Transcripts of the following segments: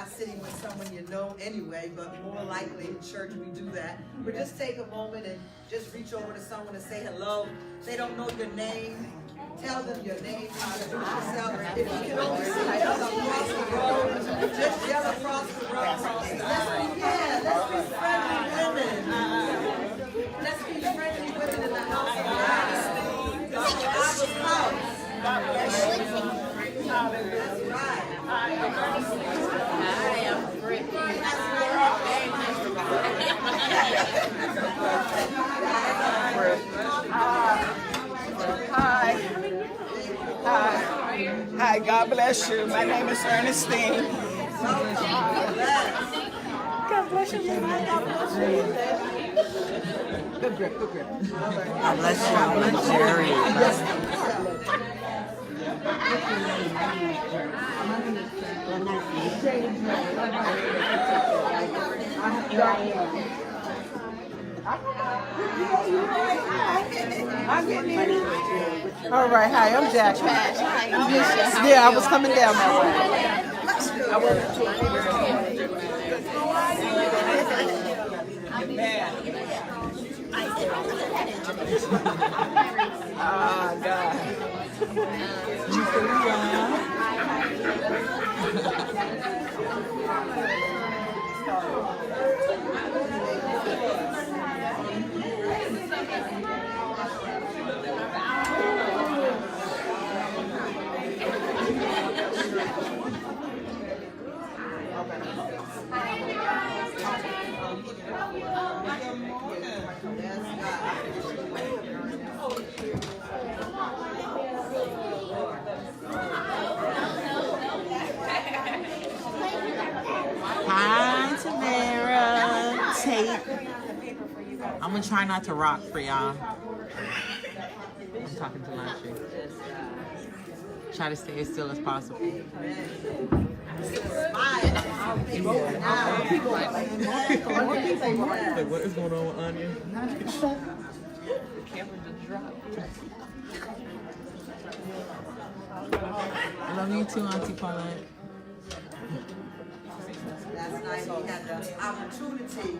not sitting with someone you know anyway, but more likely in church we do that. But just take a moment and just reach over to someone and say hello. They don't know your name. Tell them your name, how to do yourself. If you can only see each other across the road, just yell across the road. Let's be friendly women. Let's be friendly women in the house of God. This is Abba's house. That's right. Hi, God bless you. My name is Ernestine. God bless you. God bless you. Good grip, good grip. God bless you. I'm Jerry. All right, hi, I'm Jack. Yeah, I was coming down that way. Oh, God. Hi, Tamara. Tate. I'm gonna try not to rock for y'all. I'm talking to my shit. Try to stay as still as possible. Wait, what is going on with Anya? The camera just dropped. I love you too, Auntie Paulette. last night we had the opportunity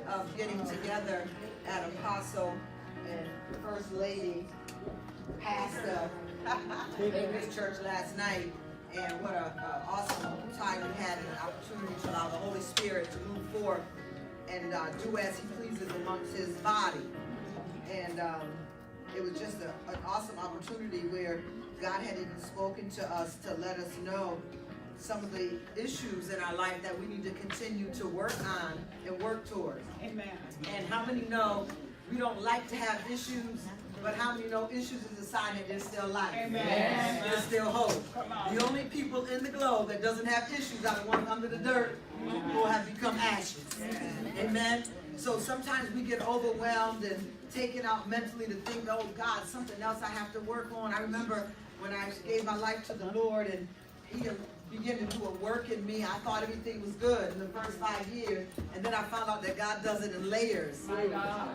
of getting together at Apostle and First Lady Pastor in this church last night. And what an awesome time we had, and an opportunity to allow the Holy Spirit to move forth and do as He pleases amongst His body. And it was just an awesome opportunity where God had even spoken to us to let us know some of the issues in our life that we need to continue to work on and work towards. Amen. And how many know we don't like to have issues, but how many know issues is a sign that there's still life? Amen. There's still hope. The only people in the globe that doesn't have issues are the ones under the dirt who have become ashes. Amen. So sometimes we get overwhelmed and taken out mentally to think, oh God, something else I have to work on. I remember when I gave my life to the Lord and He began to do a work in me. I thought everything was good in the first 5 years, and then I found out that God does it in layers.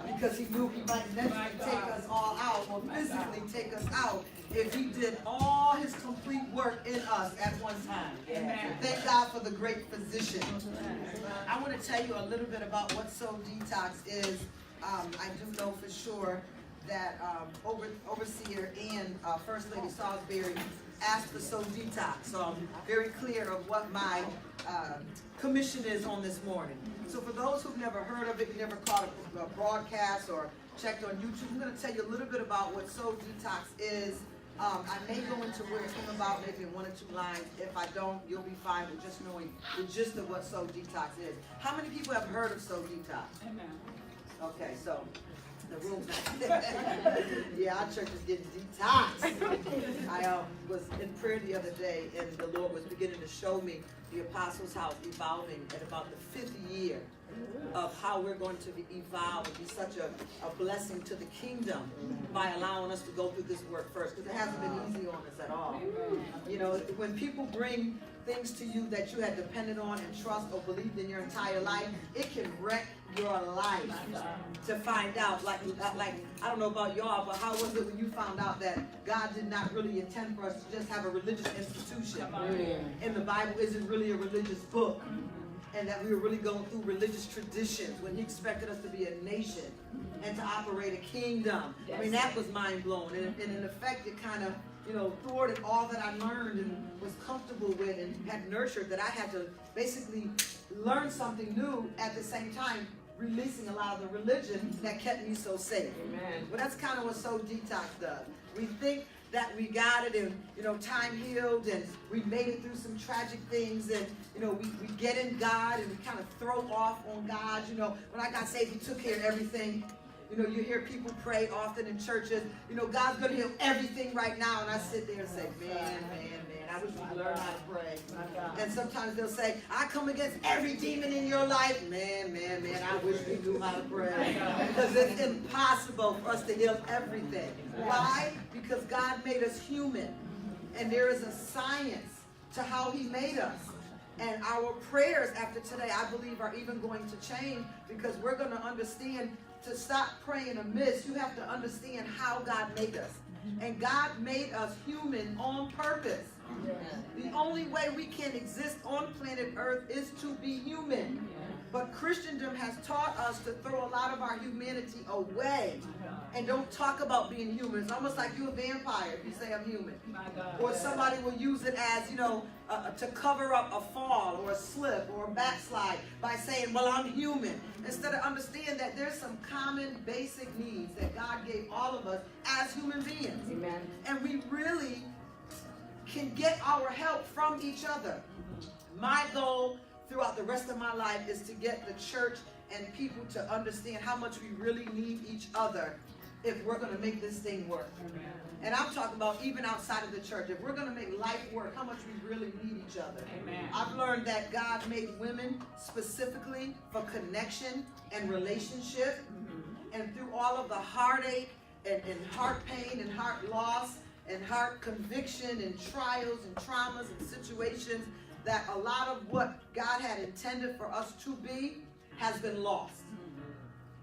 Because He knew He might mentally take us all out or physically take us out if He did all His complete work in us at one time. Amen. Thank God for the great physician. I want to tell you a little bit about what Soul Detox is. I do know for sure that Overseer and First Lady Salisbury asked for Soul Detox. So I'm very clear of what my commission is on this morning. So for those who've never heard of it, you never caught a broadcast or checked on YouTube, I'm going to tell you a little bit about what Soul Detox is. I may go into what it's about maybe in 1 or 2 lines. If I don't, you'll be fine with just knowing the gist of what Soul Detox is. How many people have heard of Soul Detox? Amen. Okay, so the room's not. Yeah, our church is getting detoxed. I was in prayer the other day, and the Lord was beginning to show me the Apostles' House evolving at about the 5th year of how we're going to evolve and be such a blessing to the kingdom by allowing us to go through this work first, because it hasn't been easy on us at all. You know, when people bring things to you that you had depended on and trust or believed in your entire life, it can wreck your life to find out, like I don't know about y'all, but how was it when you found out that God did not really intend for us to just have a religious institution? And the Bible isn't really really a religious book, and that we were really going through religious traditions when he expected us to be a nation and to operate a kingdom. I mean, that was mind-blowing. And in effect, it kind of, thwarted all that I learned and was comfortable with and had nurtured, that I had to basically learn something new at the same time, releasing a lot of the religion that kept me so safe. Amen. But that's kind of what Soul Detox does. We think that we got it and, time healed and we made it through some tragic things and, we get in God and we kind of throw off on God. When I got saved, he took care of everything. You hear people pray often in churches, God's going to heal everything right now. And I sit there and say, man, I wish we learned how to pray. And sometimes they'll say, I come against every demon in your life. Man, I wish we knew how to pray. Because it's impossible for us to heal everything. Why? Because God made us human. And there is a science to how he made us. And our prayers after today, I believe, are even going to change because we're going to understand. To stop praying amiss, you have to understand how God made us. And God made us human on purpose. The only way we can exist on planet Earth is to be human. But Christendom has taught us to throw a lot of our humanity away and don't talk about being human. It's almost like you're a vampire if you say I'm human. Or somebody will use it as, to cover up a fall or a slip or a backslide by saying, well, I'm human. Instead of understand that there's some common basic needs that God gave all of us as human beings. Amen. And we really can get our help from each other. My goal throughout the rest of my life is to get the church and people to understand how much we really need each other if we're going to make this thing work. Amen. And I'm talking about even outside of the church. If we're going to make life work, how much we really need each other. Amen. I've learned that God made women specifically for connection and relationship. Mm-hmm. And through all of the heartache and heart pain and heart loss and heart conviction and trials and traumas and situations, that a lot of what God had intended for us to be has been lost.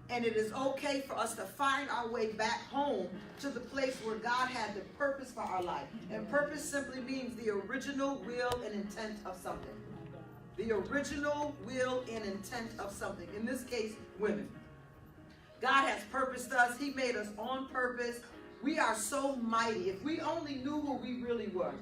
And it is okay for us to find our way back home to the place where God had the purpose for our life. And purpose simply means the original will and intent of something. The original will and intent of something. In this case, women. God has purposed us. He made us on purpose. We are so mighty. If we only knew who we really were,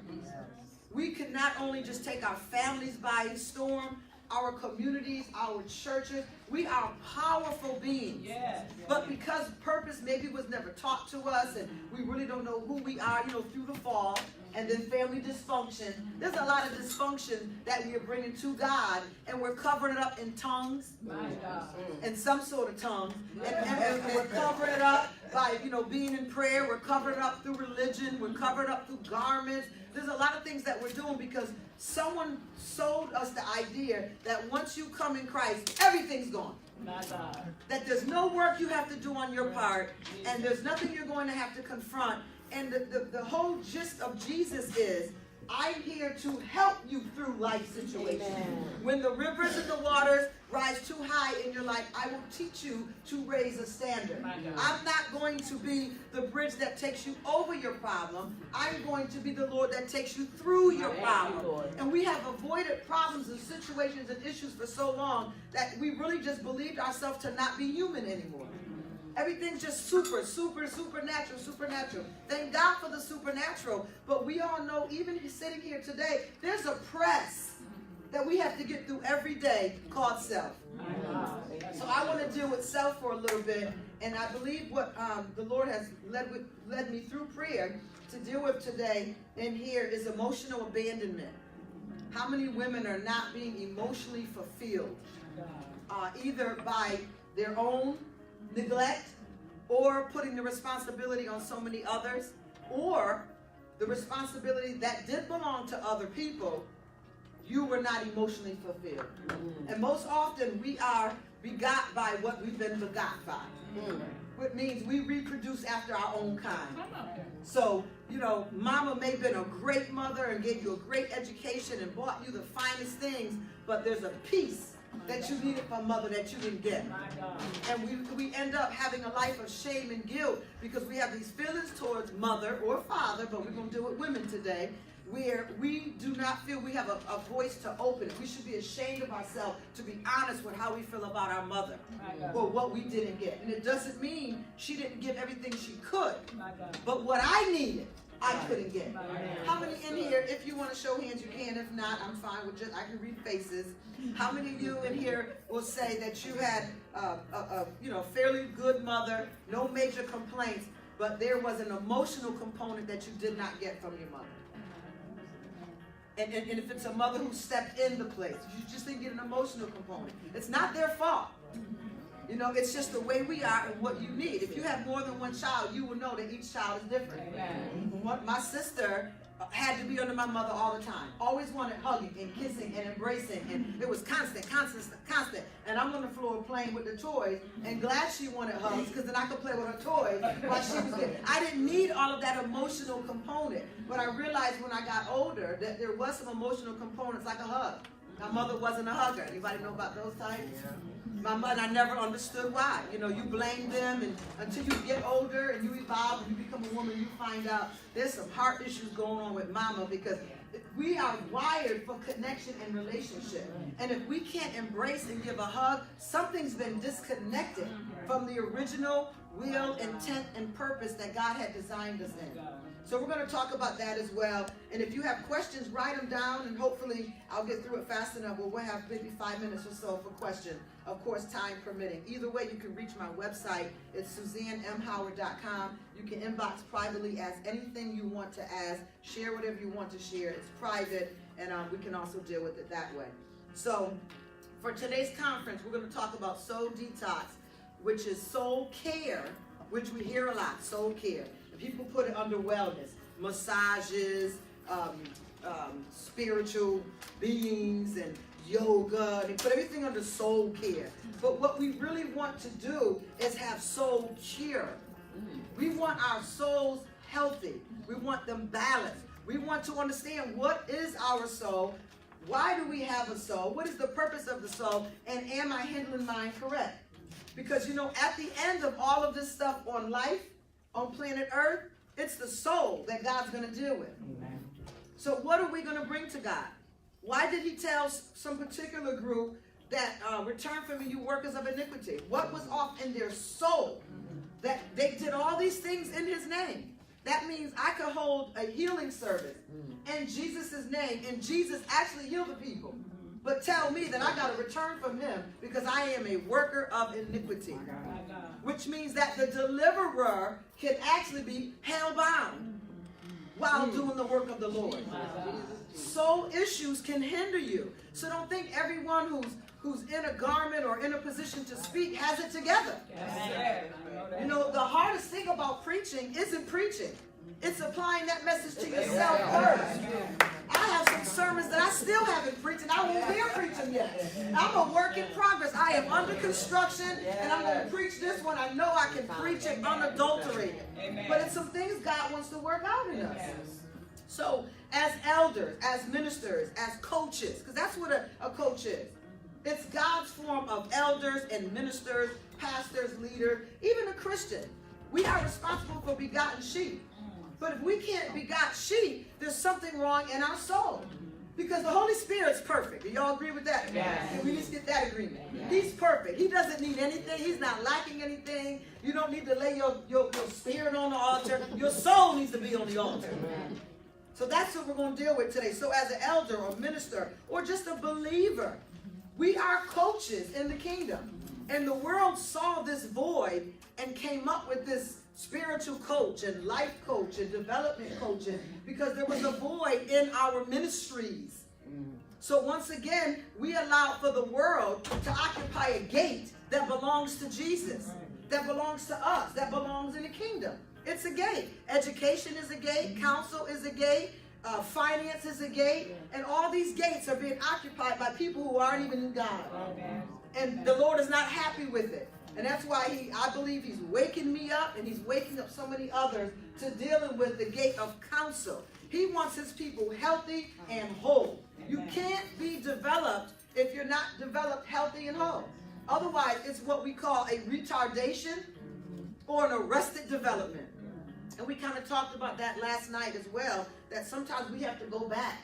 we could not only just take our families by storm, our communities, our churches. We are powerful beings. Yes. But because purpose maybe was never taught to us and we really don't know who we are, through the fall and then family dysfunction. There's a lot of dysfunction that we are bringing to God and we're covering it up in tongues. My God. In some sort of tongue. And we're covering it up by, being in prayer. We're covering it up through religion. We're covering it up through garments. There's a lot of things that we're doing because someone sold us the idea that once you come in Christ, everything's gone. That there's no work you have to do on your part, and there's nothing you're going to have to confront. And the whole gist of Jesus is, I'm here to help you through life situations. Amen. When the rivers and the waters rise too high in your life, I will teach you to raise a standard. I'm not going to be the bridge that takes you over your problem. I'm going to be the Lord that takes you through your problem. And we have avoided problems and situations and issues for so long that we really just believed ourselves to not be human anymore. Everything's just supernatural. Thank God for the supernatural. But we all know, even sitting here today, there's a press that we have to get through every day called self. So I want to deal with self for a little bit. And I believe what the Lord has led me through prayer to deal with today in here is emotional abandonment. How many women are not being emotionally fulfilled? Either by their own neglect, or putting the responsibility on so many others, or the responsibility that did belong to other people, you were not emotionally fulfilled. And most often we are begot by what we've been begot by. Which means we reproduce after our own kind. So, mama may have been a great mother and gave you a great education and bought you the finest things, but there's a piece that you needed from mother that you didn't get. And we end up having a life of shame and guilt because we have these feelings towards mother or father, but we're going to deal with women today, where we do not feel we have a voice to open it. We should be ashamed of ourselves to be honest with how we feel about our mother or what we didn't get. And it doesn't mean she didn't give everything she could, but what I needed, I couldn't get. How many in here, if you want to show hands, you can. If not, I'm fine with just, I can read faces. How many of you in here will say that you had a fairly good mother, no major complaints, but there was an emotional component that you did not get from your mother? And if it's a mother who stepped in the place, you just didn't get an emotional component. It's not their fault. You know, it's just the way we are and what you need. If you have more than one child, you will know that each child is different. My sister had to be under my mother all the time. Always wanted hugging and kissing and embracing. And it was constant. And I'm on the floor playing with the toys. And glad she wanted hugs because then I could play with her toys while she was getting. I didn't need all of that emotional component. But I realized when I got older that there was some emotional components like a hug. My mother wasn't a hugger. Anybody know about those types? My mother, I never understood why. You know, you blame them, and until you get older and you evolve and you become a woman, you find out there's some heart issues going on with mama because we are wired for connection and relationship. And if we can't embrace and give a hug, something's been disconnected from the original will, intent, and purpose that God had designed us in. So we're going to talk about that as well. And if you have questions, write them down, and hopefully I'll get through it fast enough. We'll have maybe 5 minutes or so for questions, of course, time permitting. Either way, you can reach my website. It's SuzanneMHoward.com. You can inbox privately, ask anything you want to ask, share whatever you want to share. It's private, and we can also deal with it that way. So for today's conference, we're going to talk about soul detox, which is soul care, which we hear a lot, soul care. People put it under wellness, massages, spiritual beings, and yoga. They put everything under soul care. But what we really want to do is have soul cure. We want our souls healthy. We want them balanced. We want to understand what is our soul, why do we have a soul, what is the purpose of the soul, and am I handling mine correct? Because, you know, at the end of all of this stuff on life, on planet Earth, it's the soul that God's going to deal with. Amen. So what are we going to bring to God? Why did he tell some particular group that return from me, you workers of iniquity? What was off in their soul that they did all these things in his name? That means I could hold a healing service in Jesus' name, and Jesus actually healed the people. But tell me that I got to return from him because I am a worker of iniquity. Which means that the deliverer can actually be hell-bound while doing the work of the Lord. Soul issues can hinder you. So don't think everyone who's in a garment or in a position to speak has it together. You know, the hardest thing about preaching isn't preaching. It's applying that message to yourself first. I have some sermons that I still haven't preached, and I won't dare preach them yet. I'm a work in progress. I am under construction, and I'm going to preach this one. I know I can preach it unadulterated. But it's some things God wants to work out in us. So as elders, as ministers, as coaches, because that's what a coach is. It's God's form of elders and ministers, pastors, leaders, even a Christian. We are responsible for begotten sheep. But if we can't begot sheep, there's something wrong in our soul. Because the Holy Spirit's perfect. Do y'all agree with that? Yes. Can we just get that agreement? Yes. He's perfect. He doesn't need anything. He's not lacking anything. You don't need to lay your spirit on the altar. Your soul needs to be on the altar. So that's what we're going to deal with today. So as an elder or minister or just a believer, we are coaches in the kingdom. And the world saw this void and came up with this spiritual coach and life coach and development coaching because there was a void in our ministries. So once again, we allow for the world to occupy a gate that belongs to Jesus, that belongs to us, that belongs in the kingdom. It's a gate. Education is a gate. Counsel is a gate. Finance is a gate. And all these gates are being occupied by people who aren't even in God. And the Lord is not happy with it. And that's why I believe he's waking me up and he's waking up so many others to dealing with the gate of counsel. He wants his people healthy and whole. You can't be developed if you're not developed healthy and whole. Otherwise, it's what we call a retardation or an arrested development. And we kind of talked about that last night as well, that sometimes we have to go back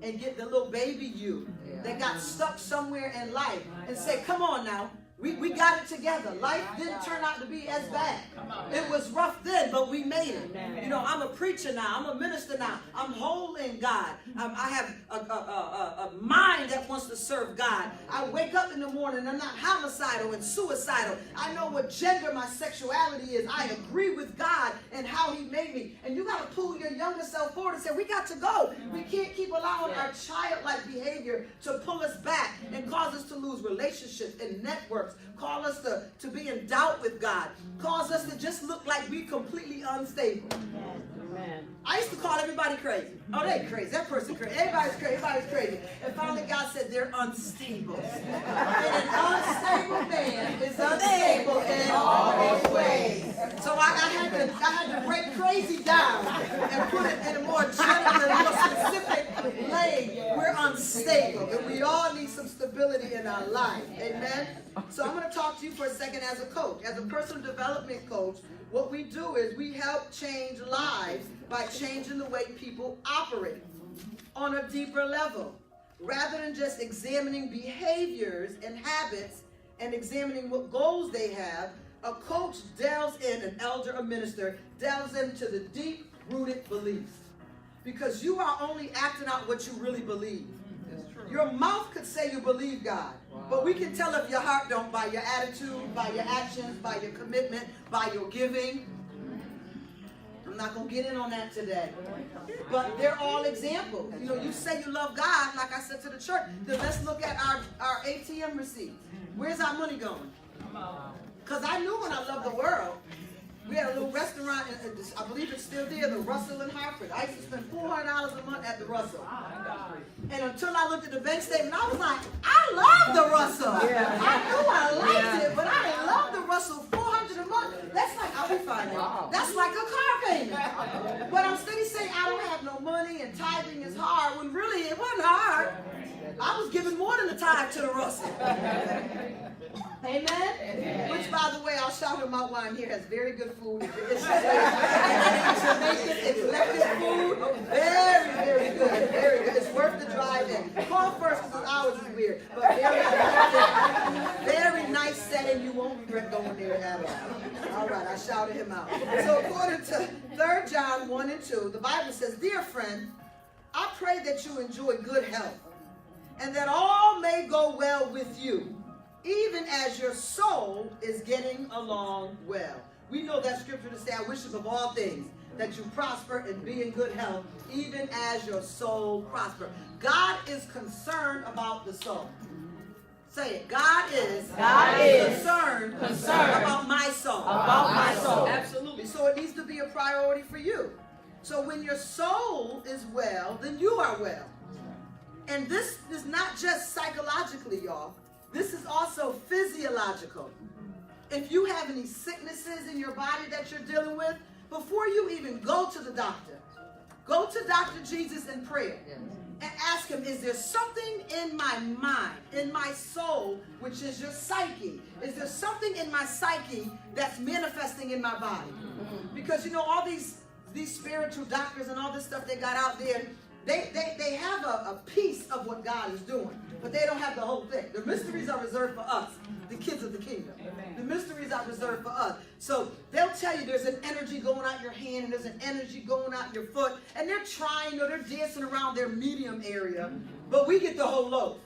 and get the little baby you that got stuck somewhere in life and say, come on now, we got it together. Life didn't turn out to be as bad. It was rough then, but we made it. You know, I'm a preacher now. I'm a minister now. I'm whole in God. I have a mind that wants to serve God. I wake up in the morning. I'm not homicidal and suicidal. I know what gender my sexuality is. I agree with God and how he made me. And you got to pull your younger self forward and say, we got to go. We can't keep allowing our childlike behavior to pull us back and cause us to lose relationships and networks. Call us to be in doubt with God. Cause us to just look like we completely unstable. Amen. I used to call everybody crazy. Oh, they crazy. That person crazy. Everybody's crazy. Everybody's crazy. And finally God said they're unstable. And an unstable man is unstable in all his ways. So I had to break crazy down and put it in a more general and more specific lane. We're unstable. And we all need some stability in our life. Amen. So I'm going to talk to you for a second as a coach. As a personal development coach, what we do is we help change lives by changing the way people operate on a deeper level. Rather than just examining behaviors and habits and examining what goals they have, a coach delves in, an elder, a minister, delves into the deep-rooted beliefs. Because you are only acting out what you really believe. Your mouth could say you believe God, but we can tell if your heart don't by your attitude, by your actions, by your commitment, by your giving. I'm not going to get in on that today. But they're all examples. You know, you say you love God, like I said to the church, then let's look at our ATM receipts. Where's our money going? Because I knew when I loved the world, we had a little restaurant, I believe it's still there, the Russell in Hartford. I used to spend $400 a month at the Russell. And until I looked at the bank statement, I was like, I love the Russell. I knew I liked it, but I didn't love the Russell. $400 a month, that's like, I'll be fine now. That's like a car payment. But I'm steady saying I don't have no money and tithing is hard, when really it wasn't hard. I was giving more than a tithe to the Russell. Amen? Which, by the way, I'll shout him out while I'm here, has very good food. It's Jamaican, eclectic food. Very, very good. Very good. It's worth the drive in. Call first because ours is weird. But very nice setting. You won't regret going there at all. All right, I shouted him out. So according to 3 John 1 and 2, the Bible says, Dear friend, I pray that you enjoy good health and that all may go well with you, even as your soul is getting along well. We know that scripture to say, I wish above all things that you prosper and be in good health, even as your soul prosper. God is concerned about the soul. Say it. God is concerned about my soul. About my soul. Absolutely. So it needs to be a priority for you. So when your soul is well, then you are well. And this is not just psychologically, y'all. This is also physiological. If you have any sicknesses in your body that you're dealing with, before you even go to the doctor, go to Dr. Jesus in prayer and ask him, is there something in my mind, in my soul, which is your psyche? Is there something in my psyche that's manifesting in my body? Because, you know, all these spiritual doctors and all this stuff they got out there, they have a piece of what God is doing, but they don't have the whole thing. The mysteries are reserved for us, the kids of the kingdom. Amen. The mysteries are reserved for us. So they'll tell you there's an energy going out your hand and there's an energy going out your foot, and they're trying or they're dancing around their medium area, but we get the whole loaf.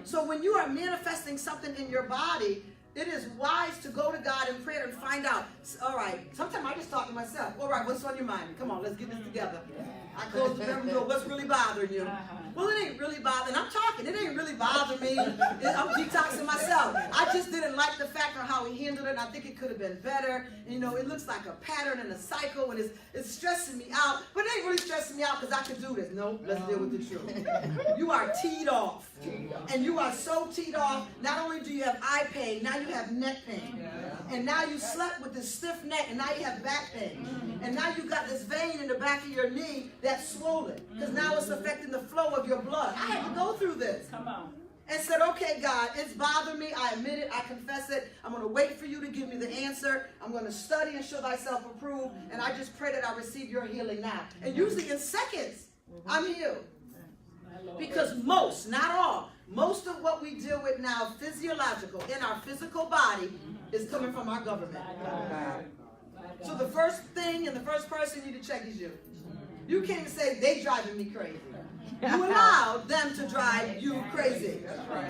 So when you are manifesting something in your body, it is wise to go to God in prayer and find out. All right, sometimes I just talk to myself. All right, what's on your mind? Come on, let's get this together. I close the bedroom and go, what's really bothering you? Well, it ain't really bothering. I'm talking. It ain't really bothering me. I'm detoxing myself. I just didn't like the fact of how he handled it, and I think it could have been better. You know, it looks like a pattern and a cycle, and it's stressing me out. But it ain't really stressing me out because I can do this. No, let's deal with the truth. You are teed off. And you are so teed off, not only do you have eye pain, now you have neck pain. And now you slept with this stiff neck, and now you have back pain. And now you got this vein in the back of your knee that's swollen, because now it's affecting the flow of your blood. I had to go through this. Come on. and said, okay, God, it's bothered me. I admit it. I confess it. I'm going to wait for you to give me the answer. I'm going to study and show thyself approved. And I just pray that I receive your healing now. And usually in seconds, I'm healed. Because most, not all, most of what we deal with now, physiological, in our physical body, is coming from our government. So the first thing and the first person you need to check is you. You can't say, they driving me crazy. You allow them to drive you crazy.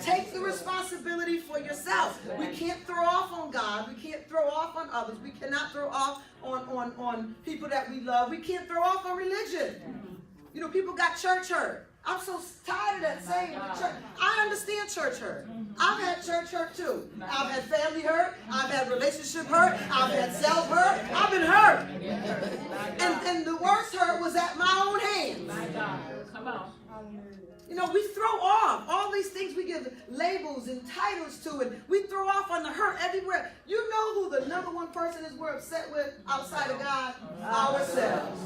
Take the responsibility for yourself. We can't throw off on God. We can't throw off on others. We cannot throw off on people that we love. We can't throw off on religion. You know, people got church hurt. I'm so tired of that saying church. I understand church hurt. I've had church hurt too. I've had family hurt. I've had relationship hurt. I've had self hurt. I've been hurt. And the worst hurt was at my own hands. Come on. You know, we throw off all these things. We give labels and titles to it. We throw off on the hurt everywhere. You know who the number one person is we're upset with outside of God? Ourselves.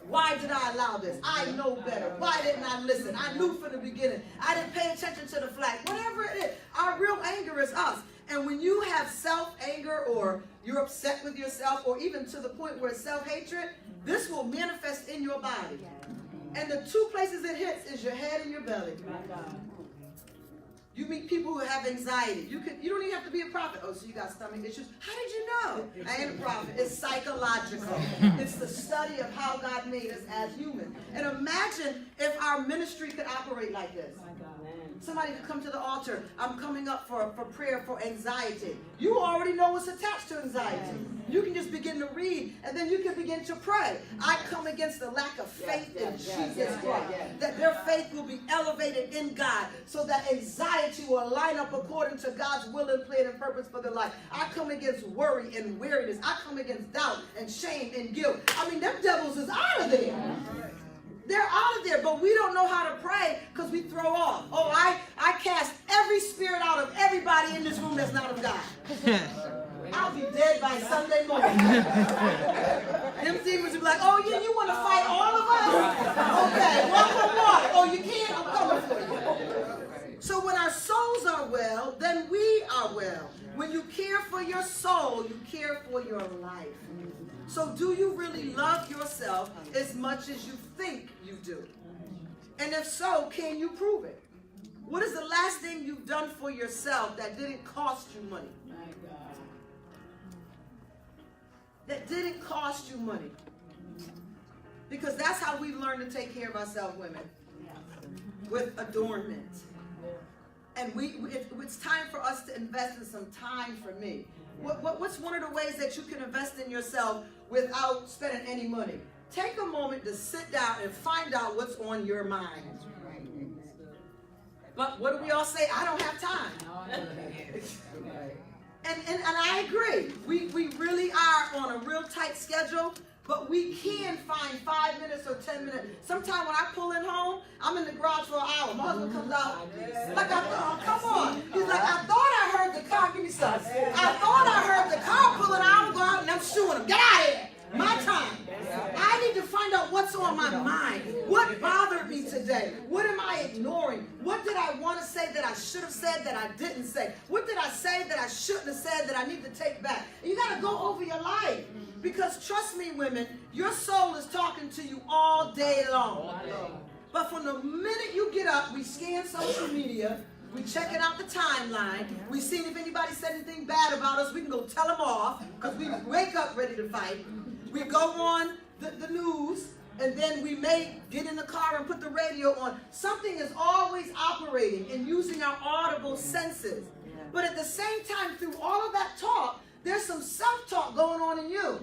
Why did I allow this? I know better. Why didn't I listen? I knew from the beginning. I didn't pay attention to the flag. Whatever it is, our real anger is us. And when you have self-anger, or you're upset with yourself, or even to the point where it's self-hatred, this will manifest in your body. And the two places it hits is your head and your belly. You meet people who have anxiety. You don't even have to be a prophet. Oh, so you got stomach issues? How did you know? I ain't a prophet. It's psychological. It's the study of how God made us as humans. And imagine if our ministry could operate like this. Somebody could come to the altar. I'm coming up for prayer for anxiety. You already know what's attached to anxiety. You can just begin to read, and then you can begin to pray. I come against the lack of faith in Jesus Christ. That their faith will be elevated in God, so that anxiety will line up according to God's will and plan and purpose for their life. I come against worry and weariness. I come against doubt and shame and guilt. I mean, them devils is out of there. They're out of there, but we don't know how to pray because we throw off. Oh, I cast every spirit out of everybody in this room that's not of God. I'll be dead by Sunday morning. Them demons will be like, oh yeah, you want to fight all of us? Okay, welcome water. Oh, you can't? I'm coming for you. So when our souls are well, then we are well. When you care for your soul, you care for your life. So do you really love yourself as much as you think you do? And if so, can you prove it? What is the last thing you've done for yourself that didn't cost you money? That didn't cost you money. Because that's how we learn to take care of ourselves, women. With adornment. And it's time for us to invest in some time for me. What's one of the ways that you can invest in yourself without spending any money? Take a moment to sit down and find out what's on your mind. But what do we all say? I don't have time. And I agree. We really are on a real tight schedule, but we can find 5 minutes or 10 minutes. Sometimes when I pull in home, I'm in the garage for an hour. My husband comes out, like, come on. He's like, I thought I heard the car. Give me some. I thought I heard the car pulling out. I'm going out and I'm shooing him. Get out of here. My time. I need to find out what's on my mind. What bothered me today? What am I ignoring? What did I want to say that I should have said that I didn't say? What did I say that I shouldn't have said that I need to take back? And you got to go over your life. Because trust me, women, your soul is talking to you all day long. But from the minute you get up, we scan social media. We checking out the timeline. We seeing if anybody said anything bad about us. We can go tell them off because we wake up ready to fight. We go on the news, and then we may get in the car and put the radio on. Something is always operating and using our audible senses. But at the same time, through all of that talk, there's some self-talk going on in you.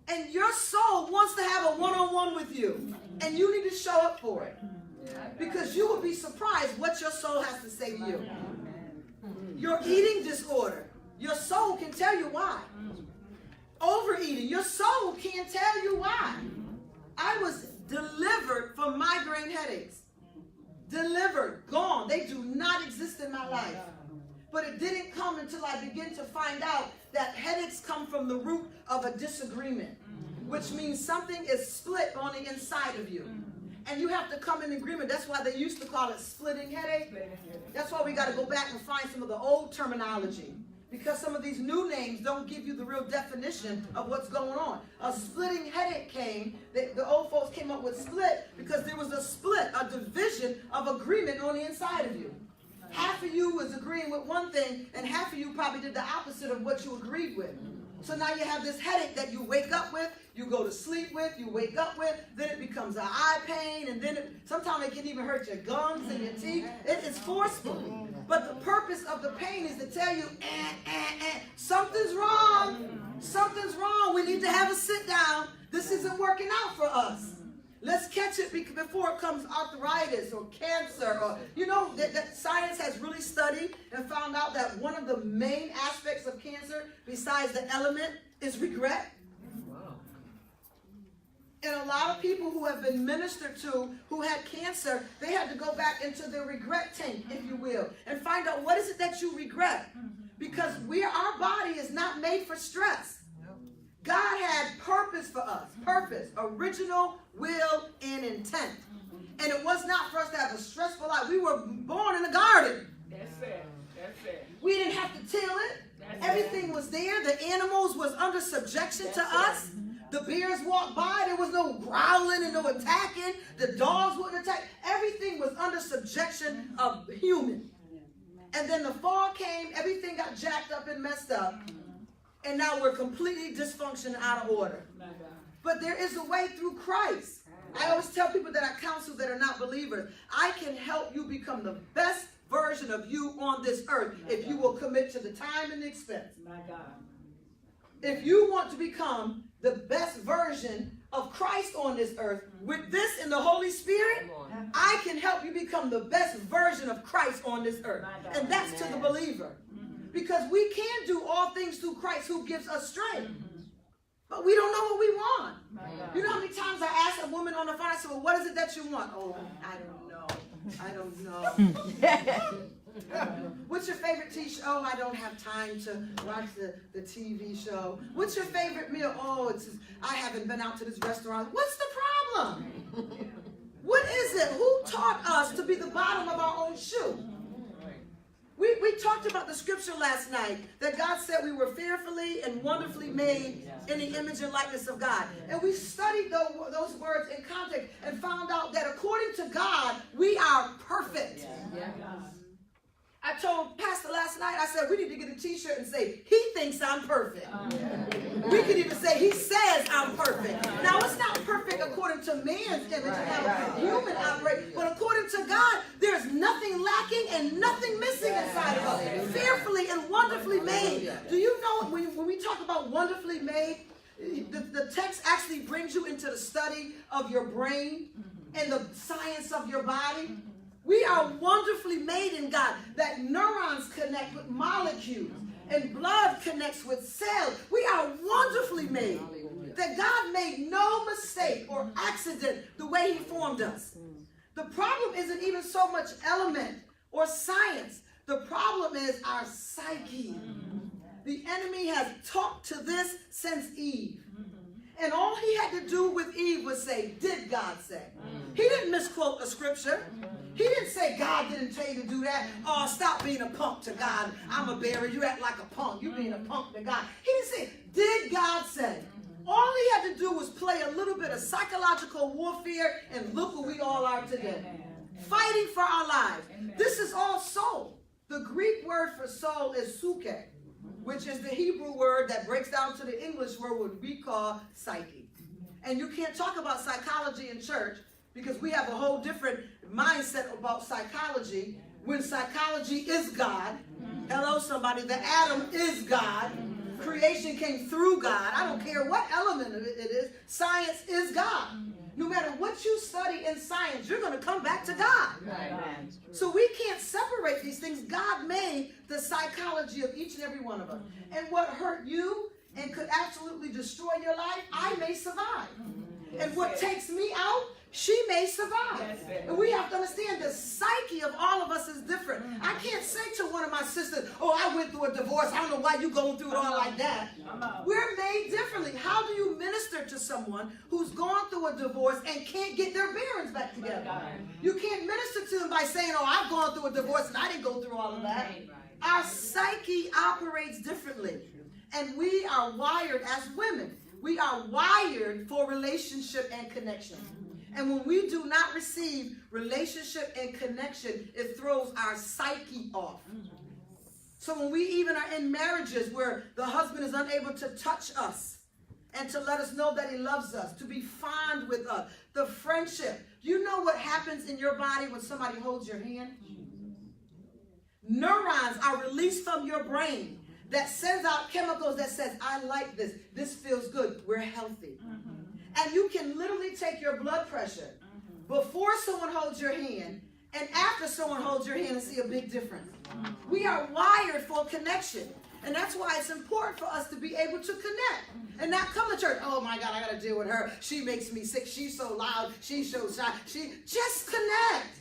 And your soul wants to have a one-on-one with you. And you need to show up for it. Because you will be surprised what your soul has to say to you. Your eating disorder, your soul can tell you why. Overeating, your soul can't tell you why. I was delivered from migraine headaches. Delivered, gone. They do not exist in my life. But it didn't come until I began to find out that headaches come from the root of a disagreement, which means something is split on the inside of you. And you have to come in agreement. That's why they used to call it splitting headache. That's why we got to go back and find some of the old terminology. Because some of these new names don't give you the real definition of what's going on. A splitting headache came, the old folks came up with split because there was a split, a division of agreement on the inside of you. Half of you was agreeing with one thing, and half of you probably did the opposite of what you agreed with. So now you have this headache that you wake up with, you go to sleep with, you wake up with, then it becomes an eye pain, and then sometimes it can even hurt your gums and your teeth. It is forceful. But the purpose of the pain is to tell you, something's wrong. Something's wrong. We need to have a sit down. This isn't working out for us. Let's catch it before it comes arthritis or cancer. Or, you know, that science has really studied and found out that one of the main aspects of cancer, besides the element, is regret. And a lot of people who have been ministered to who had cancer, they had to go back into their regret tank, if you will, and find out what is it that you regret. Because our body is not made for stress. God had purpose for us. Purpose, original will, and intent. And it was not for us to have a stressful life. We were born in a garden. That's it. That's it. We didn't have to till it. Everything was there. The animals was under subjection to us. The bears walked by. There was no growling and no attacking. The dogs wouldn't attack. Everything was under subjection of human. And then the fall came. Everything got jacked up and messed up. And now we're completely dysfunctional, out of order. But there is a way through Christ. I always tell people that I counsel that are not believers, I can help you become the best version of you on this earth if you will commit to the time and the expense. My God. If you want to become the best version of Christ on this earth, with this and the Holy Spirit, I can help you become the best version of Christ on this earth. And that's to the believer. Because we can do all things through Christ who gives us strength. But we don't know what we want. You know how many times I ask a woman on the phone, I said, well, what is it that you want? Oh, I don't know. I don't know. What's your favorite TV show? Oh, I don't have time to watch the TV show. What's your favorite meal? Oh, I haven't been out to this restaurant. What's the problem? What is it? Who taught us to be the bottom of our own shoe? We talked about the scripture last night that God said we were fearfully and wonderfully made in the image and likeness of God. And we studied those words in context and found out that according to God, we are perfect. I told Pastor last night, I said, we need to get a t-shirt and say, he thinks I'm perfect. We could even say, he says I'm perfect. Now, it's not perfect according to man's image and how human operate, but according to God, there's nothing lacking and nothing missing inside of us. Fearfully and wonderfully made. Do you know when we talk about wonderfully made, the text actually brings you into the study of your brain and the science of your body. We are wonderfully made in God, that neurons connect with molecules and blood connects with cells. We are wonderfully made. That God made no mistake or accident the way he formed us. The problem isn't even so much element or science. The problem is our psyche. The enemy has talked to this since Eve. And all he had to do with Eve was say, did God say? He didn't misquote a scripture. He didn't say, God didn't tell you to do that. Oh, stop being a punk to God. I'm a bearer. You act like a punk. You being a punk to God. He didn't say, did God say? All he had to do was play a little bit of psychological warfare, and look who we all are today. Fighting for our lives. This is all soul. The Greek word for soul is suke, which is the Hebrew word that breaks down to the English word what we call psyche. And you can't talk about psychology in church because we have a whole different mindset about psychology when psychology is God. Hello, somebody. The atom is God. Creation came through God. I don't care what element of it is. Science is God. No matter what you study in science, you're going to come back to God. So we can't separate these things. God made the psychology of each and every one of us. And what hurt you and could absolutely destroy your life, I may survive. And what takes me out, she may they survive. And we have to understand the psyche of all of us is different. I can't say to one of my sisters, oh, I went through a divorce. I don't know why you going through it all like that. We're made differently. How do you minister to someone who's gone through a divorce and can't get their bearings back together? You can't minister to them by saying, oh, I've gone through a divorce and I didn't go through all of that. Our psyche operates differently. And we are wired as women. We are wired for relationship and connection. And when we do not receive relationship and connection, it throws our psyche off. So when we even are in marriages where the husband is unable to touch us and to let us know that he loves us, to be fond with us, the friendship. You know what happens in your body when somebody holds your hand? Neurons are released from your brain that sends out chemicals that says, I like this. This feels good. We're healthy. And you can literally take your blood pressure before someone holds your hand and after someone holds your hand and see a big difference. We are wired for connection. And that's why it's important for us to be able to connect and not come to church. Oh my God, I got to deal with her. She makes me sick. She's so loud. She's so shy. Just connect.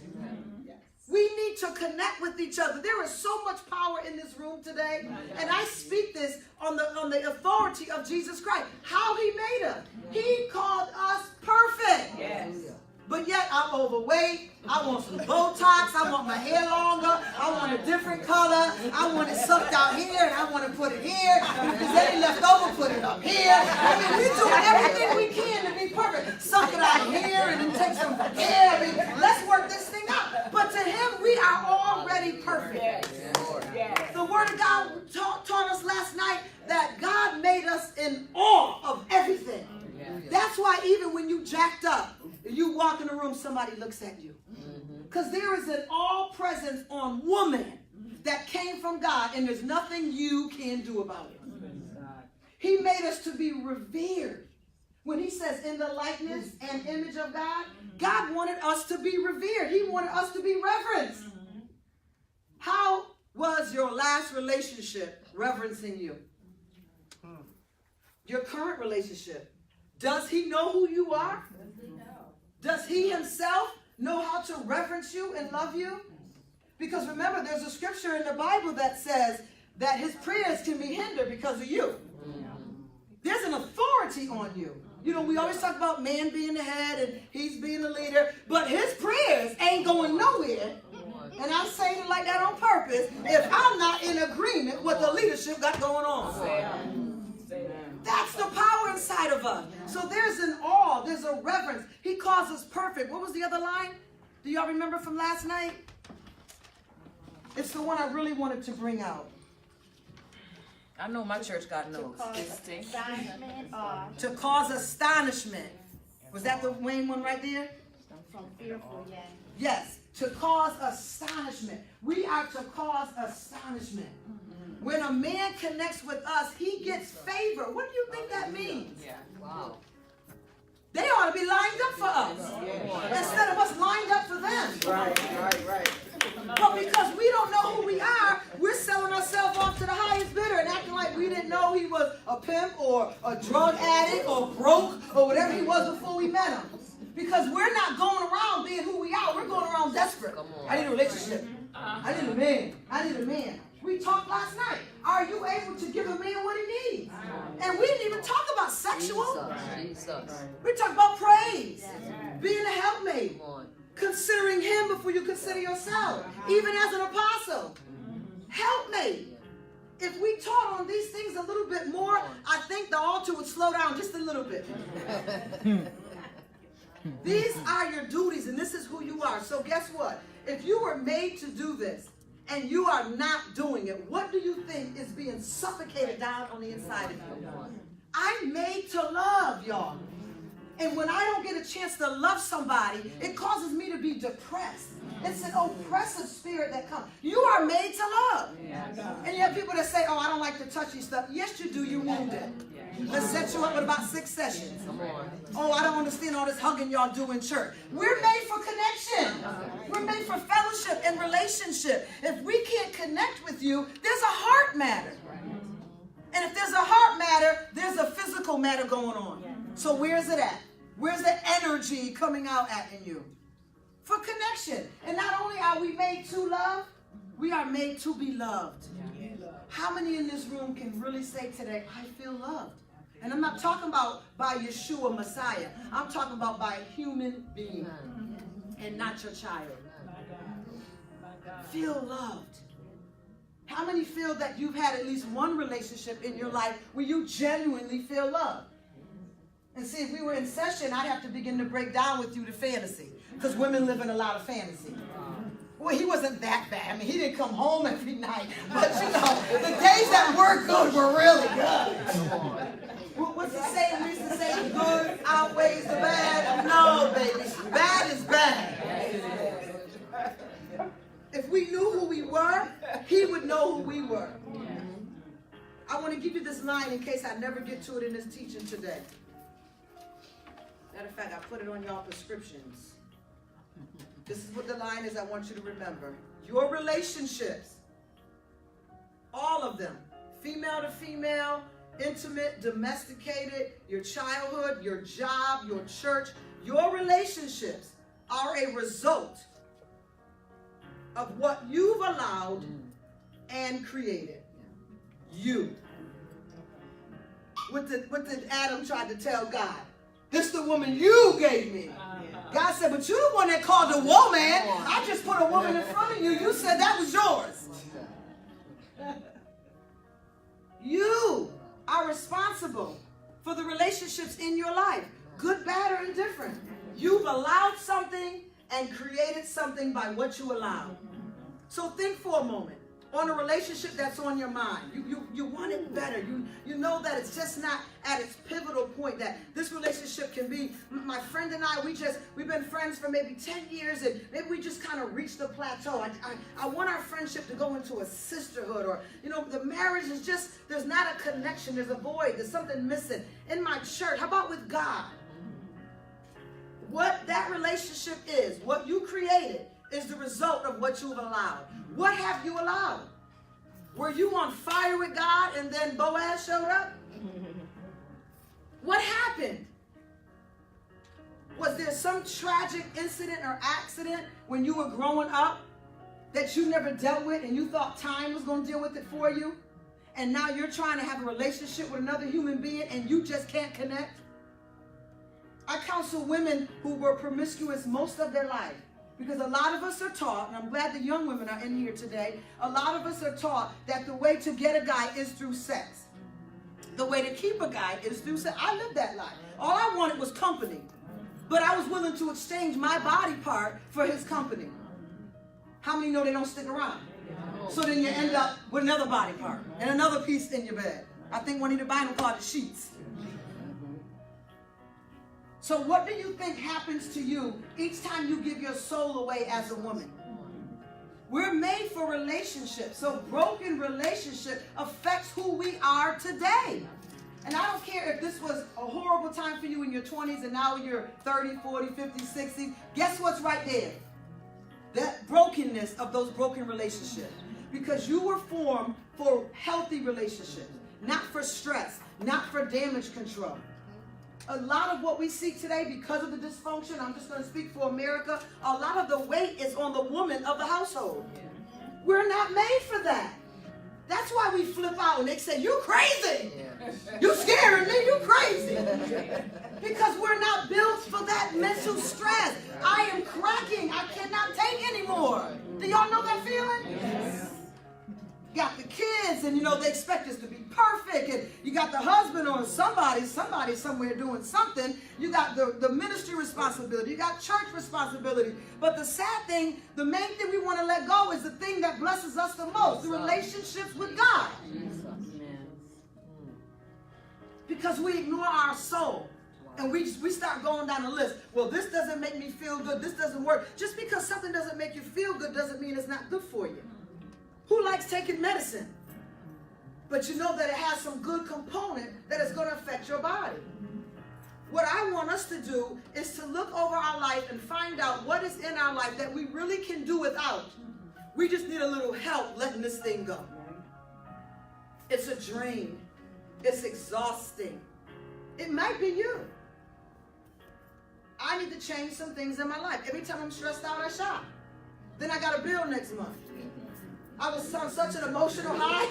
We need to connect with each other. There is so much power in this room today. And I speak this on the authority of Jesus Christ. How he made us. He called us perfect. Yes. But yet I'm overweight. I want some Botox. I want my hair longer. I want a different color. I want it sucked out here and I want to put it here. If there's any left over, put it up here. I mean, we do everything we can to be perfect. Suck it out here and then take some here. I mean, let's work this thing out. But to him, we are already perfect. The Word of God taught us last night that God made us in awe of everything. That's why even when you jacked up, you walk in the room, somebody looks at you. Because there is an all presence on woman that came from God, and there's nothing you can do about it. He made us to be revered. When he says in the likeness and image of God, God wanted us to be revered. He wanted us to be reverenced. How was your last relationship reverencing you? Your current relationship. Does he know who you are? Does he himself know how to reverence you and love you? Because remember, there's a scripture in the Bible that says that his prayers can be hindered because of you. There's an authority on you. You know, we always talk about man being the head and he's being the leader, but his prayers ain't going nowhere. And I'm saying it like that on purpose if I'm not in agreement with the leadership got going on. That's the power inside of us. So there's an awe, there's a reverence. He calls us perfect. What was the other line? Do y'all remember from last night? It's the one I really wanted to bring out. I know my church got notes. To cause astonishment. Was that the main one right there? From fearful, yeah. Yes, to cause astonishment. We are to cause astonishment. When a man connects with us, he gets favor. What do you think that means? Yeah. Wow. They ought to be lined up for us instead of us lined up for them. Right. But because we don't know who we are, we're selling ourselves off to the highest bidder and acting like we didn't know he was a pimp or a drug addict or broke or whatever he was before we met him. Because we're not going around being who we are. We're going around desperate. I need a relationship. I need a man. I need a man. We talked last night. Are you able to give a man what he needs? And we didn't even talk about sexual. We talked about praise, being a helpmate, considering him before you consider yourself, even as an apostle. Helpmate. If we taught on these things a little bit more, I think the altar would slow down just a little bit. These are your duties, and this is who you are. So guess what? If you were made to do this, and you are not doing it, what do you think is being suffocated down on the inside of you? I'm made to love, y'all. And when I don't get a chance to love somebody, it causes me to be depressed. It's an oppressive spirit that comes. You are made to love. And you have people that say, oh, I don't like the touchy stuff. Yes, you do. You're wounded. Let's set you up with about 6 sessions. Oh, I don't understand all this hugging y'all do in church. We're made for connection. We're made for fellowship and relationship. If we can't connect with you, there's a heart matter. And if there's a heart matter, there's a physical matter going on. So where is it at? Where's the energy coming out at in you? For connection. And not only are we made to love, we are made to be loved. How many in this room can really say today, I feel loved? And I'm not talking about by Yeshua Messiah. I'm talking about by a human being and not your child. Feel loved. How many feel that you've had at least one relationship in your life where you genuinely feel loved? And see, if we were in session, I'd have to begin to break down with you the fantasy. Because women live in a lot of fantasy. Well, he wasn't that bad. I mean, he didn't come home every night. But, you know, the days that were good were really good. What's the saying? We used to say, good outweighs the bad. No, baby. Bad is bad. If we knew who we were, he would know who we were. I want to give you this line in case I never get to it in this teaching today. Matter of fact, I put it on y'all prescriptions. This is what the line is I want you to remember. Your relationships, all of them, female to female, intimate, domesticated, your childhood, your job, your church, your relationships are a result of what you've allowed and created. You. What did Adam try to tell God? This the woman you gave me. God said, but you're the one that called a woman. I just put a woman in front of you. You said that was yours. You are responsible for the relationships in your life, good, bad, or indifferent. You've allowed something and created something by what you allowed. So think for a moment on a relationship that's on your mind. You want it better. You know that it's just not at its pivotal point that this relationship can be. My friend and I, we've been friends for maybe 10 years and maybe we just kind of reached the plateau. I want our friendship to go into a sisterhood, or, you know, the marriage is just, there's not a connection. There's a void. There's something missing. In my church, how about with God? What that relationship is, what you created, is the result of what you've allowed. What have you allowed? Were you on fire with God and then Boaz showed up? What happened? Was there some tragic incident or accident when you were growing up that you never dealt with and you thought time was going to deal with it for you? And now you're trying to have a relationship with another human being and you just can't connect? I counsel women who were promiscuous most of their life. Because a lot of us are taught, and I'm glad the young women are in here today, a lot of us are taught that the way to get a guy is through sex. The way to keep a guy is through sex. I lived that life. All I wanted was company. But I was willing to exchange my body part for his company. How many know they don't stick around? So then you end up with another body part and another piece in your bed. I think one of the Bible called it sheets. So what do you think happens to you each time you give your soul away as a woman? We're made for relationships. So broken relationship affects who we are today. And I don't care if this was a horrible time for you in your 20s and now you're 30, 40, 50, 60. Guess what's right there? That brokenness of those broken relationships. Because you were formed for healthy relationships, not for stress, not for damage control. A lot of what we see today, because of the dysfunction, I'm just going to speak for America, a lot of the weight is on the woman of the household. We're not made for that. That's why we flip out and they say, you crazy. You scaring me, you crazy. Because we're not built for that mental stress. I am cracking. I cannot take anymore. Do y'all know that feeling? Yes. Got the kids and, you know, they expect us to be perfect, and you got the husband or somebody somewhere doing something. You got the ministry responsibility, you got church responsibility. But the sad thing, the main thing we want to let go is the thing that blesses us the most, the relationships with God. Because we ignore our soul. And we start going down the list. Well, this doesn't make me feel good. This doesn't work. Just because something doesn't make you feel good doesn't mean it's not good for you. Who likes taking medicine? But you know that it has some good component that is going to affect your body. What I want us to do is to look over our life and find out what is in our life that we really can do without. We just need a little help letting this thing go. It's a drain. It's exhausting. It might be you. I need to change some things in my life. Every time I'm stressed out, I shop. Then I got a bill next month. I was on such an emotional high.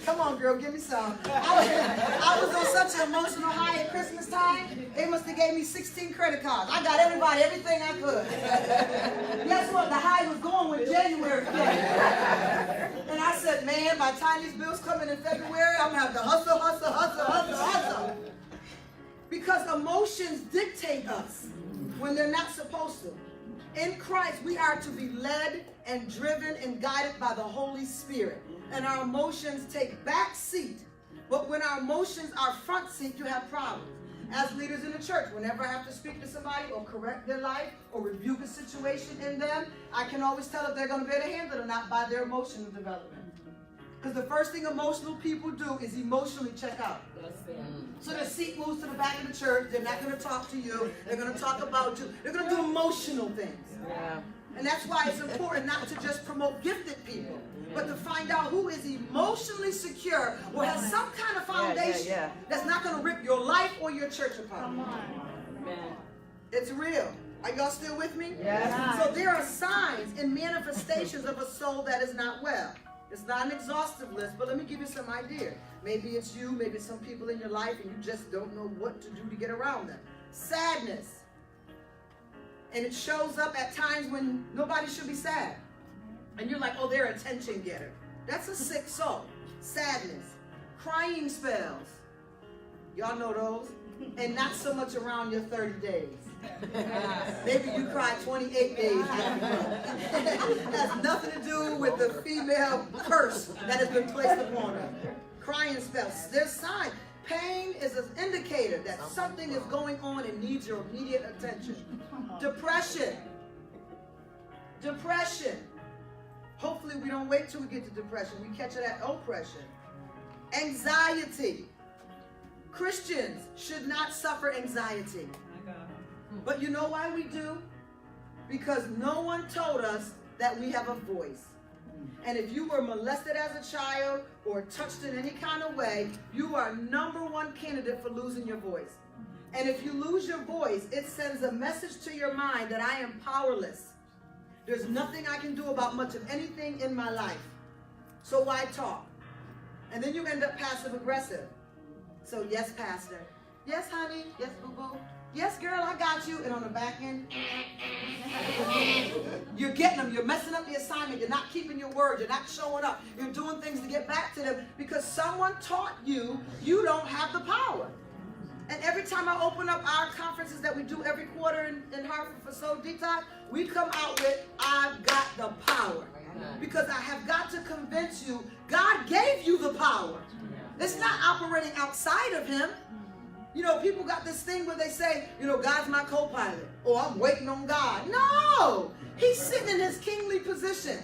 Come on, girl, give me some. I was on such an emotional high at Christmas time. They must have gave me 16 credit cards. I got everybody everything I could. Guess what? The high was going when January came. And I said, man, by the time these bills come in February, I'm going to have to hustle. Because emotions dictate us when they're not supposed to. In Christ, we are to be led and driven and guided by the Holy Spirit. And our emotions take back seat. But when our emotions are front seat, you have problems. As leaders in the church, whenever I have to speak to somebody or correct their life or rebuke a situation in them, I can always tell if they're going to be able to handle it or not by their emotional development. Because the first thing emotional people do is emotionally check out. So the seat moves to the back of the church. They're not going to talk to you. They're going to talk about you. They're going to do emotional things. Yeah. And that's why it's important not to just promote gifted people, but to find out who is emotionally secure or has some kind of foundation that's not going to rip your life or your church apart. Come on. It's real. Are y'all still with me? Yes. So there are signs and manifestations of a soul that is not well. It's not an exhaustive list, but let me give you some idea. Maybe it's you, maybe it's some people in your life, and you just don't know what to do to get around them. Sadness. And it shows up at times when nobody should be sad. And you're like, oh, they're a attention getter. That's a sick soul. Sadness. Crying spells. Y'all know those? And not so much around your 30 days. Maybe you cried 28 days. It has nothing to do with the female curse that has been placed upon her. Crying spells. There's signs. Pain is an indicator that something is going on and needs your immediate attention. Depression. Depression. Hopefully we don't wait till we get to depression. We catch it at oppression. Anxiety. Christians should not suffer anxiety. But you know why we do? Because no one told us that we have a voice. And if you were molested as a child or touched in any kind of way, you are #1 candidate for losing your voice. And if you lose your voice, it sends a message to your mind that I am powerless. There's nothing I can do about much of anything in my life. So why talk? And then you end up passive aggressive. So yes, pastor. Yes, honey. Yes, boo-boo. Yes, girl, I got you. And on the back end, you're getting them. You're messing up the assignment. You're not keeping your word. You're not showing up. You're doing things to get back to them because someone taught you you don't have the power. And every time I open up our conferences that we do every quarter in Hartford for Soul Detox, we come out with, I've got the power. Because I have got to convince you, God gave you the power. It's not operating outside of him. You know, people got this thing where they say, you know, God's my co-pilot. Or I'm waiting on God. No! He's sitting in his kingly position.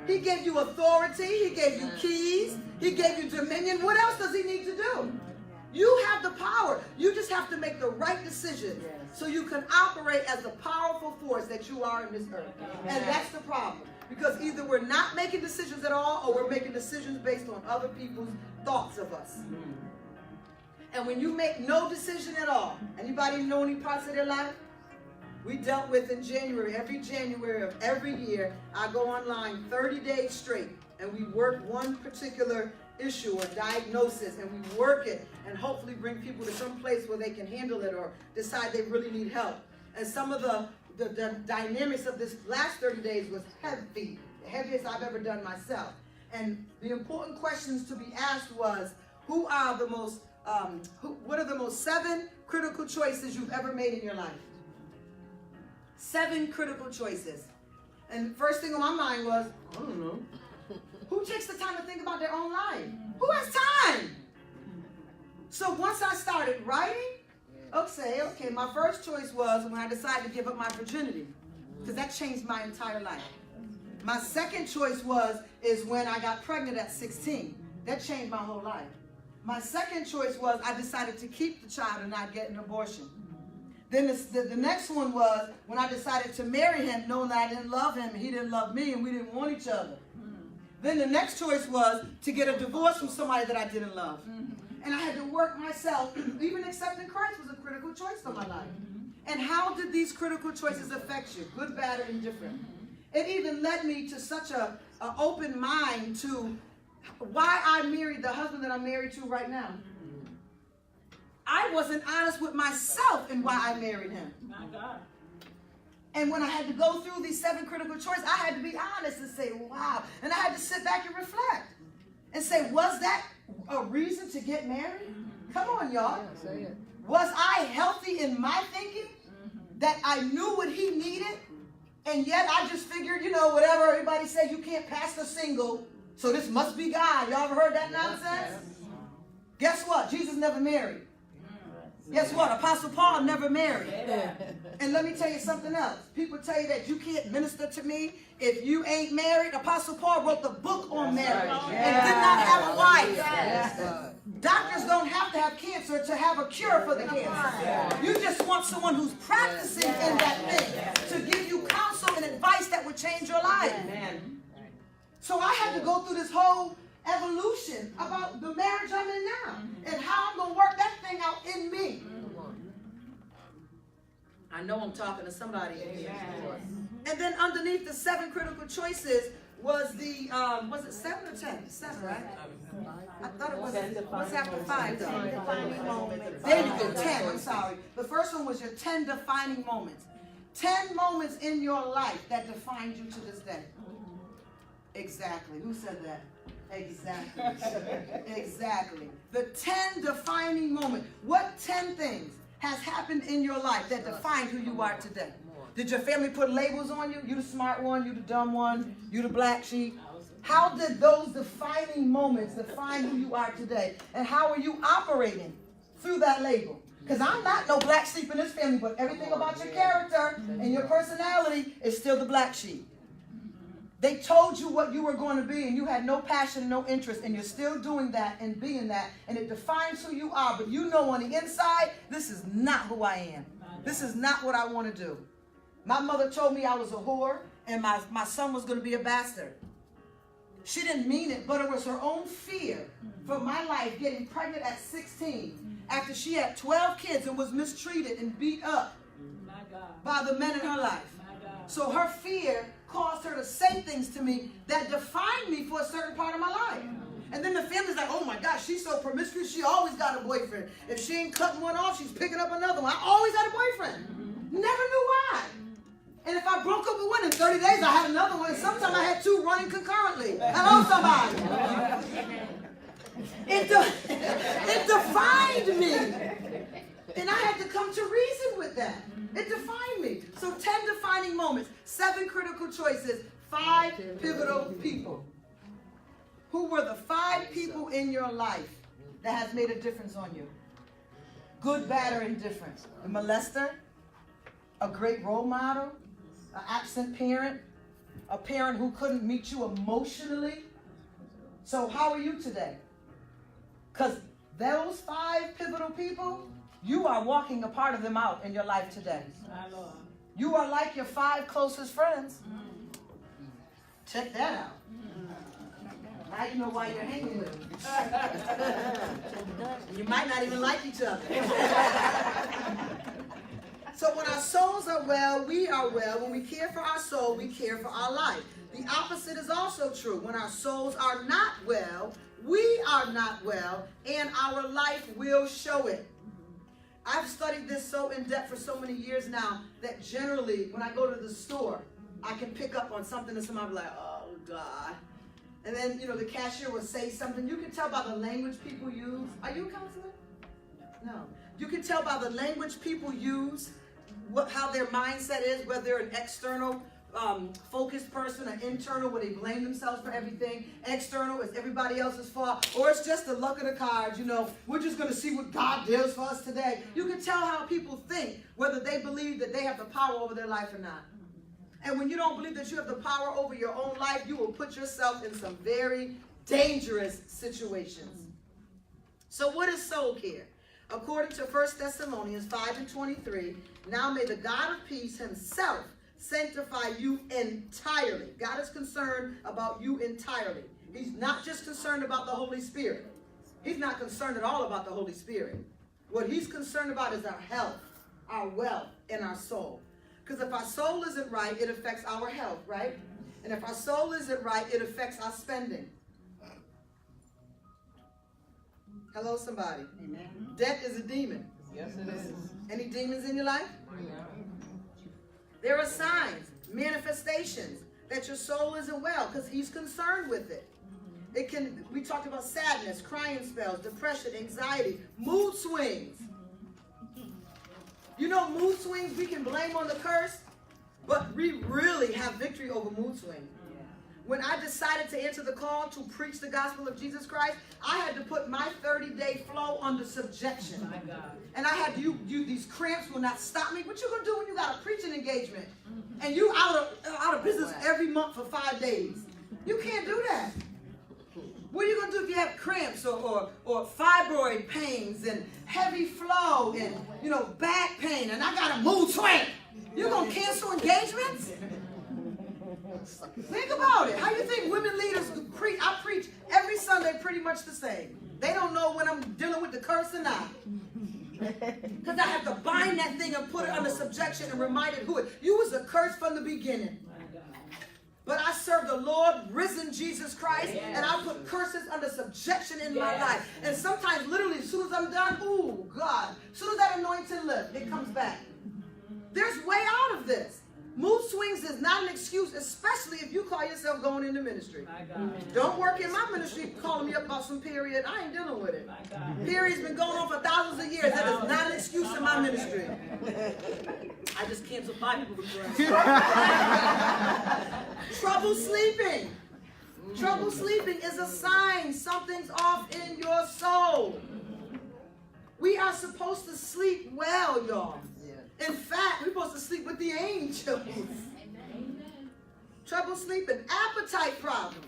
He gave you authority. He gave you keys. He gave you dominion. What else does he need to do? You have the power. You just have to make the right decision so you can operate as the powerful force that you are in this earth. And that's the problem. Because either we're not making decisions at all or we're making decisions based on other people's thoughts of us. And when you make no decision at all, anybody know any parts of their life? We dealt with in January, every January of every year, I go online 30 days straight and we work one particular issue or diagnosis and we work it and hopefully bring people to some place where they can handle it or decide they really need help. And some of the dynamics of this last 30 days was heavy, the heaviest I've ever done myself. And the important questions to be asked was, what are the most 7 critical choices you've ever made in your life? 7 critical choices. And the first thing on my mind was, I don't know. Who takes the time to think about their own life? Who has time? So once I started writing, okay, my first choice was when I decided to give up my virginity, because that changed my entire life. My second choice is when I got pregnant at 16. That changed my whole life. My second choice was I decided to keep the child and not get an abortion. Then the next one was when I decided to marry him, knowing that I didn't love him and he didn't love me and we didn't want each other. Then the next choice was to get a divorce from somebody that I didn't love. And I had to work myself. Even accepting Christ was a critical choice for my life. And how did these critical choices affect you? Good, bad, or indifferent? It even led me to such a open mind to why I married the husband that I'm married to right now. I wasn't honest with myself in why I married him. My God. And when I had to go through these 7 critical choices, I had to be honest and say, wow. And I had to sit back and reflect and say, was that a reason to get married? Come on, y'all. Was I healthy in my thinking that I knew what he needed? And yet I just figured, you know, whatever everybody said, you can't pass the single, so this must be God. Y'all ever heard that nonsense? Guess what? Jesus never married. Guess what? Apostle Paul never married. And let me tell you something else. People tell you that you can't minister to me if you ain't married. Apostle Paul wrote the book on marriage and did not have a wife. Doctors don't have to have cancer to have a cure for the cancer. You just want someone who's practicing in that thing to give you counsel and advice that would change your life. So I had to go through this whole evolution about the marriage I'm in now and how I'm going to work that thing out in me. I know I'm talking to somebody in here. And then underneath the 7 critical choices was the, was it 7 or 10? 7, right? I thought it was, what's after 5 though? 10 defining moments. There you go, 10, I'm sorry. The first one was your 10 defining moments. 10 moments in your life that defined you to this day. Exactly. Who said that? Exactly. Exactly. The 10 defining moments. What 10 things has happened in your life that defined who you are today? Did your family put labels on you? You the smart one, you the dumb one, you the black sheep. How did those defining moments define who you are today? And how are you operating through that label? Because I'm not no black sheep in this family, but everything about your character and your personality is still the black sheep. They told you what you were going to be, and you had no passion, no interest, and you're still doing that and being that, and it defines who you are. But you know on the inside, this is not who I am. This is not what I want to do. My mother told me I was a whore, and my son was going to be a bastard. She didn't mean it, but it was her own fear for my life getting pregnant at 16 after she had 12 kids and was mistreated and beat up by the men in her life. So her fear caused her to say things to me that defined me for a certain part of my life. And then the family's like, oh my gosh, she's so promiscuous, she always got a boyfriend. If she ain't cutting one off, she's picking up another one. I always had a boyfriend. Never knew why. And if I broke up with one in 30 days, I had another one. And sometimes I had 2 running concurrently. Hello, somebody. It defined me. And I had to come to reason with that. It defined me. So 10 defining moments, 7 critical choices, 5 pivotal people. Who were the 5 people in your life that has made a difference on you? Good, bad, or indifferent? A molester? A great role model? An absent parent? A parent who couldn't meet you emotionally? So how are you today? Because those 5 pivotal people, you are walking a part of them out in your life today. You are like your 5 closest friends. Check that out. Now you know why you're hanging with them. You might not even like each other. So when our souls are well, we are well. When we care for our soul, we care for our life. The opposite is also true. When our souls are not well, we are not well, and our life will show it. I've studied this so in depth for so many years now that generally when I go to the store, I can pick up on something and somebody will be like, oh God. And then, you know, the cashier will say something. You can tell by the language people use. Are you a counselor? No. You can tell by the language people use how their mindset is, whether they're an external focused person, an internal where they blame themselves for everything. External is everybody else's fault, or it's just the luck of the cards. You know, we're just going to see what God does for us today. You can tell how people think, whether they believe that they have the power over their life or not. And when you don't believe that you have the power over your own life, you will put yourself in some very dangerous situations. So what is soul care? According to 1 Thessalonians 5:23, now may the God of peace himself sanctify you entirely. God is concerned about you entirely. He's not just concerned about the Holy Spirit. He's not concerned at all about the Holy Spirit. What he's concerned about is our health. our wealth, and our soul. Because if our soul isn't right, it affects our health, right? And if our soul isn't right, it affects our spending. Hello, somebody. Amen. Debt is a demon. Yes, it is. Any demons in your life? There are signs, manifestations that your soul isn't well because he's concerned with it. It can, we talked about sadness, crying spells, depression, anxiety, mood swings. You know, mood swings we can blame on the curse, but we really have victory over mood swings. When I decided to answer the call to preach the gospel of Jesus Christ, I had to put my 30-day flow under subjection. My God. And I had to, these cramps will not stop me. What you gonna do when you got a preaching engagement and you out of business every month for 5 days? You can't do that. What are you gonna do if you have cramps or fibroid pains and heavy flow and back pain and I got a mood swing? You gonna cancel engagements? Think about it. How you think women leaders preach? I preach every Sunday pretty much the same. They don't know when I'm dealing with the curse or not. Because I have to bind that thing and put it under subjection and remind it who it. You was a curse from the beginning. But I serve the Lord, risen Jesus Christ, and I put curses under subjection in my life. And sometimes, literally, as soon as I'm done, ooh, God, as soon as that anointing lifts, it comes back. There's way out of this. Mood swings is not an excuse, especially if you call yourself going into ministry. Don't work in my ministry calling me up about some period. I ain't dealing with it. Period's been going on for thousands of years. That is not an excuse in my ministry. I just canceled 5 people from Trouble sleeping. Trouble sleeping is a sign something's off in your soul. We are supposed to sleep well, y'all. In fact, we're supposed to sleep with the angels. Amen. Trouble sleeping, appetite problems.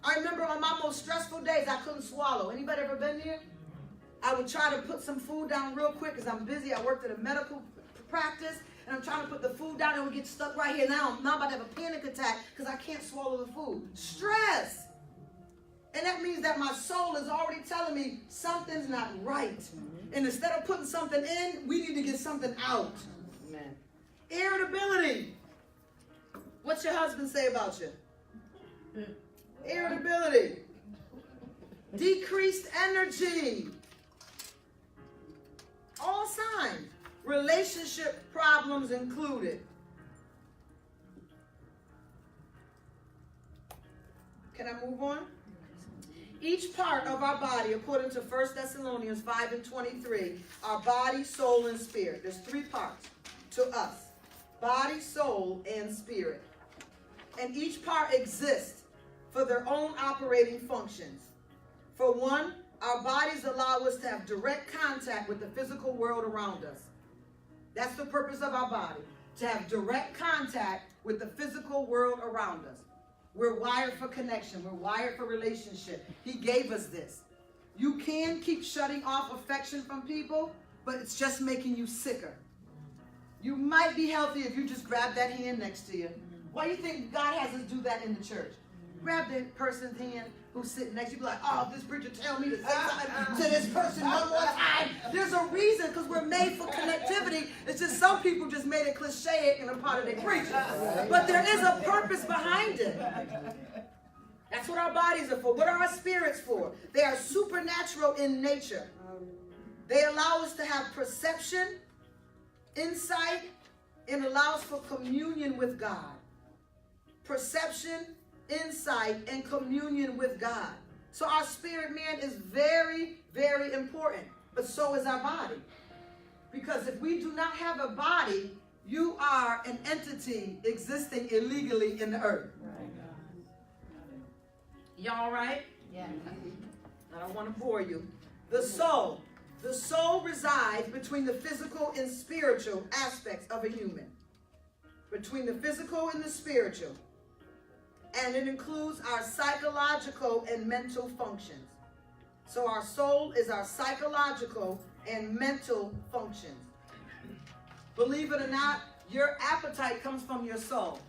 I remember on my most stressful days, I couldn't swallow. Anybody ever been there? I would try to put some food down real quick because I'm busy. I worked at a medical practice, and I'm trying to put the food down, and it would get stuck right here. Now I'm about to have a panic attack because I can't swallow the food. Stress. And that means that my soul is already telling me something's not right. And instead of putting something in, we need to get something out. Amen. Irritability. What's your husband say about you? Irritability. Decreased energy. All signs. Relationship problems included. Can I move on? Each part of our body, according to 1 Thessalonians 5:23, our body, soul, and spirit. There's 3 parts to us. Body, soul, and spirit. And each part exists for their own operating functions. For one, our bodies allow us to have direct contact with the physical world around us. That's the purpose of our body, to have direct contact with the physical world around us. We're wired for connection. We're wired for relationship. He gave us this. You can keep shutting off affection from people, but it's just making you sicker. You might be healthy if you just grab that hand next to you. Why do you think God has us do that in the church? Grab the person's hand who's sitting next to you. Be like, oh, if this preacher tell me to say something to this person one more time. There's a reason, because we're made for connectivity. It's just some people just made it cliche and a part of their preaching. But there is a purpose behind it. That's what our bodies are for. What are our spirits for? They are supernatural in nature. They allow us to have perception, insight, and allows for communion with God. Perception, insight, and communion with God. So our spirit man is very, very important. But so is our body. Because if we do not have a body, you are an entity existing illegally in the earth. Y'all all right? Yeah. I don't want to bore you. The soul. The soul resides between the physical and spiritual aspects of a human. Between the physical and the spiritual. And it includes our psychological and mental functions. So our soul is our psychological and mental functions. Believe it or not, your appetite comes from your soul.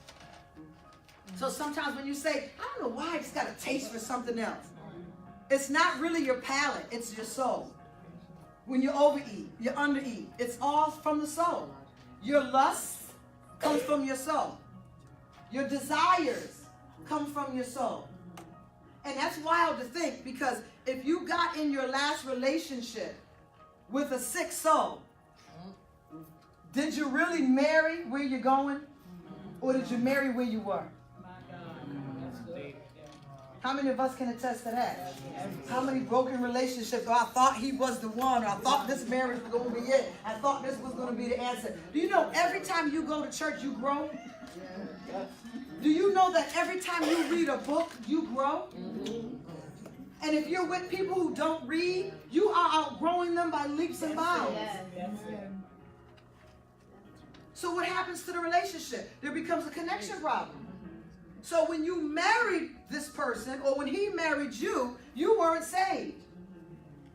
So sometimes when you say, I don't know why I just got a taste for something else. It's not really your palate, it's your soul. when you overeat, you undereat. It's all from the soul. Your lust comes from your soul. Your desires come from your soul. And that's wild to think, because if you got in your last relationship with a sick soul, did you really marry where you're going? Or did you marry where you were? How many of us can attest to that? How many broken relationships? Oh, I thought he was the one. Or I thought this marriage was going to be it. I thought this was going to be the answer. Do you know every time you go to church, you grow? Do you know that every time you read a book, you grow? And if you're with people who don't read, you are outgrowing them by leaps and bounds. So what happens to the relationship? There becomes a connection problem. So when you married this person, or when he married you, you weren't saved.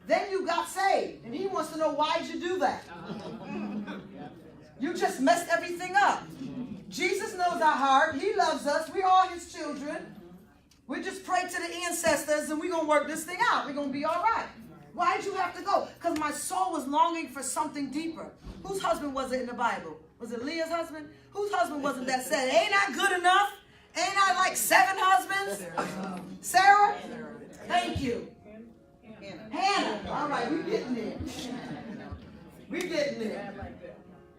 Then you got saved. And he wants to know, why'd you do that? You just messed everything up. Jesus knows our heart. He loves us. We're all his children. We just pray to the ancestors and we're going to work this thing out. We're going to be all right. Why'd you have to go? Because my soul was longing for something deeper. Whose husband was it in the Bible? Was it Leah's husband? Whose husband was it that said, ain't I good enough? Ain't I like 7 husbands? Sarah? Thank you. Hannah. All right, we're getting there. We're getting there.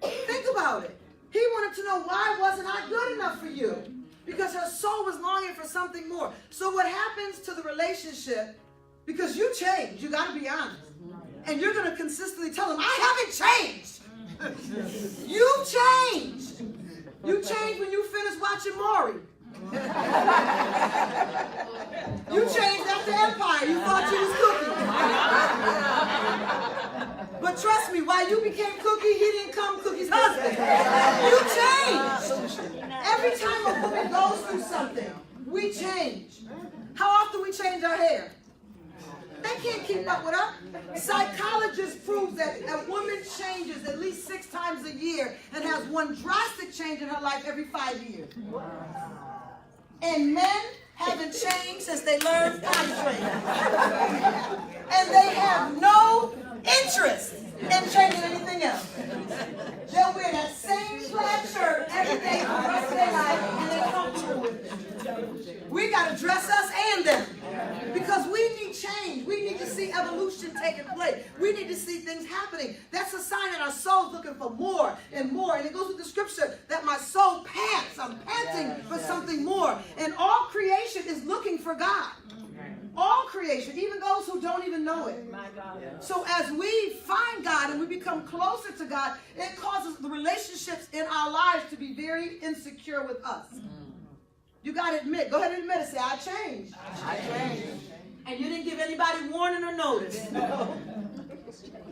Think about it. He wanted to know, why wasn't I good enough for you? Because her soul was longing for something more. So what happens to the relationship, because you changed, you got to be honest. And you're going to consistently tell him, I haven't changed. You changed. You changed when you finished watching Maury. You changed after Empire. You thought you was Cookie. But trust me, while you became Cookie, he didn't come Cookie's husband. You changed. Every time a woman goes through something, we change. How often we change our hair? They can't keep up with us. Psychologists prove that a woman changes at least 6 times a year and has one drastic change in her life every 5 years. And men haven't changed since they learned potty training. And they have no interest in changing anything else. They'll wear that same plaid shirt every day for the rest of their life, and they're comfortable with it. We got to dress us and them, because we need change. We need to see evolution taking place. We need to see things happening. That's a sign that our soul's looking for more and more. And it goes with the scripture that my soul pants. I'm panting for something more. And all creation is looking for God. All creation, even those who don't even know it. So as we find God and we become closer to God, it causes the relationships in our lives to be very insecure with us. You got to admit, go ahead and admit it. Say, I changed. I changed. And you didn't give anybody warning or notice.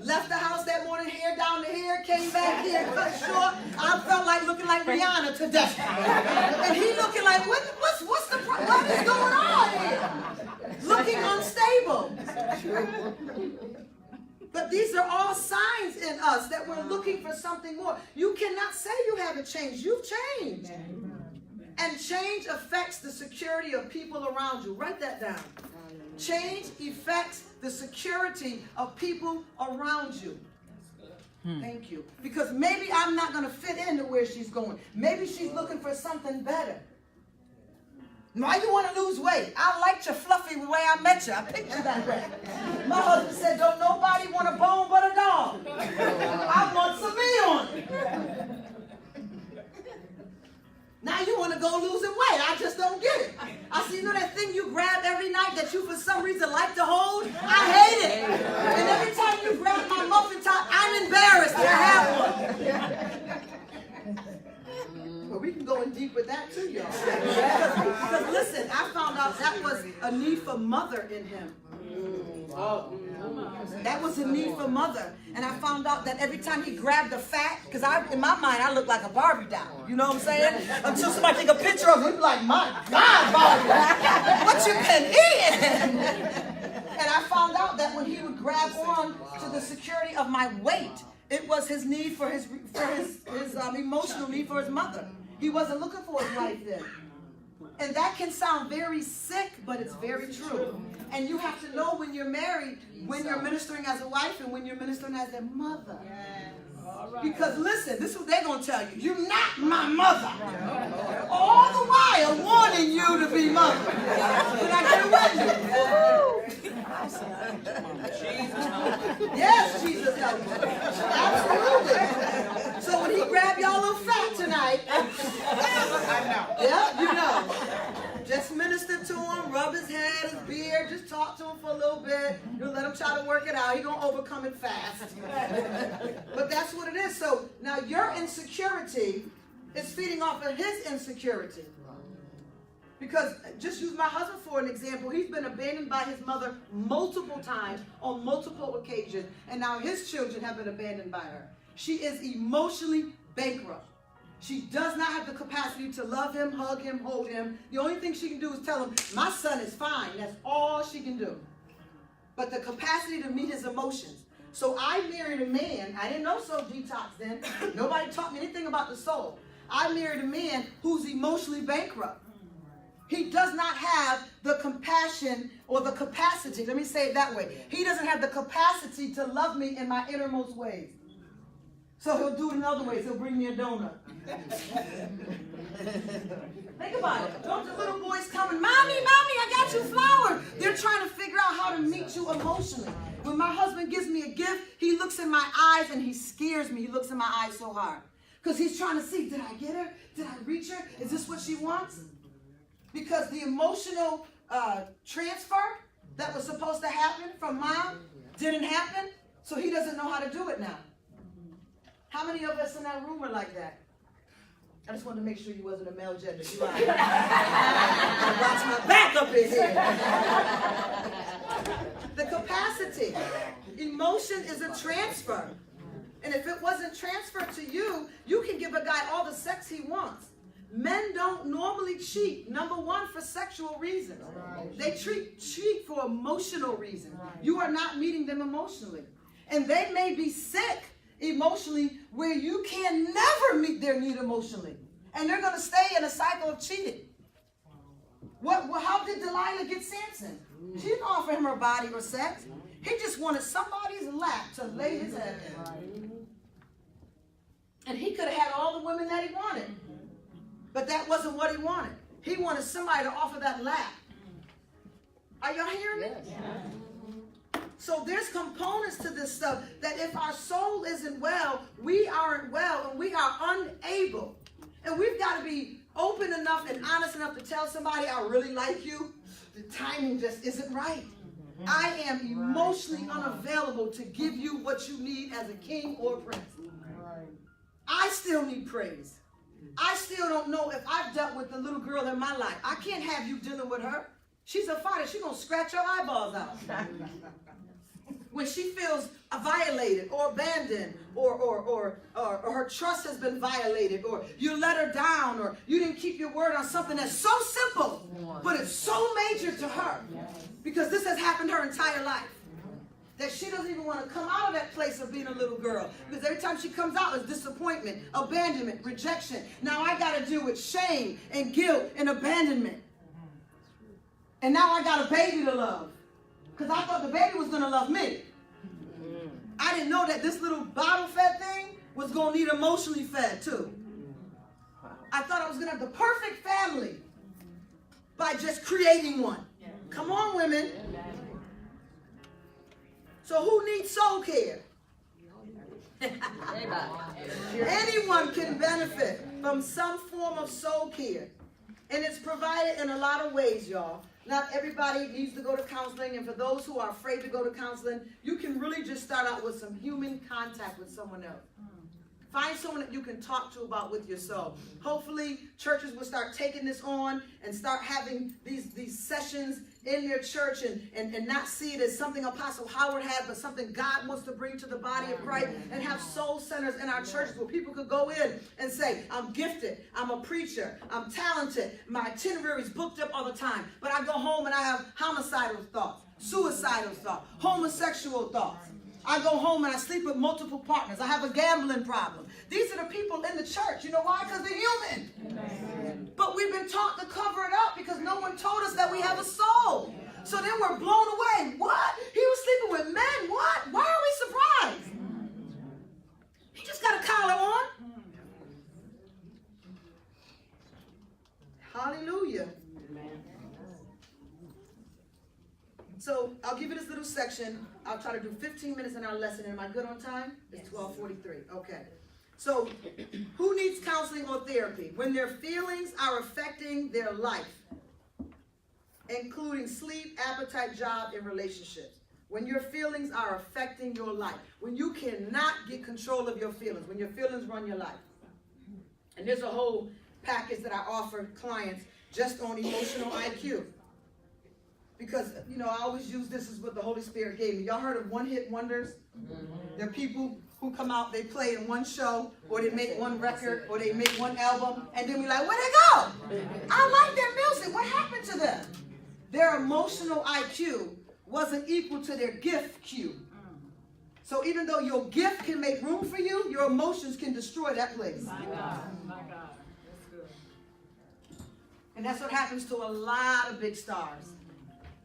Left the house that morning, hair down the hair, came back here, cut short. I felt like looking like Rihanna today. And he looking like, what's the problem? What is going on here? Looking unstable. But these are all signs in us that we're looking for something more. You cannot say you haven't changed. You've changed. And change affects the security of people around you. Write that down. Change affects the security of people around you. Thank you. Because maybe I'm not going to fit into where she's going. Maybe she's looking for something better. Why you want to lose weight? I liked your fluffy the way I met you. I picked you that way. My husband said, don't nobody want a bone but a dog. I want some meat on it. Now you want to go losing weight. I just don't get it. I see, you know that thing you grab every night that you for some reason like to hold? I hate it. And every time you grab my muffin top, I'm embarrassed that I have one. But we can go in deep with that too, y'all. Because listen, I found out that was a need for mother in him. That was a need for mother. And I found out that every time he grabbed the fat, because in my mind, I look like a Barbie doll. You know what I'm saying? Until somebody take a picture of him, be like, my God, Barbie, what you been eating? And I found out that when he would grab on to the security of my weight, it was his need for his emotional need for his mother. He wasn't looking for his wife then. And that can sound very sick, but it's very true. And you have to know when you're married, when you're ministering as a wife and when you're ministering as a mother. Because listen, this is what they're going to tell you. You're not my mother. All the while warning you to be mother. Can I get a witness? Yes, Jesus help me. Absolutely. So when he grabbed y'all little fat tonight, yeah, you know. Just minister to him, rub his head, his beard, just talk to him for a little bit. You'll let him try to work it out. He's going to overcome it fast. But that's what it is. So now your insecurity is feeding off of his insecurity. Because just use my husband for an example. He's been abandoned by his mother multiple times on multiple occasions. And now his children have been abandoned by her. She is emotionally bankrupt. She does not have the capacity to love him, hug him, hold him. The only thing she can do is tell him, my son is fine. That's all she can do. But the capacity to meet his emotions. So I married a man. I didn't know soul detox then. Nobody taught me anything about the soul. I married a man who's emotionally bankrupt. He does not have the compassion or the capacity. Let me say it that way. He doesn't have the capacity to love me in my innermost ways. So he'll do it in other ways. He'll bring me a donut. Think about it. Don't the little boys coming, Mommy, I got you flowers. They're trying to figure out how to meet you emotionally. When my husband gives me a gift, he looks in my eyes and he scares me. He looks in my eyes so hard. Because he's trying to see, did I get her? Did I reach her? Is this what she wants? Because the emotional transfer that was supposed to happen from mom didn't happen. So he doesn't know how to do it now. How many of us in that room are like that? I just wanted to make sure you wasn't a male gender. You are. Watch my back up in here. The capacity. Emotion is a transfer. And if it wasn't transferred to you, you can give a guy all the sex he wants. Men don't normally cheat, number one, for sexual reasons. They cheat for emotional reasons. You are not meeting them emotionally. And they may be sick emotionally where you can never meet their need emotionally. And they're going to stay in a cycle of cheating. How did Delilah get Samson? She didn't offer him her body or sex. He just wanted somebody's lap to lay his head in. And he could have had all the women that he wanted. But that wasn't what he wanted. He wanted somebody to offer that lap. Are y'all hearing me? Yes. So there's components to this stuff that if our soul isn't well, we aren't well and we are unable. And we've got to be open enough and honest enough to tell somebody, I really like you. The timing just isn't right. I am emotionally unavailable to give you what you need as a king or a prince. I still need praise. I still don't know if I've dealt with the little girl in my life. I can't have you dealing with her. She's a fighter. She's going to scratch your eyeballs out. When she feels violated or abandoned or her trust has been violated or you let her down or you didn't keep your word on something that's so simple, but it's so major to her because this has happened her entire life. That she doesn't even want to come out of that place of being a little girl. Because every time she comes out, it's disappointment, abandonment, rejection. Now I got to deal with shame and guilt and abandonment. And now I got a baby to love. Because I thought the baby was going to love me. I didn't know that this little bottle-fed thing was going to need emotionally fed too. I thought I was going to have the perfect family by just creating one. Come on, women. So who needs soul care? Anyone can benefit from some form of soul care. And it's provided in a lot of ways, y'all. Not everybody needs to go to counseling. And for those who are afraid to go to counseling, you can really just start out with some human contact with someone else. Find someone that you can talk to about with your soul. Hopefully, churches will start taking this on and start having these sessions in their church and not see it as something Apostle Howard had, but something God wants to bring to the body of Christ and have soul centers in our churches where people could go in and say, I'm gifted, I'm a preacher, I'm talented, my itinerary is booked up all the time, but I go home and I have homicidal thoughts, suicidal thoughts, homosexual thoughts. I go home and I sleep with multiple partners. I have a gambling problem. These are the people in the church. You know why? Because they're human. Amen. But we've been taught to cover it up we have a soul. So then we're blown away. What? He was sleeping with men? What? Why are we surprised? He just got a collar on. Hallelujah. So I'll give you this little section. I'll try to do 15 minutes in our lesson. Am I good on time? It's 12:43. Okay. So who needs counseling or therapy? When their feelings are affecting their life, including sleep, appetite, job, and relationships. When your feelings are affecting your life. When you cannot get control of your feelings. When your feelings run your life. And there's a whole package that I offer clients just on emotional IQ. Because, you know, I always use this as what the Holy Spirit gave me. Y'all heard of one-hit wonders? There are people who come out, they play in one show, or they make one record, or they make one album, and then we're like, where'd they go? I like their music. What happened to them? Their emotional IQ wasn't equal to their gift Q. So even though your gift can make room for you, your emotions can destroy that place. My God. That's good. And that's what happens to a lot of big stars.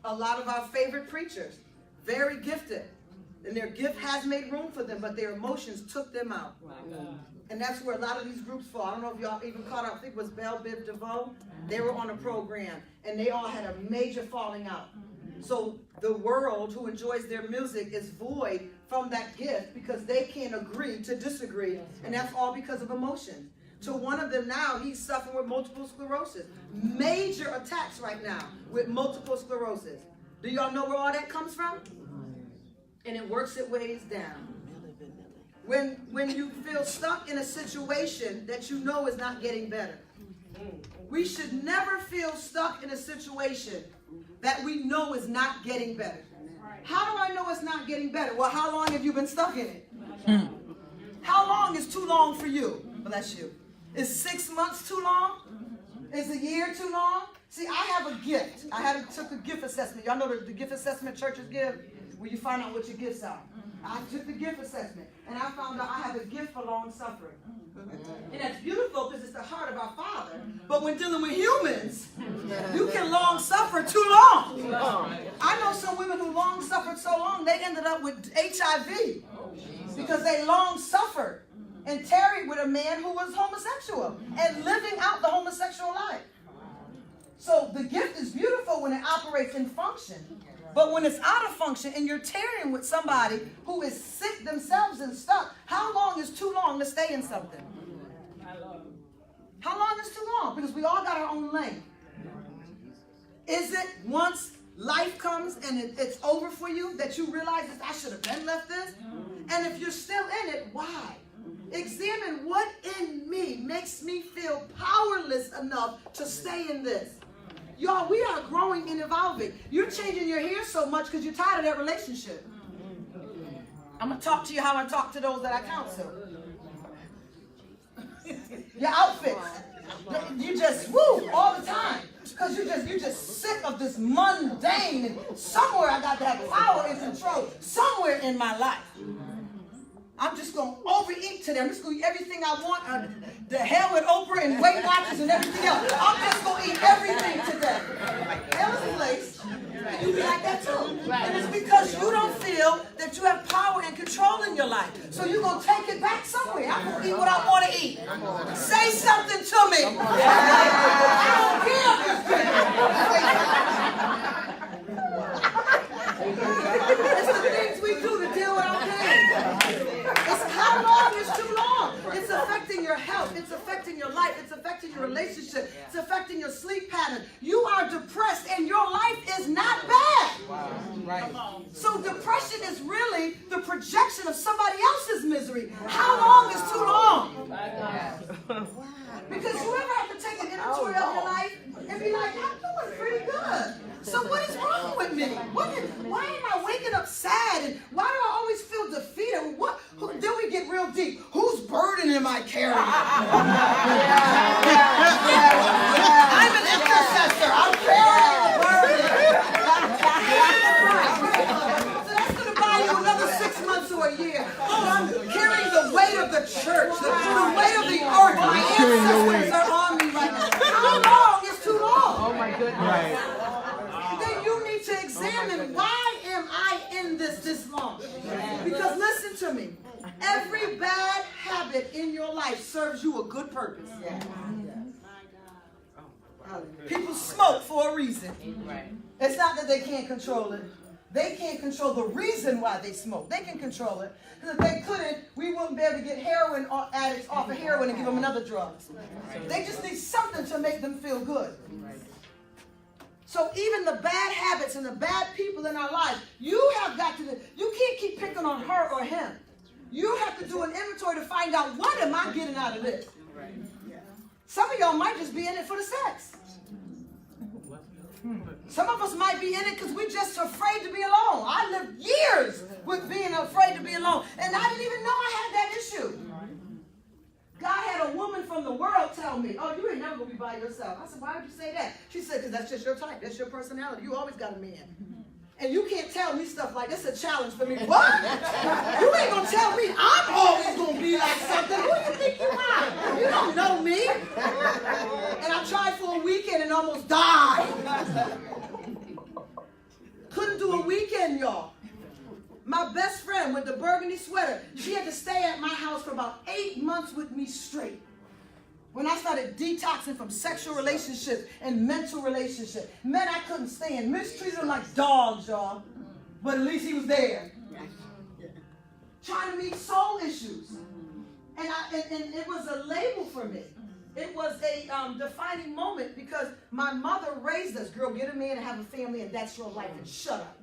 A lot of our favorite preachers, very gifted. And their gift has made room for them, but their emotions took them out. And that's where a lot of these groups fall. I don't know if y'all even caught up. I think it was Belle Biv DeVoe. They were on a program, and they all had a major falling out. So the world who enjoys their music is void from that gift because they can't agree to disagree. And that's all because of emotion. To one of them now, he's suffering with multiple sclerosis. Major attacks right now with multiple sclerosis. Do y'all know where all that comes from? And it works its ways down. When you feel stuck in a situation that you know is not getting better. We should never feel stuck in a situation that we know is not getting better. How do I know it's not getting better? Well, how long have you been stuck in it? How long is too long for you? Bless you. Is 6 months too long? Is a year too long? See, I have a gift. Took a gift assessment. Y'all know the gift assessment churches give? Where you find out what your gifts are. I took the gift assessment, and I found out I have a gift for long suffering. And that's beautiful because it's the heart of our Father. But when dealing with humans, you can long suffer too long. I know some women who long suffered so long, they ended up with HIV because they long suffered and tarried with a man who was homosexual and living out the homosexual life. So the gift is beautiful when it operates in function. But when it's out of function and you're tarrying with somebody who is sick themselves and stuck, how long is too long to stay in something? How long is too long? Because we all got our own lane. Is it once life comes and it's over for you that you realize that I should have been left this? And if you're still in it, why? Examine what in me makes me feel powerless enough to stay in this. Y'all, we are growing and evolving. You're changing your hair so much because you're tired of that relationship. I'm going to talk to you how I talk to those that I counsel. Your outfits. You just, woo, all the time. Because you're just sick of this mundane. And somewhere I got to have power and control. Somewhere in my life. I'm just going to overeat today. I'm just going to eat everything I want. The hell with Oprah and Weight Watchers and everything else. I'm just going to eat everything today. Hell is a place. You be like that too. And it's because you don't feel that you have power and control in your life. So you're going to take it back somewhere. I'm going to eat what I want to eat. Say something to me. I don't care. It's the things we do to deal with our pain. How long is too long? It's affecting your health. It's affecting your life. It's affecting your relationship. It's affecting your sleep pattern. You are depressed and your life is not bad. Wow. Right. So depression is really the projection of somebody else's misery. How long is too long? Because you ever have to take an inventory of your life and be like, I'm doing pretty good. So what is wrong with me? Why am I waking up sad? And why do I always feel defeated? Then we get real deep. Whose burden am I carrying? I'm an intercessor. I'm carrying the burden. So that's going to buy you another 6 months or a year. Oh, I'm carrying the weight of the church, the weight of the earth. My ancestors are on me right now. How long is too long? Oh my goodness. Right. examine, why am I in this long? Because listen to me. Every bad habit in your life serves you a good purpose. People smoke for a reason. It's not that they can't control it. They can't control the reason why they smoke. They can control it. Because if they couldn't, we wouldn't be able to get heroin addicts off of heroin and give them another drug. They just need something to make them feel good. So even the bad habits and the bad people in our lives, you have got to, you can't keep picking on her or him. You have to do an inventory to find out, what am I getting out of this? Some of y'all might just be in it for the sex. Some of us might be in it because we're just afraid to be alone. I lived years with being afraid to be alone, and I didn't even know I had that issue. God had a woman from the world tell me, oh, you ain't never going to be by yourself. I said, why would you say that? She said, because that's just your type. That's your personality. You always got a man. And you can't tell me stuff like this. It's a challenge for me. What? You ain't going to tell me I'm always going to be like something. Who do you think you are? You don't know me. And I tried for a weekend and almost died. Couldn't do a weekend, y'all. My best friend with the burgundy sweater, she had to stay at my house for about 8 months with me straight. When I started detoxing from sexual relationships and mental relationships, men I couldn't stand, mistreated them like dogs, y'all. But at least he was there. Trying to meet soul issues. And it was a label for me. It was a defining moment because my mother raised us, girl, get a man and have a family and that's your life and shut up.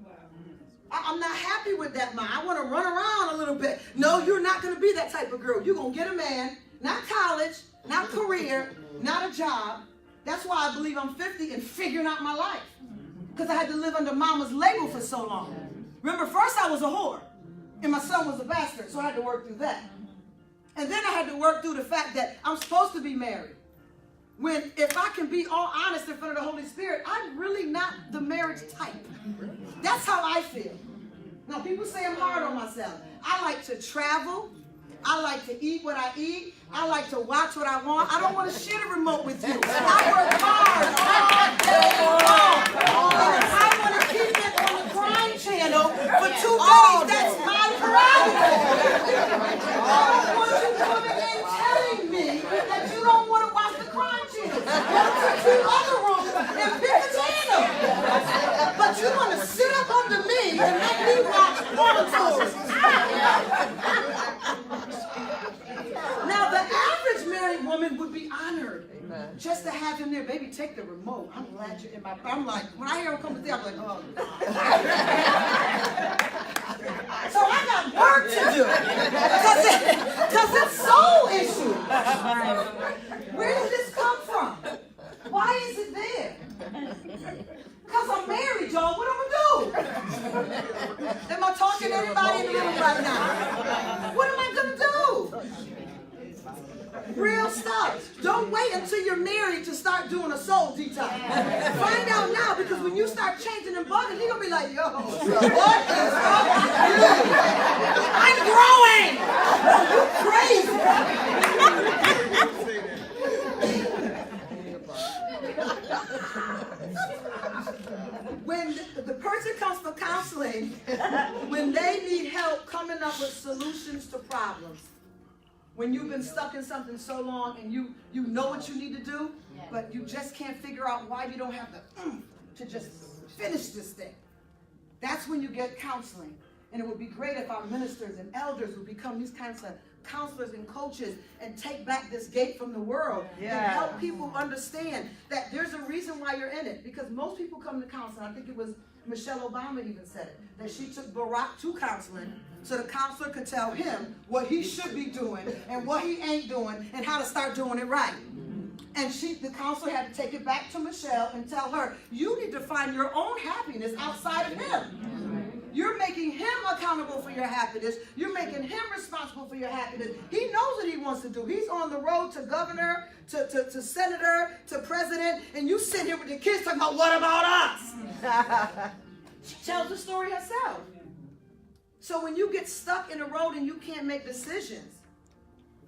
I'm not happy with that, man. I want to run around a little bit. No, you're not going to be that type of girl. You're going to get a man, not college, not career, not a job. That's why I believe I'm 50 and figuring out my life. Because I had to live under mama's label for so long. Remember, first I was a whore. And my son was a bastard, so I had to work through that. And then I had to work through the fact that I'm supposed to be married. When, if I can be all honest in front of the Holy Spirit, I'm really not the marriage type. That's how I feel. Now, people say I'm hard on myself. I like to travel. I like to eat what I eat. I like to watch what I want. I don't want to share a remote with you. I work hard all day long. And if I want to keep it on the crime channel for 2 days, that's my prerogative. I don't want you coming in telling me that you don't want to watch the crime channel. Go to 2 other rooms and pick a channel. But you want to sit up under me and let me watch porn shows. Now, the average married woman would be honored just to have him there. Baby, take the remote. I'm glad you're in my... I'm like, when I hear him come with that, I'm like, oh. So I got work to do. Because it's soul issue. Where did this come from? Why is it there? Because I'm married, y'all. What am I going to do? Am I talking to everybody in the room right now? What am I going to do? Real stuff. Don't wait until you're married to start doing a soul detox. Find out now, because when you start changing and bugging, he's going to be like, yo, what is up with you? I'm growing. You crazy. When the person comes for counseling, when they need help coming up with solutions to problems, when you've been stuck in something so long and you know what you need to do, but you just can't figure out why you don't have the to just finish this thing. That's when you get counseling. And it would be great if our ministers and elders would become these kinds of counselors and coaches and take back this gate from the world and help people understand that there's a reason why you're in it. Because most people come to counseling. I think it was Michelle Obama even said it, that she took Barack to counseling so the counselor could tell him what he should be doing and what he ain't doing and how to start doing it right. And the counselor had to take it back to Michelle and tell her, you need to find your own happiness outside of him. You're making him accountable for your happiness. You're making him responsible for your happiness. He knows what he wants to do. He's on the road to governor, to senator, to president, and you sit here with your kids talking about, what about us? She tells the story herself. So when you get stuck in the road and you can't make decisions,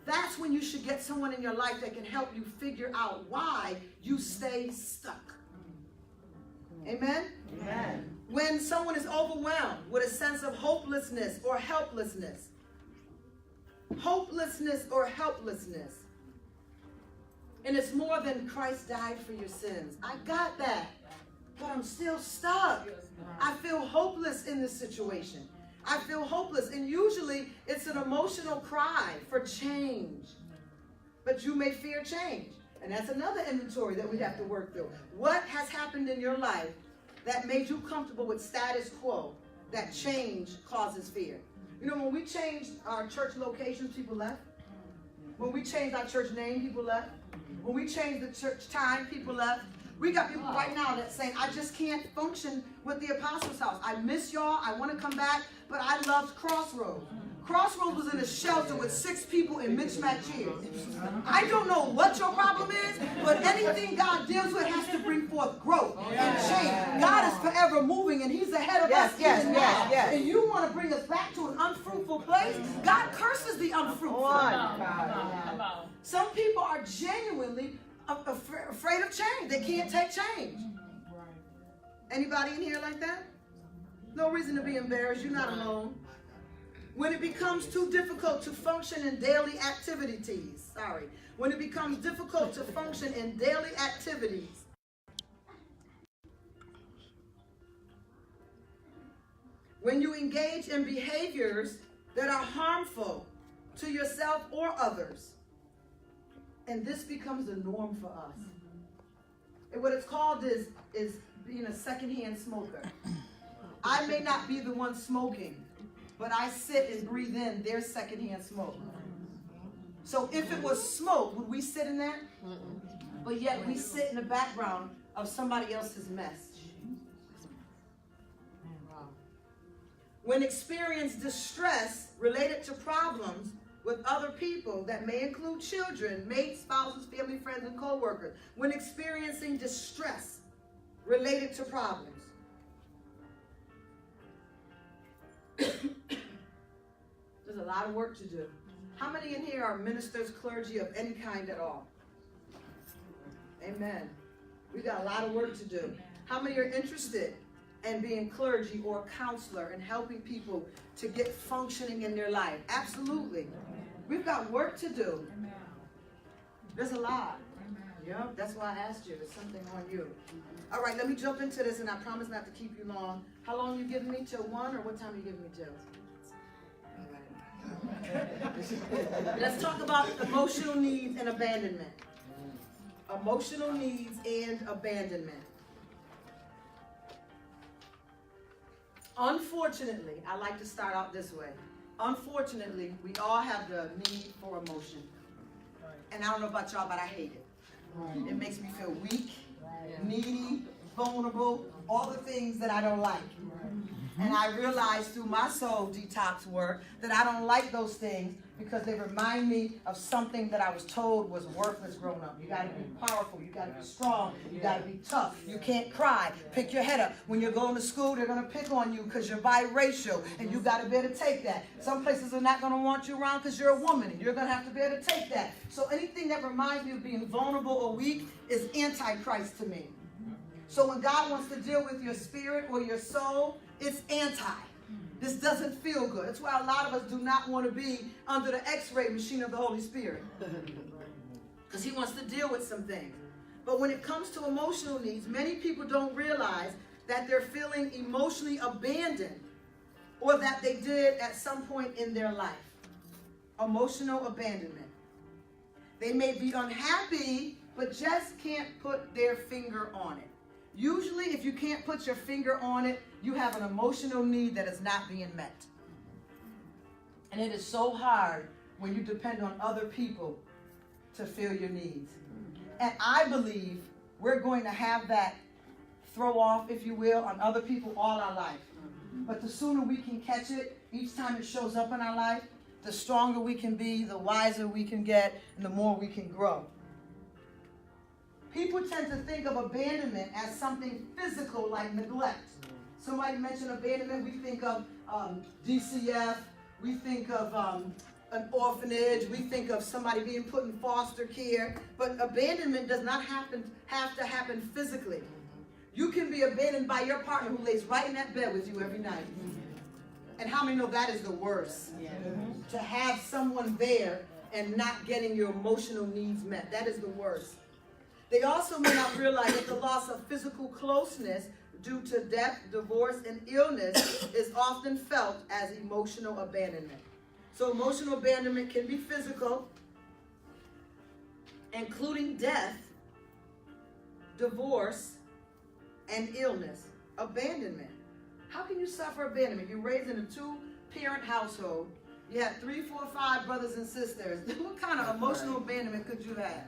that's when you should get someone in your life that can help you figure out why you stay stuck. Amen? Amen. When someone is overwhelmed with a sense of hopelessness or helplessness. Hopelessness or helplessness. And it's more than Christ died for your sins. I got that. But I'm still stuck. I feel hopeless in this situation. I feel hopeless. And usually it's an emotional cry for change. But you may fear change. And that's another inventory that we have to work through. What has happened in your life that made you comfortable with status quo, that change causes fear? You know, when we changed our church locations, people left. When we changed our church name, people left. When we changed the church time, people left. We got people right now that saying, I just can't function with the Apostles' House. I miss y'all. I want to come back, but I loved Crossroads. Crossroads was in a shelter with 6 people in mismatched years. I don't know what your problem is, but anything God deals with has to bring forth growth and change. God is forever moving, and He's ahead of us even now. And you want to bring us back to an unfruitful place? God curses the unfruitful. Some people are genuinely afraid of change. They can't take change. Anybody in here like that? No reason to be embarrassed. You're not alone. When it becomes too difficult to function in daily activities. When it becomes difficult to function in daily activities. When you engage in behaviors that are harmful to yourself or others. And this becomes the norm for us. And what it's called is being a secondhand smoker. I may not be the one smoking, but I sit and breathe in their secondhand smoke. So if it was smoke, would we sit in that? But yet we sit in the background of somebody else's mess. When experience distress related to problems with other people that may include children, mates, spouses, family, friends, and co-workers. When experiencing distress related to problems. There's a lot of work to do. How many in here are ministers, clergy of any kind at all? Amen. We got a lot of work to do. How many are interested in being clergy or counselor and helping people to get functioning in their life? Absolutely. We've got work to do. There's a lot. Yeah, that's why I asked you. There's something on you. All right, let me jump into this, and I promise not to keep you long. How long you giving me? Till 1, or what time you giving me till? All right. Let's talk about emotional needs and abandonment. Emotional needs and abandonment. Unfortunately, I like to start out this way. Unfortunately, we all have the need for emotion. And I don't know about y'all, but I hate it. It makes me feel weak, needy, vulnerable, all the things that I don't like. And I realized through my soul detox work that I don't like those things because they remind me of something that I was told was worthless growing up. You got to be powerful. You got to be strong. You got to be tough. You can't cry. Pick your head up. When you're going to school, they're going to pick on you because you're biracial, and you got to be able to take that. Some places are not going to want you around because you're a woman, and you're going to have to be able to take that. So anything that reminds me of being vulnerable or weak is antichrist to me. So when God wants to deal with your spirit or your soul, it's anti. This doesn't feel good. That's why a lot of us do not want to be under the x-ray machine of the Holy Spirit. Because He wants to deal with some things. But when it comes to emotional needs, many people don't realize that they're feeling emotionally abandoned or that they did at some point in their life. Emotional abandonment. They may be unhappy, but just can't put their finger on it. Usually, if you can't put your finger on it, you have an emotional need that is not being met. And it is so hard when you depend on other people to fill your needs. And I believe we're going to have that throw off, if you will, on other people all our life. But the sooner we can catch it, each time it shows up in our life, the stronger we can be, the wiser we can get, and the more we can grow. People tend to think of abandonment as something physical, like neglect. Somebody mentioned abandonment, we think of DCF, we think of an orphanage, we think of somebody being put in foster care, but abandonment does not have to happen physically. You can be abandoned by your partner who lays right in that bed with you every night. And how many know that is the worst? To have someone there and not getting your emotional needs met. That is the worst. They also may not realize that the loss of physical closeness due to death, divorce, and illness is often felt as emotional abandonment. So emotional abandonment can be physical, including death, divorce, and illness. Abandonment. How can you suffer abandonment? You're raised in a 2-parent household. You had 3, 4, 5 brothers and sisters. What kind of emotional abandonment could you have?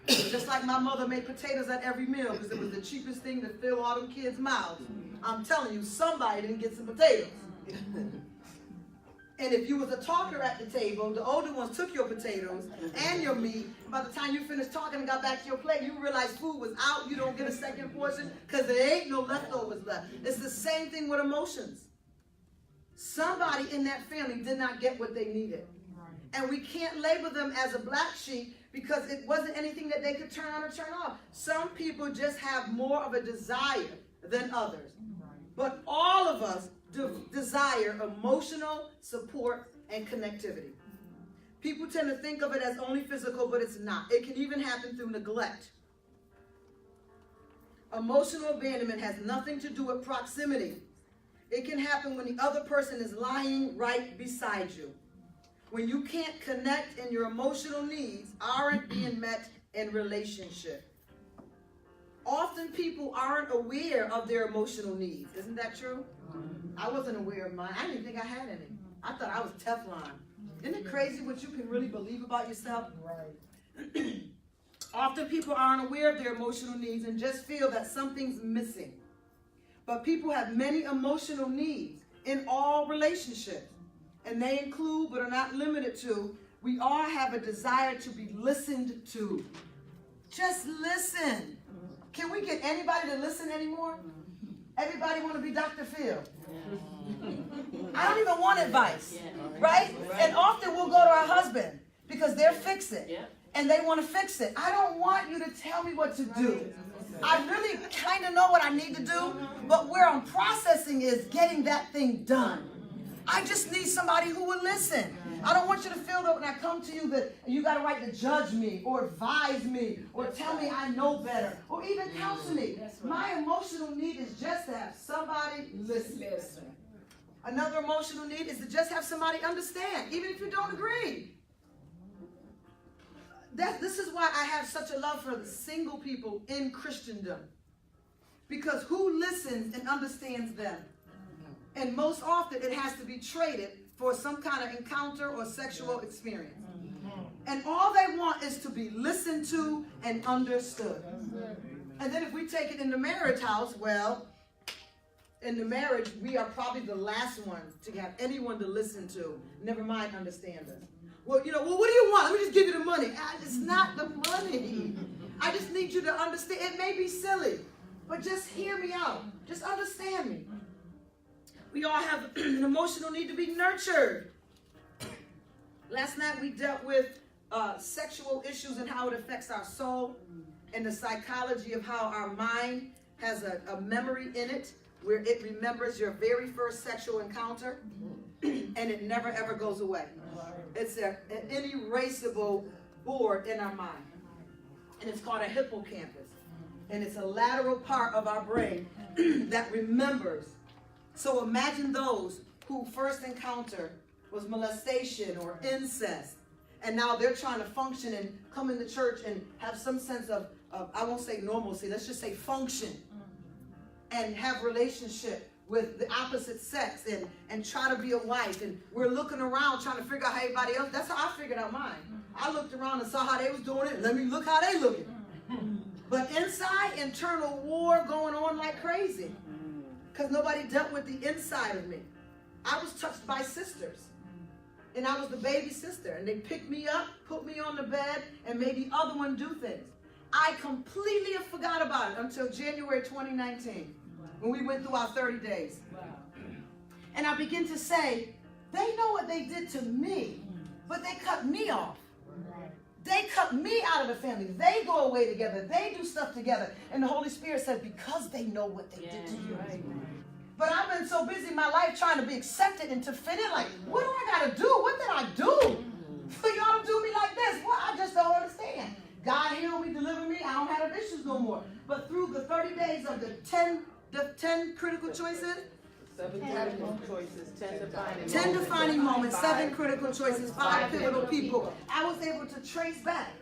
Just like my mother made potatoes at every meal because it was the cheapest thing to fill all them kids' mouths. I'm telling you, somebody didn't get some potatoes. And if you was a talker at the table, the older ones took your potatoes and your meat. By the time you finished talking and got back to your plate, you realized food was out. You don't get a second portion because there ain't no leftovers left. It's the same thing with emotions. Somebody in that family did not get what they needed. And we can't label them as a black sheep because it wasn't anything that they could turn on or turn off. Some people just have more of a desire than others. But all of us desire emotional support and connectivity. People tend to think of it as only physical, but it's not. It can even happen through neglect. Emotional abandonment has nothing to do with proximity. It can happen when the other person is lying right beside you. When you can't connect and your emotional needs aren't being met in relationship. Often people aren't aware of their emotional needs. Isn't that true? I wasn't aware of mine. I didn't think I had any. I thought I was Teflon. Isn't it crazy what you can really believe about yourself? Right. Often people aren't aware of their emotional needs and just feel that something's missing. But people have many emotional needs in all relationships. And they include, but are not limited to, we all have a desire to be listened to. Just listen. Can we get anybody to listen anymore? Everybody want to be Dr. Phil. I don't even want advice, right? And often we'll go to our husband because they're fix-it and they want to fix it. I don't want you to tell me what to do. I really kind of know what I need to do, but where I'm processing is getting that thing done. I just need somebody who will listen. I don't want you to feel that when I come to you that you got a right to judge me or advise me or tell me I know better or even counsel me. My emotional need is just to have somebody listen. Another emotional need is to just have somebody understand, even if you don't agree. This is why I have such a love for the single people in Christendom. Because who listens and understands them? And most often it has to be traded for some kind of encounter or sexual experience. And all they want is to be listened to and understood. And then if we take it in the marriage house, well, in the marriage, we are probably the last one to have anyone to listen to, never mind understand us. Well, what do you want? Let me just give you the money. It's not the money. I just need you to understand. It may be silly, but just hear me out. Just understand me. We all have an emotional need to be nurtured. Last night we dealt with sexual issues and how it affects our soul and the psychology of how our mind has a memory in it where it remembers your very first sexual encounter and it never ever goes away. It's an inerasable board in our mind. And it's called a hippocampus. And it's a lateral part of our brain that remembers. So imagine those who first encounter was molestation or incest. And now they're trying to function and come into church and have some sense of I won't say normalcy, let's just say function. And have relationship with the opposite sex and try to be a wife. And we're looking around trying to figure out how everybody else, that's how I figured out mine. I looked around and saw how they was doing it. Let me look how they looking. But inside, internal war going on like crazy. Because nobody dealt with the inside of me. I was touched by sisters. And I was the baby sister. And they picked me up, put me on the bed, and made the other one do things. I completely forgot about it until January 2019. When we went through our 30 days. And I begin to say, they know what they did to me, but they cut me off. They cut me out of the family. They go away together. They do stuff together. And the Holy Spirit says, because they know what they did to you. But I've been so busy in my life trying to be accepted and to fit in. Like, what do I got to do? What did I do for y'all to do me like this? Well, I just don't understand. God healed me, delivered me. I don't have issues no more. But through the 30 days of the 10 critical choices, 7 critical choices, 10 defining 10 defining moments, 7 critical choices, 5 pivotal people, I was able to trace back.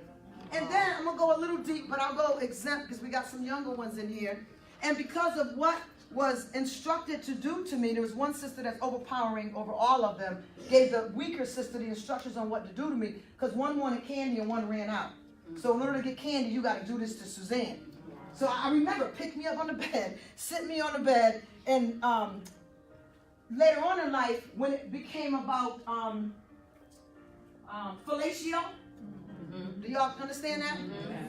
And then I'm going to go a little deep, but I'll go exempt because we got some younger ones in here. And because of what was instructed to do to me, there was one sister that's overpowering over all of them, gave the weaker sister the instructions on what to do to me, because one wanted candy and one ran out. So in order to get candy, you got to do this to Suzanne. So I remember, pick me up on the bed, sit me on the bed, and later on in life, when it became about fellatio, do y'all understand that?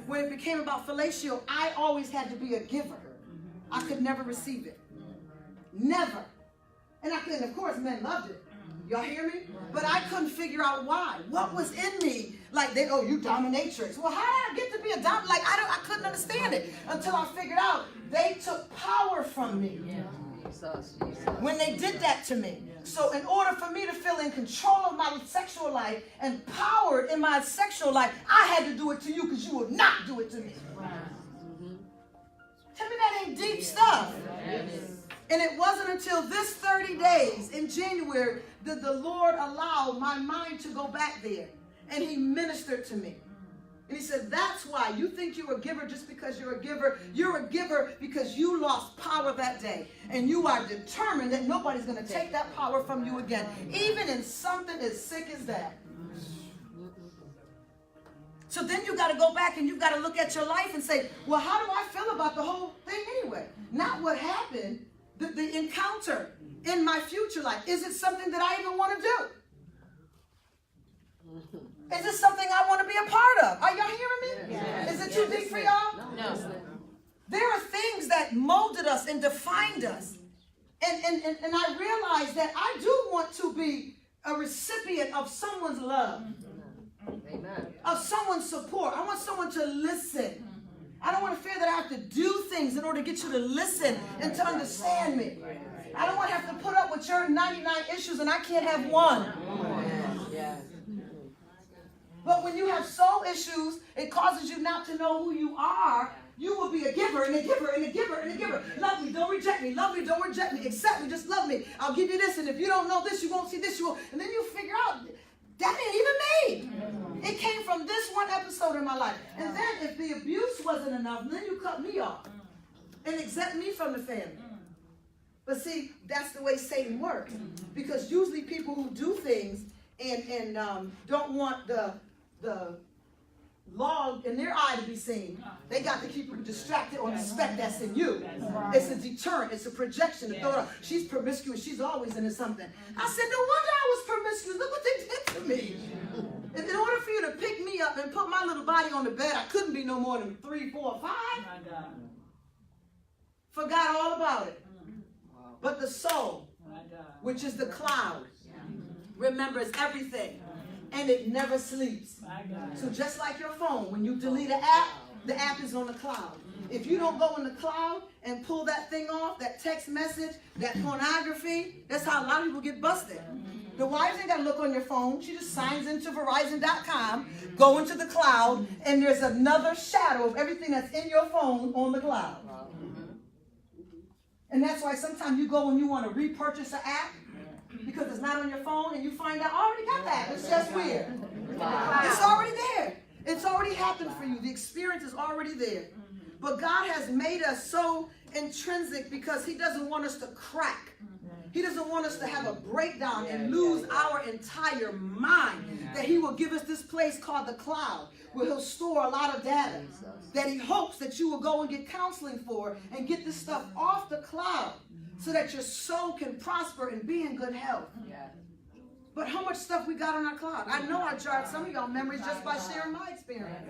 When it became about fellatio, I always had to be a giver. I could never receive it. Never. And I couldn't, of course, men loved it. Y'all hear me? But I couldn't figure out why. What was in me? Like, they go, you dominatrix. Well, how did I get to be a dominatrix? Like, I couldn't understand it until I figured out they took power from me. When they did that to me. So in order for me to feel in control of my sexual life and powered in my sexual life, I had to do it to you because you would not do it to me. Tell me that ain't deep stuff. And it wasn't until this 30 days in January that the Lord allowed my mind to go back there. And he ministered to me. And he said, that's why you think you're a giver just because you're a giver. You're a giver because you lost power that day. And you are determined that nobody's going to take that power from you again. Even in something as sick as that. So then you got to go back and you've got to look at your life and say, well, how do I feel about the whole thing anyway? Not what happened, the encounter in my future life. Is it something that I even want to do? Is it something I want to be a part of? Are y'all hearing me? Yes. Is it too deep for y'all? No. There are things that molded us and defined us. And I realized that I do want to be a recipient of someone's love. Amen. Of someone's support. I want someone to listen. I don't want to fear that I have to do things in order to get you to listen and to understand me. I don't want to have to put up with your 99 issues and I can't have one. Yes. But when you have soul issues, it causes you not to know who you are. You will be a giver and a giver and a giver and a giver. Love me, don't reject me. Love me, don't reject me. Accept me, just love me. I'll give you this, and if you don't know this, you won't see this. You won't. And then you figure out, that ain't even me. It came from this one episode in my life. And then if the abuse wasn't enough, then you cut me off and exempt me from the family. But see, that's the way Satan works. Because usually people who do things and don't want the log in their eye to be seen, they got to keep you distracted on the speck that's in you. It's a deterrent. It's a projection. She's promiscuous. She's always into something. I said, no wonder I was promiscuous. Look what they did to me. And in order for you to pick me up and put my little body on the bed, I couldn't be no more than 3, 4, 5. Forgot all about it. But the soul, which is the cloud, remembers everything. And it never sleeps. So just like your phone, when you delete an app, the app is on the cloud. If you don't go in the cloud and pull that thing off, that text message, that pornography, that's how a lot of people get busted. The wife ain't got to look on your phone. She just signs into Verizon.com, go into the cloud, and there's another shadow of everything that's in your phone on the cloud. And that's why sometimes you go and you want to repurchase an app, because it's not on your phone, and you find out, I already got that. It's just weird. It's already there. It's already happened for you. The experience is already there. But God has made us so intrinsic because he doesn't want us to crack. He doesn't want us to have a breakdown and lose our entire mind. That he will give us this place called the cloud, where he'll store a lot of data that he hopes that you will go and get counseling for and get this stuff off the cloud, so that your soul can prosper and be in good health. But how much stuff we got on our cloud? I know I jarred some of y'all memories just by sharing my experience.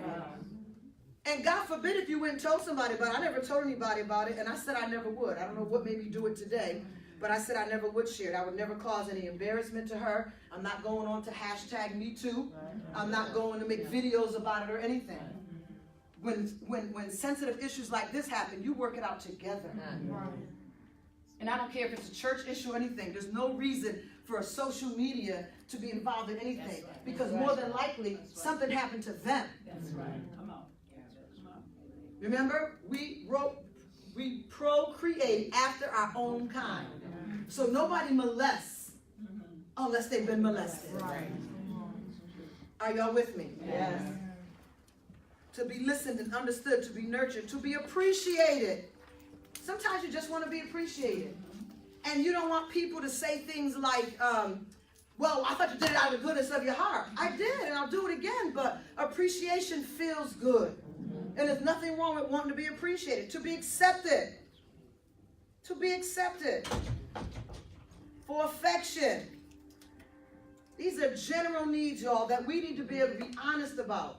And God forbid if you went and told somebody about it. I never told anybody about it, and I said I never would. I don't know what made me do it today, but I said I never would share it. I would never cause any embarrassment to her. I'm not going on to #MeToo. I'm not going to make videos about it or anything. When sensitive issues like this happen, you work it out together. And I don't care if it's a church issue or anything. There's no reason for a social media to be involved in anything, because more than likely something happened to them. That's right. Come on. Remember, we procreate after our own kind. So nobody molests unless they've been molested. Are y'all with me? Yes. To be listened and understood, to be nurtured, to be appreciated. Sometimes you just want to be appreciated. And you don't want people to say things like, well, I thought you did it out of the goodness of your heart. I did, and I'll do it again, but appreciation feels good. And there's nothing wrong with wanting to be appreciated, to be accepted. To be accepted. For affection. These are general needs, y'all, that we need to be able to be honest about.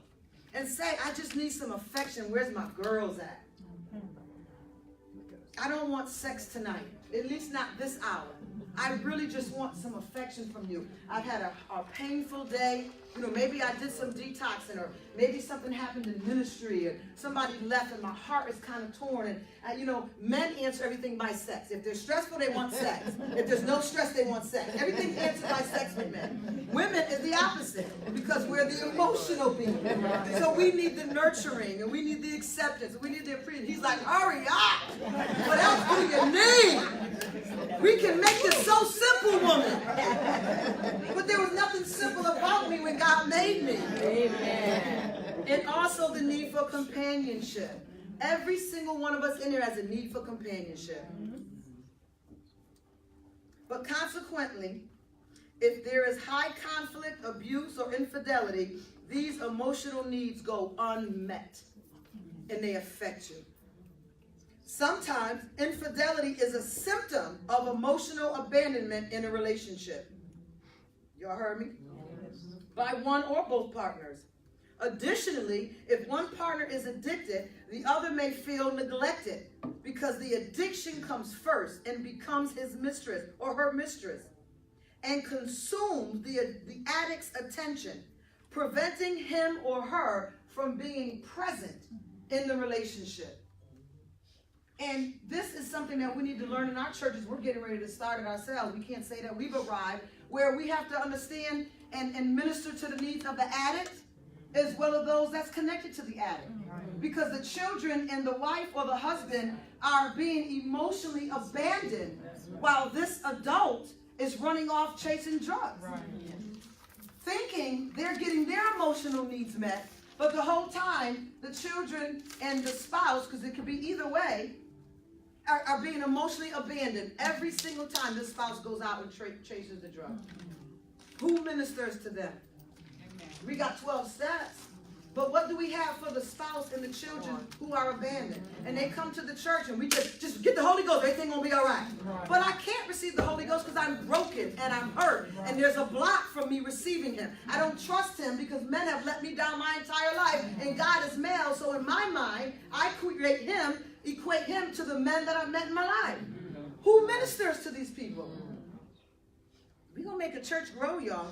And say, I just need some affection. Where's my girls at? I don't want sex tonight, at least not this hour. I really just want some affection from you. I've had a painful day. You know, maybe I did some detoxing, or maybe something happened in ministry, and somebody left, and my heart is kind of torn. And, you know, men answer everything by sex. If they're stressful, they want sex. If there's no stress, they want sex. Everything's answered by sex with men. Women is the opposite, because we're the emotional being. So we need the nurturing, and we need the acceptance, and we need the appreciation. He's like, hurry up! What else do you need? We can make this so simple, woman. But there was nothing simple about me when God made me. Amen. And also the need for companionship. Every single one of us in here has a need for companionship. But consequently, if there is high conflict, abuse, or infidelity, these emotional needs go unmet, and they affect you. Sometimes infidelity is a symptom of emotional abandonment in a relationship. Y'all heard me? By one or both partners. Additionally, if one partner is addicted, the other may feel neglected because the addiction comes first and becomes his mistress or her mistress and consumes the addict's attention, preventing him or her from being present in the relationship. And this is something that we need to learn in our churches. We're getting ready to start it ourselves. We can't say that we've arrived, where we have to understand and minister to the needs of the addict as well as those that's connected to the addict. Because the children and the wife or the husband are being emotionally abandoned while this adult is running off chasing drugs. Thinking they're getting their emotional needs met, but the whole time the children and the spouse, because it could be either way, are being emotionally abandoned every single time the spouse goes out and chases the drug. Who ministers to them? We got 12 steps. But what do we have for the spouse and the children who are abandoned? And they come to the church and we just get the Holy Ghost, everything gonna be all right. But I can't receive the Holy Ghost because I'm broken and I'm hurt. And there's a block from me receiving him. I don't trust him because men have let me down my entire life. And God is male, so in my mind, I equate him to the men that I've met in my life. Who ministers to these people? We're gonna make a church grow, y'all.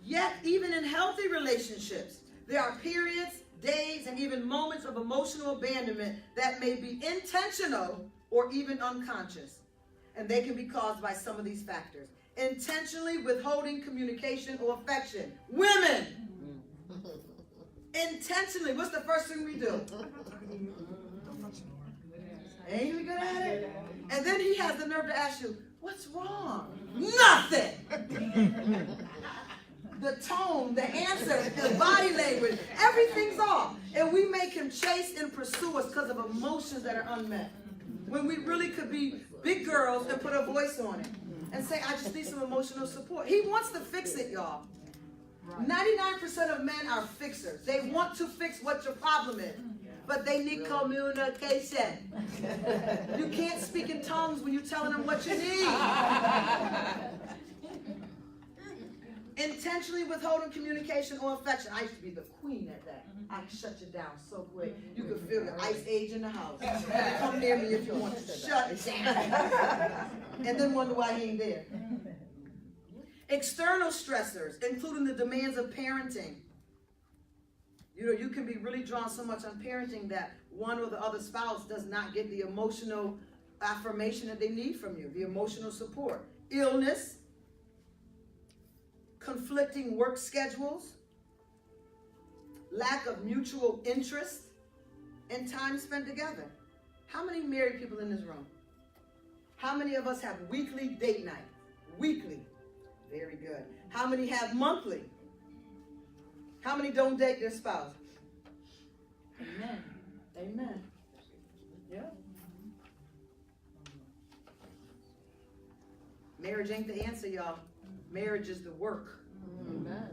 Yet, even in healthy relationships, there are periods, days, and even moments of emotional abandonment that may be intentional or even unconscious. And they can be caused by some of these factors. Intentionally withholding communication or affection. Women! Intentionally, what's the first thing we do? Ain't we good at it? And then he has the nerve to ask you, what's wrong? Nothing! The tone, the answer, the body language, everything's off. And we make him chase and pursue us because of emotions that are unmet. When we really could be big girls and put a voice on it and say, I just need some emotional support. He wants to fix it, y'all. 99% of men are fixers. They want to fix what your problem is. But they need communication. You can't speak in tongues when you're telling them what you need. Intentionally withholding communication or affection. I used to be the queen at that. I shut you down so quick. You can feel the ice age in the house. Come near me if you want to. Shut down. And then wonder why he ain't there. External stressors, including the demands of parenting. You know, you can be really drawn so much on parenting that one or the other spouse does not get the emotional affirmation that they need from you, the emotional support. Illness, conflicting work schedules, lack of mutual interest, and time spent together. How many married people in this room? How many of us have weekly date night? Weekly. Very good. How many have monthly? How many don't date their spouse? Amen. Amen. Yeah. Marriage ain't the answer, y'all. Marriage is the work. Amen.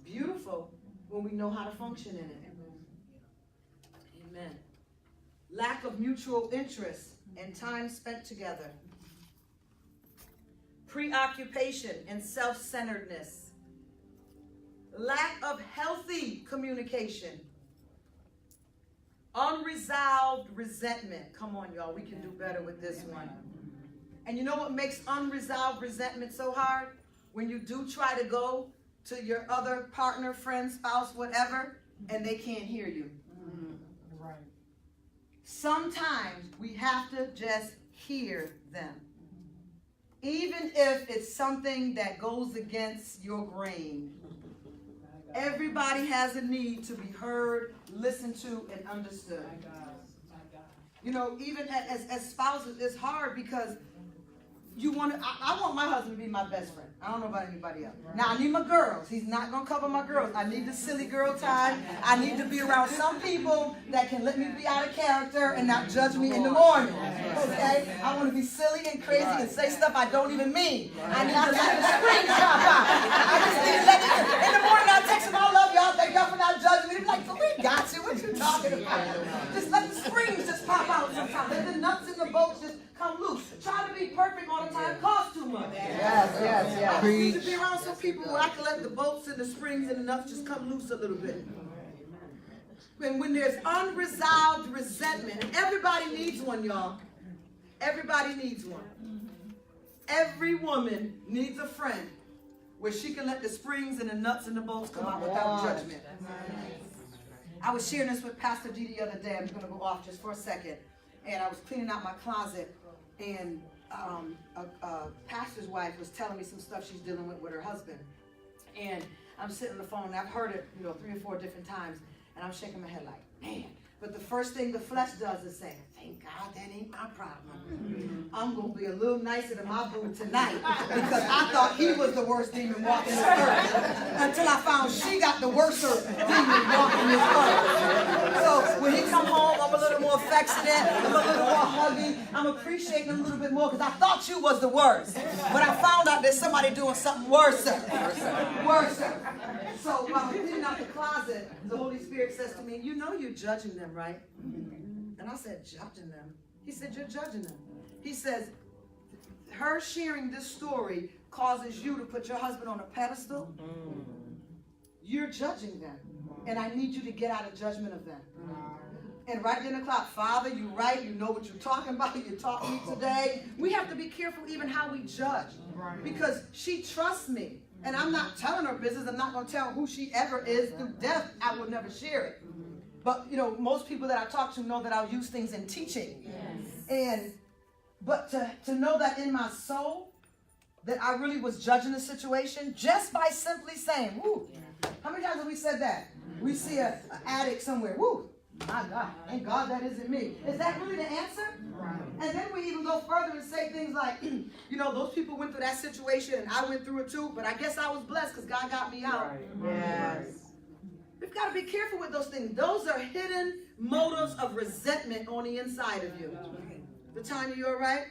Beautiful when we know how to function in it. Amen. Lack of mutual interest and time spent together. Preoccupation and self-centeredness. Lack of healthy communication. Unresolved resentment. Come on, y'all. We can do better with this one. And you know what makes unresolved resentment so hard? When you do try to go to your other partner, friend, spouse, whatever, and they can't hear you. Right. Sometimes we have to just hear them. Even if it's something that goes against your grain. Everybody has a need to be heard, listened to, and understood. You know, even as spouses, it's hard because you want to, I want my husband to be my best friend. I don't know about anybody else. Now, I need my girls. He's not going to cover my girls. I need the silly girl time. I need to be around some people that can let me be out of character and not judge me in the morning. Okay? I want to be silly and crazy and say stuff I don't even mean. I need to let the springs pop out. I just need to let it. In the morning, I'll text them, I love y'all. Thank y'all for not judging me. They're like, we got you. What you talking about? Just let the springs just pop out sometimes. Let the nuts in the bolts just come loose. Try to be perfect all the time costs too much. Yes. I need to be around some people where I can let the bolts and the springs and the nuts just come loose a little bit. And when there's unresolved resentment, and everybody needs one, y'all. Everybody needs one. Every woman needs a friend where she can let the springs and the nuts and the bolts come out without judgment. I was sharing this with Pastor Dee the other day. I'm going to go off just for a second. And I was cleaning out my closet, and a pastor's wife was telling me some stuff she's dealing with her husband. And I'm sitting on the phone, and I've heard it, 3 or 4 different times, and I'm shaking my head like, man. But the first thing the flesh does is say, thank God that ain't my problem. I'm going to be a little nicer to my boo tonight because I thought he was the worst demon walking this earth until I found she got the worst demon walking this earth. So when he come home, I'm a little more affectionate, I'm a little more huggy, I'm appreciating him a little bit more because I thought you was the worst. But I found out there's somebody doing something worse. So while I'm cleaning out the closet, the Holy Spirit says to me, you know you're judging them, right? And I said, judging them? He said, you're judging them. He says, her sharing this story causes you to put your husband on a pedestal. You're judging them. And I need you to get out of judgment of them. And right then the clock, Father, you're right. You know what you're talking about. You taught me today. We have to be careful even how we judge. Because she trusts me. And I'm not telling her business. I'm not going to tell who she ever is. Through death, I will never share it. But, most people that I talk to know that I'll use things in teaching. But to know that in my soul, that I really was judging the situation just by simply saying, woo. How many times have we said that? We see an addict somewhere, woo. My God, thank God that isn't me. Is that really the answer? And then we even go further and say things like, those people went through that situation and I went through it too, but I guess I was blessed because God got me out. Yes. We've got to be careful with those things. Those are hidden motives of resentment on the inside of you. Latanya, you all right?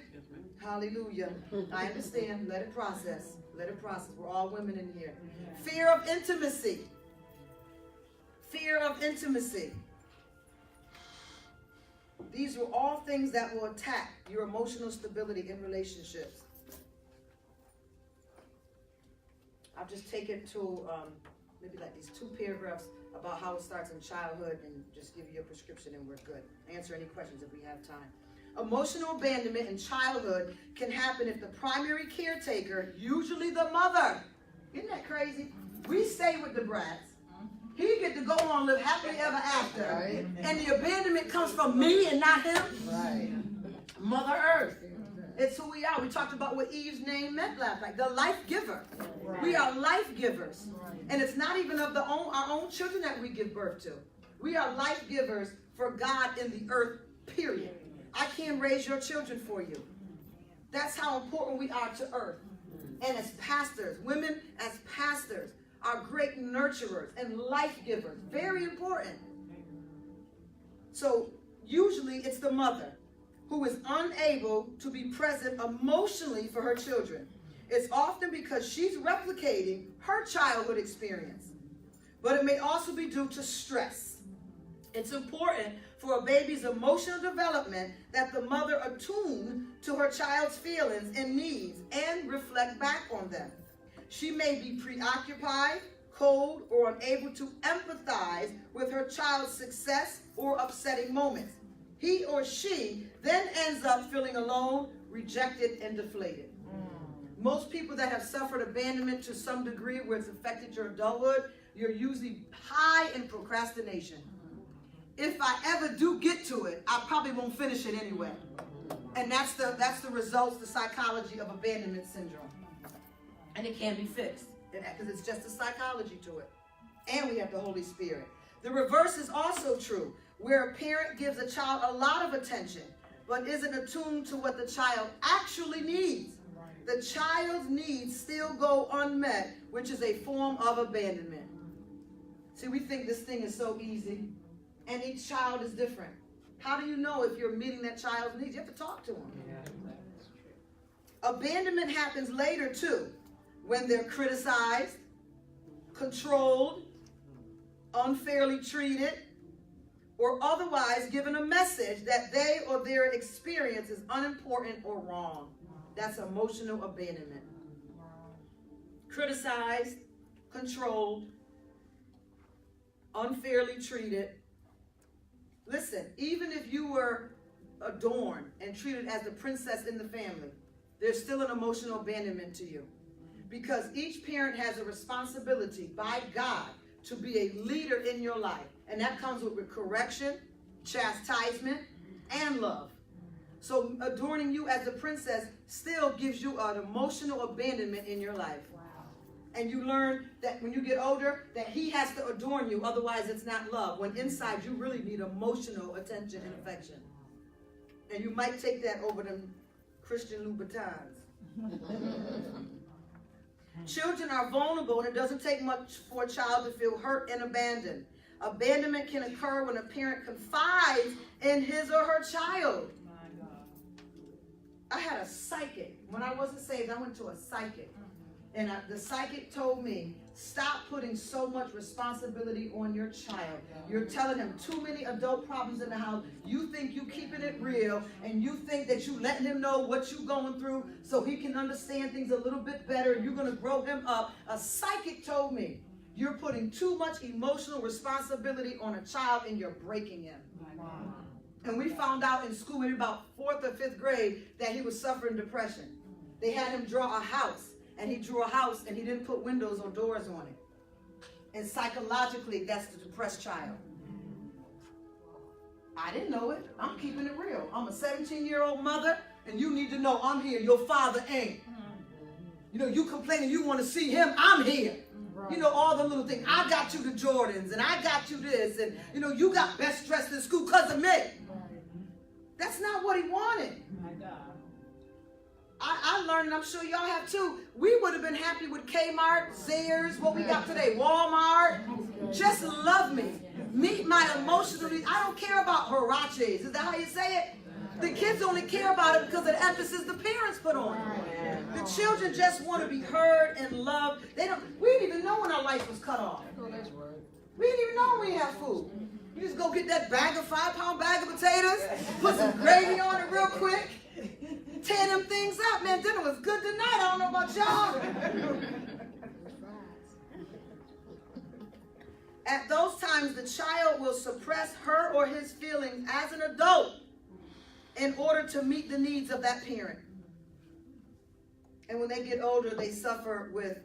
Hallelujah. I understand. Let it process. Let it process. We're all women in here. Fear of intimacy. Fear of intimacy. These are all things that will attack your emotional stability in relationships. I'll just take it to maybe like these 2 paragraphs about how it starts in childhood and just give you a prescription and we're good. Answer any questions if we have time. Emotional abandonment in childhood can happen if the primary caretaker, usually the mother, isn't that crazy? We stay with the brats. He get to go on live happily ever after. Right. And the abandonment comes from me and not him. Right. Mother Earth. It's who we are. We talked about what Eve's name meant last night. The life giver. Right. We are life givers. Right. And it's not even of our own children that we give birth to. We are life givers for God in the earth, period. I can't raise your children for you. That's how important we are to earth. And as pastors, women as pastors are great nurturers and life givers. Very important. So usually it's the mother who is unable to be present emotionally for her children. It's often because she's replicating her childhood experience. But it may also be due to stress. It's important for a baby's emotional development that the mother attune to her child's feelings and needs and reflect back on them. She may be preoccupied, cold, or unable to empathize with her child's success or upsetting moments. He or she then ends up feeling alone, rejected, and deflated. Most people that have suffered abandonment to some degree where it's affected your adulthood, you're usually high in procrastination. If I ever do get to it, I probably won't finish it anyway. And that's the results, the psychology of abandonment syndrome. And it can be fixed, because it's just a psychology to it. And we have the Holy Spirit. The reverse is also true, where a parent gives a child a lot of attention, but isn't attuned to what the child actually needs. The child's needs still go unmet, which is a form of abandonment. See, we think this thing is so easy, and each child is different. How do you know if you're meeting that child's needs? You have to talk to them. Abandonment happens later, too, when they're criticized, controlled, unfairly treated, or otherwise given a message that they or their experience is unimportant or wrong. That's emotional abandonment. Criticized, controlled, unfairly treated. Listen, even if you were adorned and treated as the princess in the family, there's still an emotional abandonment to you. Because each parent has a responsibility by God to be a leader in your life. And that comes with correction, chastisement, and love. So adorning you as the princess still gives you an emotional abandonment in your life. Wow. And you learn that when you get older, that he has to adorn you, otherwise it's not love. When inside you really need emotional attention and affection. And you might take that over them Christian Louboutins. Children are vulnerable, and it doesn't take much for a child to feel hurt and abandoned. Abandonment can occur when a parent confides in his or her child. I had a psychic. When I wasn't saved, I went to a psychic. And the psychic told me, stop putting so much responsibility on your child. You're telling him too many adult problems in the house. You think you keeping it real, and you think that you letting him know what you're going through so he can understand things a little bit better, and you're going to grow him up. A psychic told me, you're putting too much emotional responsibility on a child, and you're breaking him. Wow. And we found out in school, maybe about 4th or 5th grade, that he was suffering depression. They had him draw a house, and he drew a house, and he didn't put windows or doors on it. And psychologically, that's the depressed child. I didn't know it. I'm keeping it real. I'm a 17-year-old mother, and you need to know I'm here. Your father ain't. You know, you complaining you want to see him, I'm here. You know, all the little things. I got you the Jordans, and I got you this, and, you know, you got best dressed in school because of me. That's not what he wanted. I learned, and I'm sure y'all have too, we would have been happy with Kmart, Zayres, what we got today, Walmart. Just love me. Meet my emotional needs. I don't care about Huaraches. Is that how you say it? The kids only care about it because of the emphasis the parents put on it. The children just want to be heard and loved. We didn't even know when our life was cut off. We didn't even know when we had food. You just go get that bag of 5-pound bag of potatoes, put some gravy on it real quick, tear them things up. Man, dinner was good tonight. I don't know about y'all. At those times, the child will suppress her or his feelings as an adult in order to meet the needs of that parent. And when they get older, they suffer with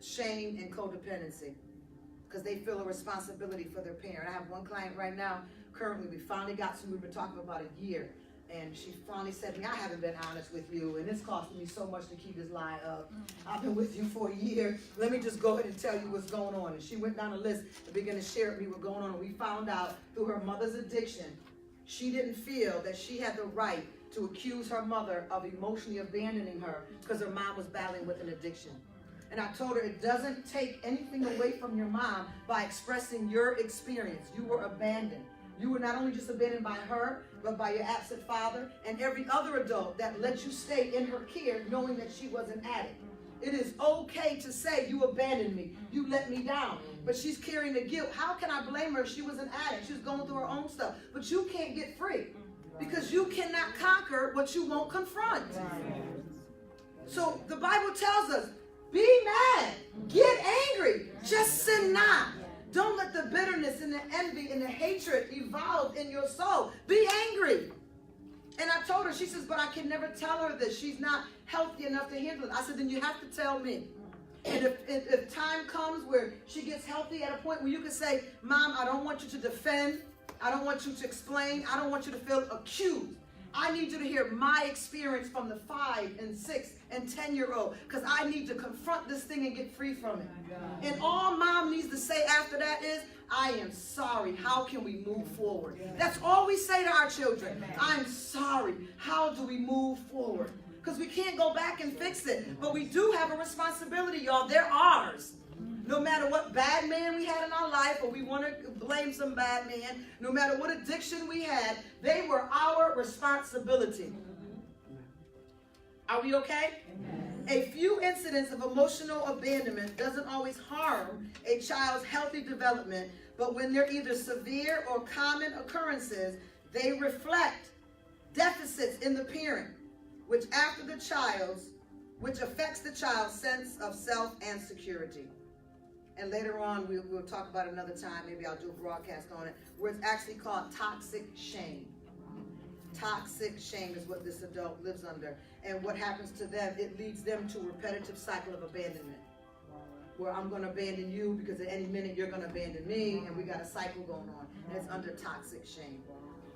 shame and codependency because they feel a responsibility for their parent. I have one client right now, currently, we've been talking about a year, and she finally said to me, I haven't been honest with you, and it's costing me so much to keep this lie up. I've been with you for a year. Let me just go ahead and tell you what's going on. And she went down a list and began to share with me what's going on, and we found out through her mother's addiction, she didn't feel that she had the right to accuse her mother of emotionally abandoning her because her mom was battling with an addiction. And I told her it doesn't take anything away from your mom by expressing your experience. You were abandoned. You were not only just abandoned by her, but by your absent father and every other adult that let you stay in her care knowing that she was an addict. It is okay to say, you abandoned me, you let me down. But she's carrying the guilt. How can I blame her? She was an addict. She was going through her own stuff. But you can't get free because you cannot conquer what you won't confront. So the Bible tells us, be mad, get angry, just sin not. Don't let the bitterness and the envy and the hatred evolve in your soul. Be angry. And I told her, she says, but I can never tell her this. She's not healthy enough to handle it. I said, then you have to tell me. And if time comes where she gets healthy at a point where you can say, Mom, I don't want you to defend. I don't want you to explain. I don't want you to feel accused. I need you to hear my experience from the 5 and 6 and 10-year-old because I need to confront this thing and get free from it. And all Mom needs to say after that is, I am sorry. How can we move forward? That's all we say to our children. I'm sorry. How do we move forward? Because we can't go back and fix it. But we do have a responsibility, y'all. They're ours. No matter what bad man we had in our life, or we want to blame some bad man, no matter what addiction we had, they were our responsibility. Are we okay? A few incidents of emotional abandonment doesn't always harm a child's healthy development, but when they're either severe or common occurrences, they reflect deficits in the parent, which affects the child's sense of self and security. And later on, we'll talk about it another time. Maybe I'll do a broadcast on it, where it's actually called toxic shame. Toxic shame is what this adult lives under. And what happens to them, it leads them to a repetitive cycle of abandonment, where I'm going to abandon you because at any minute you're going to abandon me, and we got a cycle going on. And it's under toxic shame.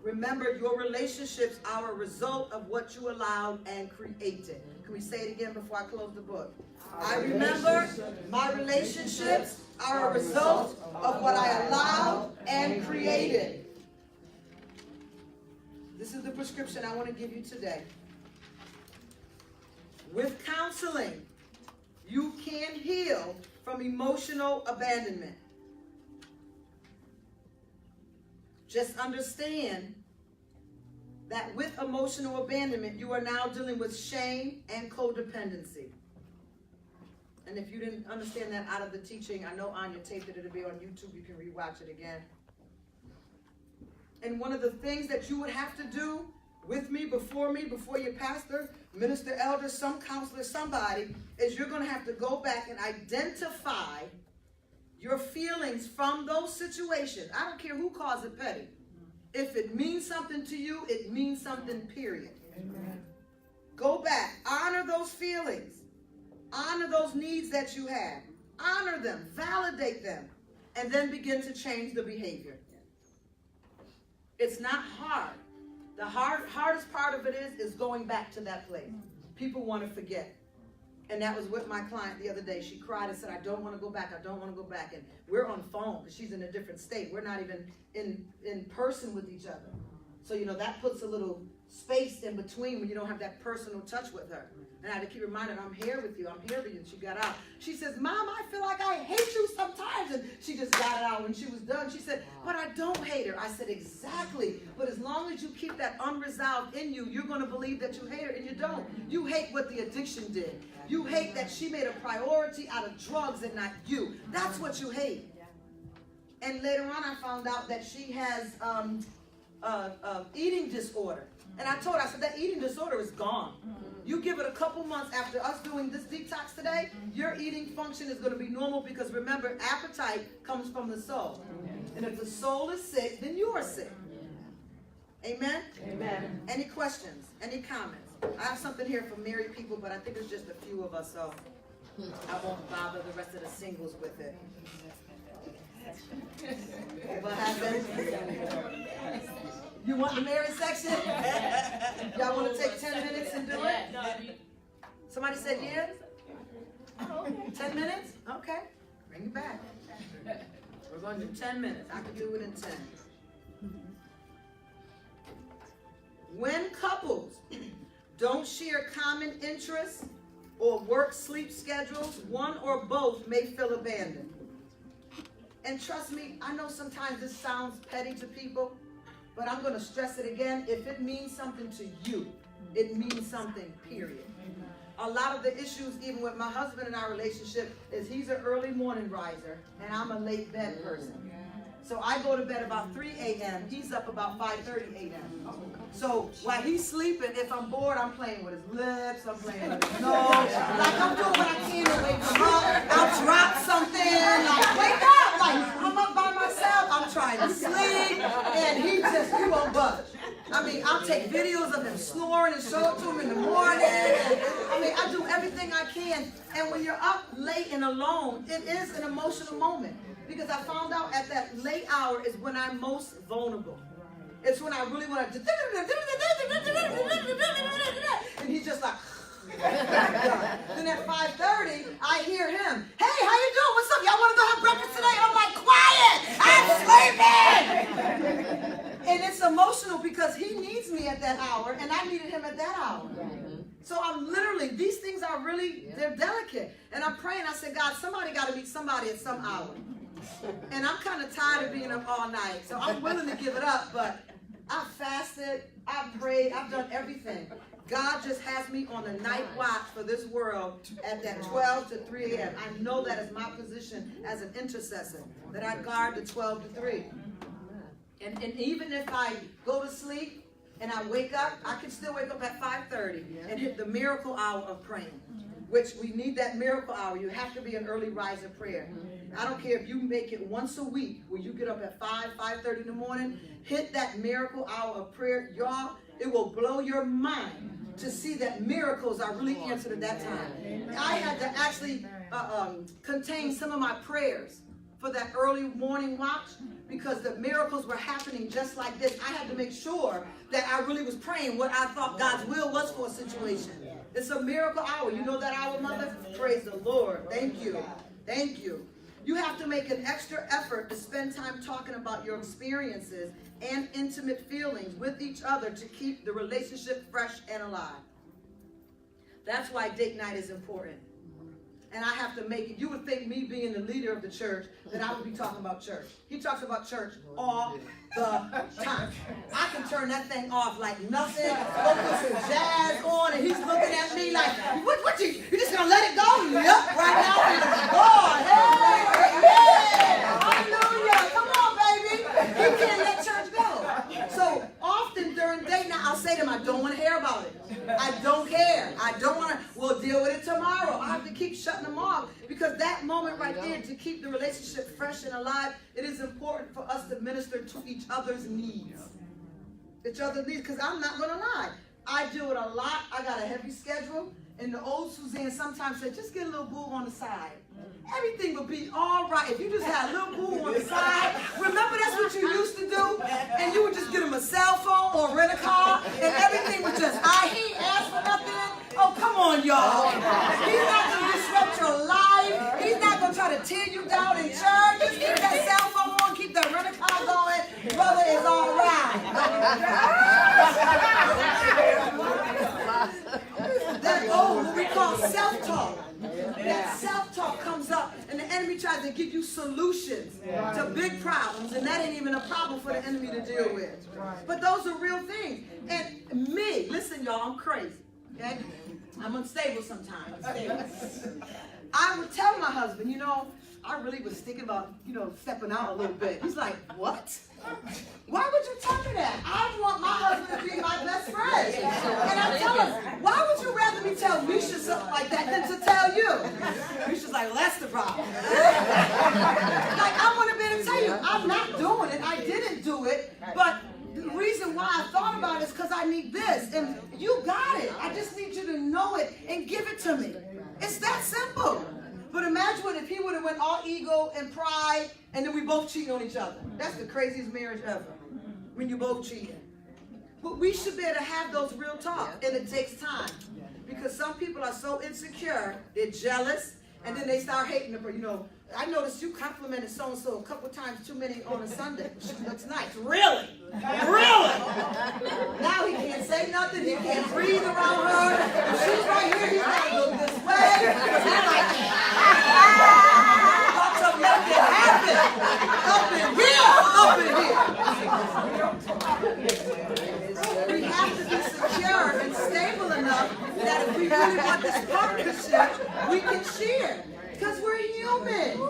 Remember, your relationships are a result of what you allowed and created. Can we say it again before I close the book? I remember my relationships are a result of what I allowed and created. This is the prescription I want to give you today. With counseling, you can heal from emotional abandonment. Just understand that with emotional abandonment, you are now dealing with shame and codependency. And if you didn't understand that out of the teaching, I know Anya taped it. It'll be on YouTube. You can rewatch it again. And one of the things that you would have to do with me, before your pastor, minister, elder, some counselor, somebody, is you're going to have to go back and identify your feelings from those situations. I don't care who calls it petty. If it means something to you, it means something, period. Amen. Go back. Honor those feelings. Honor those needs that you have. Honor them. Validate them. And then begin to change the behavior. It's not hard. The hardest part of it is going back to that place. People want to forget. And that was with my client the other day. She cried and said, I don't want to go back. I don't want to go back. And we're on phone because she's in a different state. We're not even in person with each other. So, that puts a little space in between when you don't have that personal touch with her. And I had to keep reminding her, I'm here with you. I'm here with you. And she got out. She says, Mom, I feel like I hate you sometimes. And she just got it out. When she was done, she said, but I don't hate her. I said, exactly. But as long as you keep that unresolved in you, you're going to believe that you hate her. And you don't. You hate what the addiction did. You hate that she made a priority out of drugs and not you. That's what you hate. And later on, I found out that she has eating disorder. And I told her, I said, that eating disorder is gone. You give it a couple months after us doing this detox today, your eating function is going to be normal because remember, appetite comes from the soul. And if the soul is sick, then you are sick. Amen? Amen. Any questions? Any comments? I have something here for married people, but I think it's just a few of us, so I won't bother the rest of the singles with it. What happened? You want the married section? Y'all want to take 10 minutes and do it? Somebody said yes? 10 minutes? Okay. Bring it back. We're going to do 10 minutes. I can do it in 10. When couples don't share common interests or work-sleep schedules, one or both may feel abandoned. And trust me, I know sometimes this sounds petty to people, but I'm going to stress it again. If it means something to you, it means something, period. A lot of the issues, even with my husband and our relationship, is he's an early morning riser, and I'm a late bed person. So I go to bed about 3 a.m. He's up about 5:30 a.m. So while he's sleeping, if I'm bored, I'm playing with his lips, I'm playing with his nose. Like I'm doing what I can to wake him up. I'll drop something, like wake up. Like I'm up by myself, I'm trying to sleep, and he won't budge. I mean, I'll take videos of him snoring and show it to him in the morning. I mean, I do everything I can. And when you're up late and alone, it is an emotional moment. Because I found out at that late hour is when I'm most vulnerable. It's when I really want to, and he's just like, then at 5:30, I hear him, hey, how you doing? What's up? Y'all want to go have breakfast today? And I'm like, quiet, I'm sleeping. And it's emotional because he needs me at that hour, and I needed him at that hour. So I'm literally, these things are really, they're delicate. And I'm praying, I said, God, somebody got to meet somebody at some hour. And I'm kind of tired of being up all night, so I'm willing to give it up, but I fasted, I prayed, I've done everything. God just has me on the night watch for this world at that 12 to 3 a.m. I know that is my position as an intercessor, that I guard the 12 to 3. And even if I go to sleep and I wake up, I can still wake up at 5:30 and hit the miracle hour of praying, which we need that miracle hour. You have to be an early riser prayer. I don't care if you make it once a week where you get up at 5:30 in the morning, hit that miracle hour of prayer. Y'all, it will blow your mind to see that miracles are really answered at that time. I had to actually contain some of my prayers for that early morning watch because the miracles were happening just like this. I had to make sure that I really was praying what I thought God's will was for a situation. It's a miracle hour. You know that hour, Mother? Praise the Lord. Thank you. Thank you. You have to make an extra effort to spend time talking about your experiences and intimate feelings with each other to keep the relationship fresh and alive. That's why date night is important. And I have to make it. You would think me being the leader of the church that I would be talking about church. He talks about church all the time. I can turn that thing off like nothing. Go put some jazz on, and he's looking at me like, what you just gonna let it go? Yep, right now. God, hey, hallelujah. Come on, baby. You can't let church go. So often during date night, I'll say to him, I don't want to hear about it. I don't care. I don't want to. We'll deal with it tomorrow. I have to keep shutting them off because that moment right there to keep the relationship fresh and alive, it is important for us to minister to each other's needs. Each other's needs, because I'm not going to lie. I do it a lot. I got a heavy schedule. And the old Suzanne sometimes said, just get a little boo on the side. Everything would be all right if you just had a little boo on the side. Remember that's what you used to do? And you would just get him a cell phone or rent a car, and everything would just, he asked for nothing. Oh, come on, y'all. He's not going to disrupt your life. He's not going to try to tear you down in church. Just keep that cell phone on, keep that rent a car going. Brother is all right. That what we call self-talk. That self-talk comes up, and the enemy tries to give you solutions to big problems, and that ain't even a problem for the enemy to deal with. But those are real things. And me, listen, y'all, I'm crazy. Okay? I'm unstable sometimes. I would tell my husband, I really was thinking about, stepping out a little bit. He's like, what? Why would you tell me that? I want my husband to be my best friend. And I tell him, why would you rather me tell Misha something like that than to tell you? Misha's like, well, that's the problem. Like, I want to be able to tell you, I'm not doing it. I didn't do it. But the reason why I thought about it is because I need this. And you got it. I just need you to know it and give it to me. It's that simple. But imagine if he would have went all ego and pride, and then we both cheating on each other. That's the craziest marriage ever, when you both cheating. But we should be able to have those real talk, and it takes time. Because some people are so insecure, they're jealous, and then they start hating the person. I noticed you complimented so-and-so a couple times too many on a Sunday. She looks nice. Really? Really? Now he can't say nothing. He can't breathe around her. If she's right here, he's got to look this way. He's like, about to make it happen. Up in here. We have to be secure and stable enough that if we really want this partnership, we can share. Because we're human.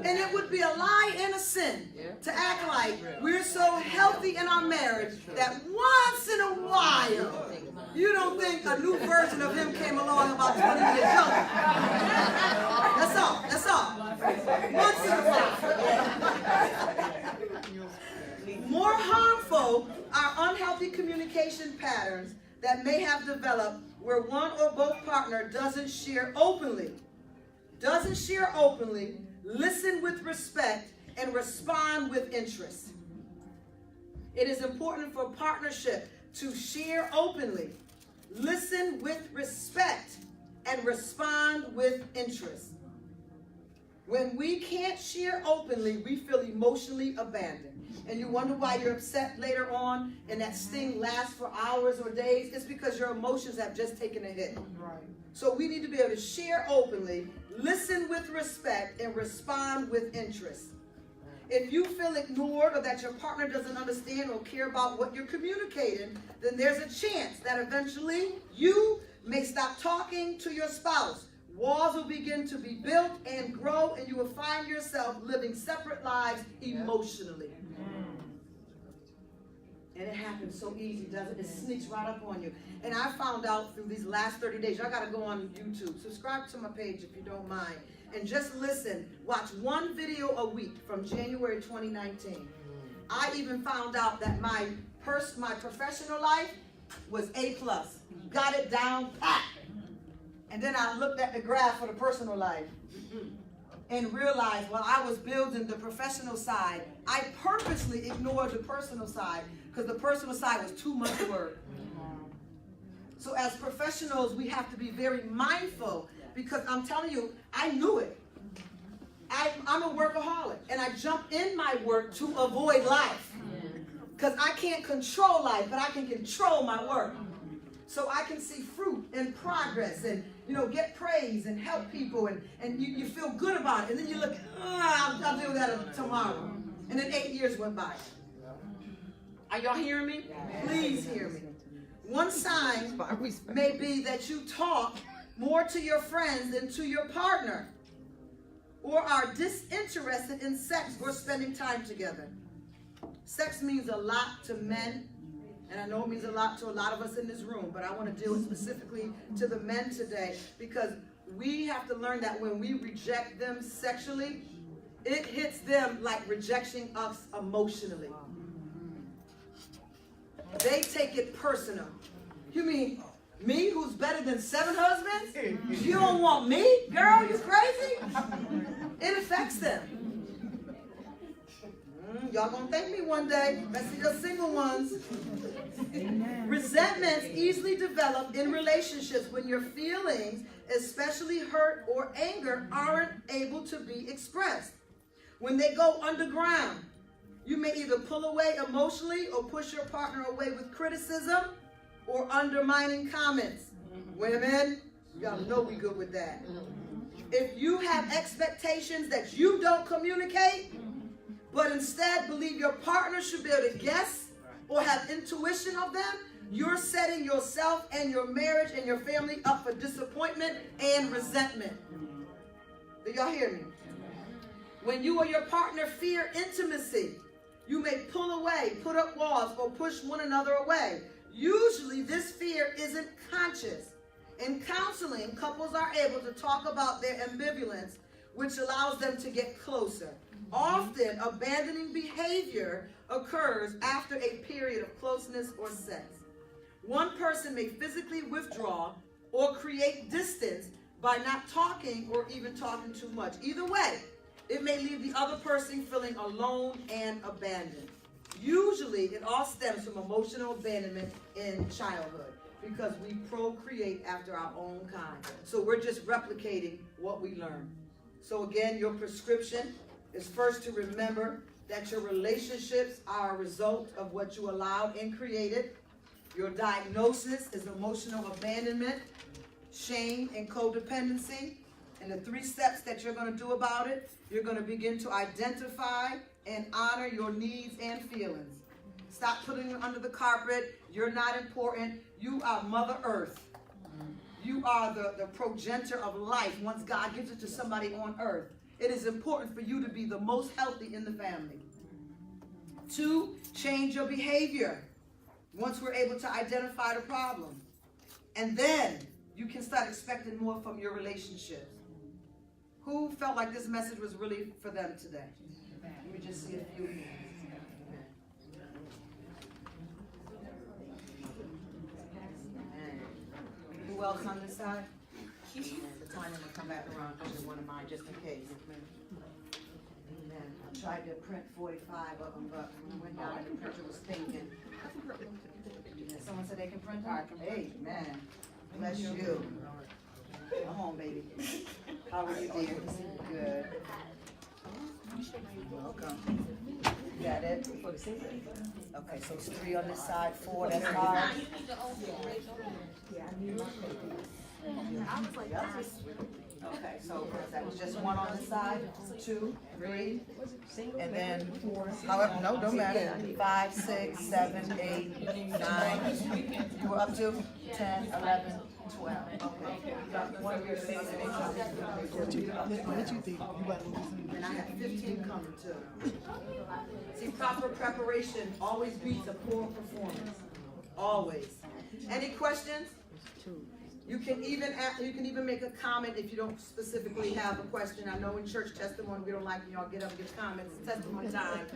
And it would be a lie and a sin to act like we're so healthy in our marriage that once in a while, you don't think a new version of him came along about 20 years younger. That's all. That's all. Once in a while. More harmful are unhealthy communication patterns that may have developed where one or both partner doesn't share openly, listen with respect, and respond with interest. It is important for partnership to share openly, listen with respect, and respond with interest. When we can't share openly, we feel emotionally abandoned. And you wonder why you're upset later on and that sting lasts for hours or days. It's because your emotions have just taken a hit. Right. So we need to be able to share openly, listen with respect, and respond with interest. If you feel ignored or that your partner doesn't understand or care about what you're communicating, then there's a chance that eventually you may stop talking to your spouse. Walls will begin to be built and grow, and you will find yourself living separate lives emotionally. And it happens so easy, doesn't it? It sneaks right up on you. And I found out through these last 30 days, y'all got to go on YouTube. Subscribe to my page if you don't mind. And just listen. Watch one video a week from January 2019. I even found out that my professional life was A+. Got it down pat. And then I looked at the graph for the personal life and realized while I was building the professional side, I purposely ignored the personal side because the personal side was too much work. So as professionals, we have to be very mindful because I'm telling you, I knew it. I'm a workaholic and I jump in my work to avoid life because I can't control life, but I can control my work. So I can see fruit and progress and, get praise and help people and you feel good about it. And then you look, I'll deal with that tomorrow. And then 8 years went by. Are y'all hearing me? Please hear me. One sign may be that you talk more to your friends than to your partner or are disinterested in sex or spending time together. Sex means a lot to men. And I know it means a lot to a lot of us in this room, but I want to deal specifically to the men today because we have to learn that when we reject them sexually, it hits them like rejecting us emotionally. They take it personal. You mean me who's better than 7 husbands? You don't want me? Girl, you crazy? It affects them. Y'all gonna thank me one day. Let's see your single ones. Resentments easily develop in relationships when your feelings, especially hurt or anger, aren't able to be expressed. When they go underground, you may either pull away emotionally or push your partner away with criticism or undermining comments. Women, you gotta know we good with that. If you have expectations that you don't communicate, but instead believe your partner should be able to guess or have intuition of them, you're setting yourself and your marriage and your family up for disappointment and resentment. Do y'all hear me? When you or your partner fear intimacy, you may pull away, put up walls, or push one another away. Usually this fear isn't conscious. In counseling, couples are able to talk about their ambivalence, which allows them to get closer. Often, abandoning behavior occurs after a period of closeness or sex. One person may physically withdraw or create distance by not talking or even talking too much. Either way, it may leave the other person feeling alone and abandoned. Usually, it all stems from emotional abandonment in childhood because we procreate after our own kind. So we're just replicating what we learn. So again, your prescription is first to remember that your relationships are a result of what you allowed and created. Your diagnosis is emotional abandonment, shame, and codependency. And the 3 steps that you're going to do about it, you're going to begin to identify and honor your needs and feelings. Stop putting them under the carpet. You're not important. You are Mother Earth. You are the progenitor of life once God gives it to somebody on earth. It is important for you to be the most healthy in the family. 2, change your behavior once we're able to identify the problem. And then you can start expecting more from your relationships. Who felt like this message was really for them today? Let me just see a few hands. Who else on this side? The time I'm going to come back around because you're one of mine, just in case. Amen. I tried to print 45 of them, but when I went down and the printer was thinking. Someone said they can print art. Amen. Bless you. Come on, baby. How are you, dear? Good. Welcome. You got it? Okay, so it's 3 on this side, 4, that's 5. Okay, so that was just 1 on this side, 2, 3, and then, however, no, don't matter. 5, 6, 7, 8, 9. You were up to 10, 11, 12. Okay. You got 1 year, 6, 8, 7, 8. What you think? And I have 15 coming too. See, proper preparation always beats a poor performance. Always. Any questions? You can even make a comment if you don't specifically have a question. I know in church testimony we don't like when y'all get up and give comments. It's testimony time.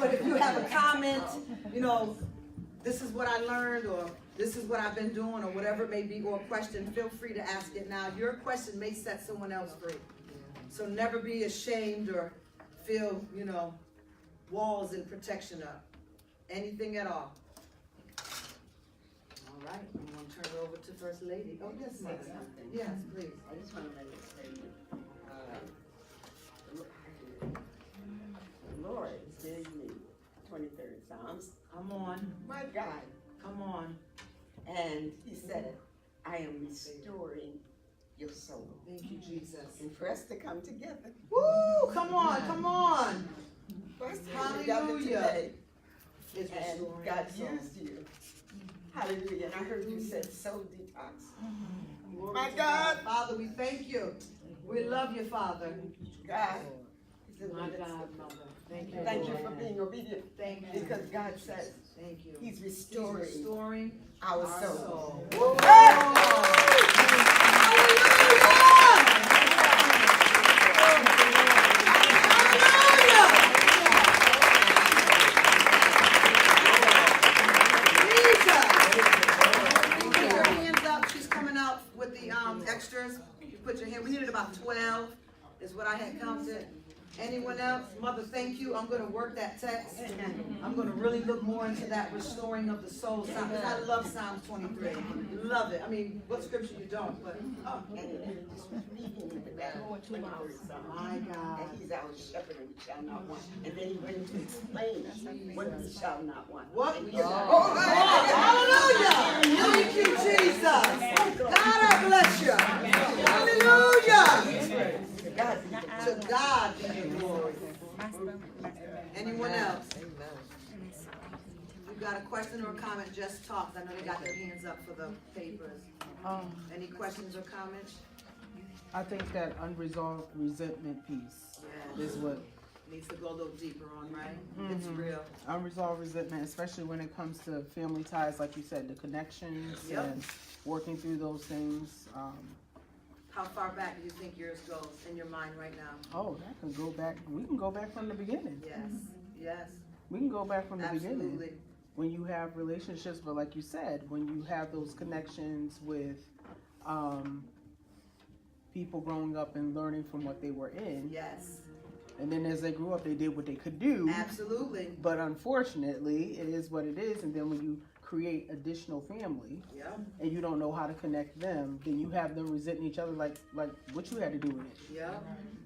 But if you have a comment, this is what I learned, or this is what I've been doing, or whatever it may be, or a question, feel free to ask it now. Your question may set someone else free. So never be ashamed or feel, walls and protection up. Anything at all. All right, I'm going to turn it over to First Lady. Oh, yes, ma'am. Yes, please. I just want to make a statement. The Lord is giving me 23rd Psalms. Come on. My God. Come on. And he said, I am restoring your soul. Thank you, Jesus. And for us to come together. Woo! Come on, come on. For us to come together Hallelujah. today. It's And restoring God our soul. used you. Hallelujah. And I heard you said soul detox. Glory My to God. Father, we thank you. We love you, Father. God. He's in My the midst God, of Mother. Thank you. Thank you Lord. for being obedient. Thank you. Because God says Thank you. He's He's restoring restoring our our soul. soul. Woo! Extras, you put your hand. We needed about 12, is what I had counted. Anyone else? Mother, thank you. I'm going to work that text. I'm going to really look more into that restoring of the soul. I love Psalms 23. Love it. I mean, what scripture you don't, but oh. My God. And he's our shepherd and we shall not want. And then he went into explain what we shall not want. What? And we Oh, hallelujah! Thank you, Jesus. God, I bless you. Hallelujah. To God be the glory. Anyone else? You got a question or a comment? Just talk. I know they got their hands up for the papers. Any questions or comments? I think that unresolved resentment piece Yeah. is what Needs to go a little deeper on, right? Mhm. It's real. unresolved resentment, especially when it comes to family ties, like you said, the connections Yep. and working through those things. How far back do you think yours goes in your mind right now? Oh, that can go back. We can go back from the beginning. Yes, yes, We can go back from the beginning. absolutely. When you have relationships, but like you said, when you have those connections with people growing up and learning from what they were in, Yes, and then as they grew up, they did what they could do. absolutely. But unfortunately, it is what it is. And then when you create additional family Yep, and you don't know how to connect them, then you have them resenting each other like what you had to do with it. yep,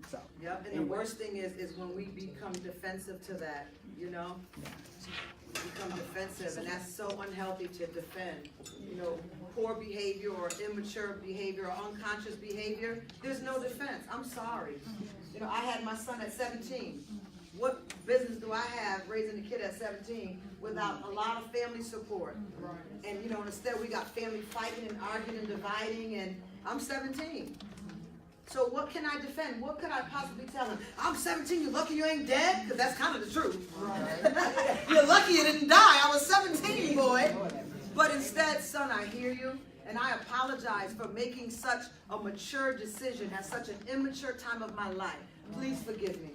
So yep. And the worst thing is when we become defensive to that, you know? We become defensive, and that's so unhealthy to defend. You know, poor behavior or immature behavior or unconscious behavior, there's no defense. I'm sorry. You know, I had my son at 17. What business do I have raising a kid at 17 without a lot of family support? And you know, instead we got family fighting and arguing and dividing, and I'm 17. So what can I defend? What could I possibly tell him? I'm 17, you're lucky you ain't dead? Because that's kind of the truth. You're lucky you didn't die. I was 17, boy. But instead, son, I hear you, and I apologize for making such a mature decision at such an immature time of my life. Please forgive me.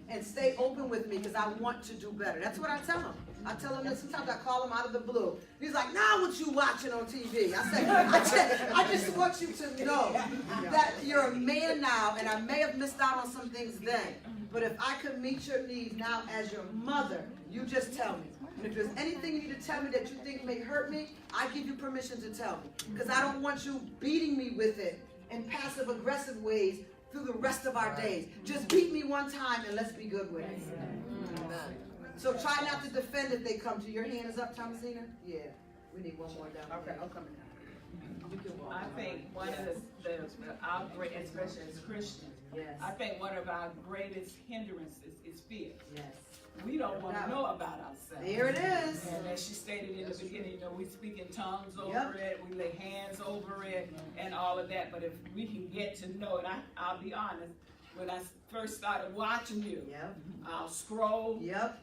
And stay open with me because I want to do better. That's what I tell him. I tell him that sometimes I call him out of the blue. He's like, now what you watching on TV? I say, I just want you to know that you're a man now, and I may have missed out on some things then. But if I could meet your needs now as your mother, you just tell me. And if there's anything you need to tell me that you think may hurt me, I give you permission to tell me. Because I don't want you beating me with it in passive aggressive ways through the rest of our days. Just beat me one time and let's be good with it. So try not to defend if they come to you. Your hand is up, Thomasina? Yeah. We need one more down. Okay, I'm coming down. You can walk. I think one of our great, especially as Christians, Yes. I think one of our greatest hindrances is fear. Yes. We don't want to know about ourselves. There it is. And as she stated in the beginning, you know, we speak in tongues over Yep. it, we lay hands over it, and all of that. But if we can get to know it, I'll be honest, when I first started watching you, Yep. I'll scroll, Yep.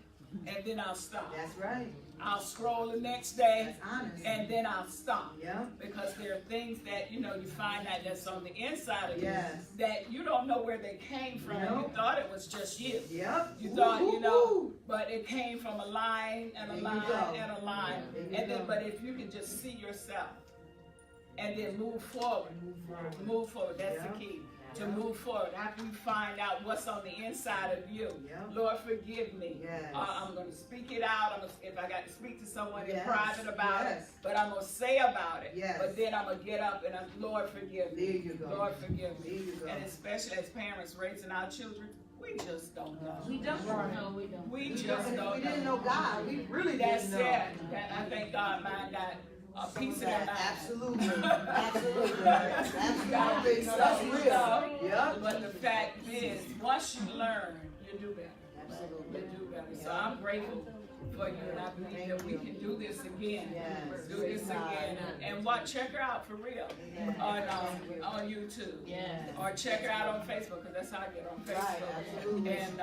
and then I'll stop. That's right. I'll scroll the next day, That's honest. and then I'll stop. Yep. Because there are things that, you know, you find out that's on the inside of Yes. you that you don't know where they came from. Nope. You thought it was just you. Yep. You thought, you know, Woo-hoo-hoo. but it came from a line and a There you line go. and a line. There you And then, go. but if you can just see yourself and then move forward, that's Yeah. the key. To move forward, after you find out what's on the inside of you, Yeah. Lord, forgive me. Yes. I'm going to speak it out. If I got to speak to someone in Yes. private about Yes. it, but I'm going to say about it. Yes. But then I'm going to get up and Lord, forgive me. There you go. Lord, forgive me. There you go. And especially as parents raising our children, we just don't know. We don't. No, we don't. We And just if don't we didn't know God, we really That's didn't know. it. I thank God mine got a piece of that mind. Absolutely. Absolutely. Absolutely. That's real. Yep. But the fact is, once you learn, you do better. Absolutely. You do better. So I'm grateful for you, and I believe that we can do this again. Yes. Do this again. And check her out for real on YouTube. Yes. Or check her out on Facebook, because that's how I get on Right, Facebook. absolutely. And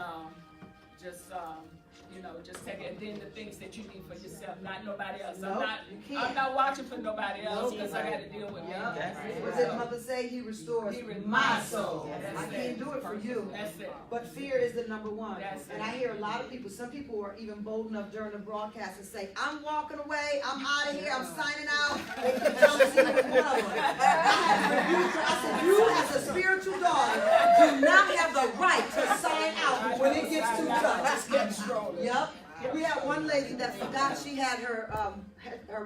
just you know, just take it. And then the things that you need for yourself, not nobody else. Nope, you can't. I'm not watching for nobody else Nope. because I got to deal with me. Yep. What did Mother say? He restores my soul. I can't do it for you. That's it. But fear is the number one. That's And it. I hear a lot of people, some people are even bold enough during the broadcast to say, I'm walking away, I'm out of here, I'm signing out. They keep telling me with one of them. I said, you as a spiritual daughter do not have the right to sign out when it gets too tough. Just get strolling. Yep. We had one lady that forgot she had her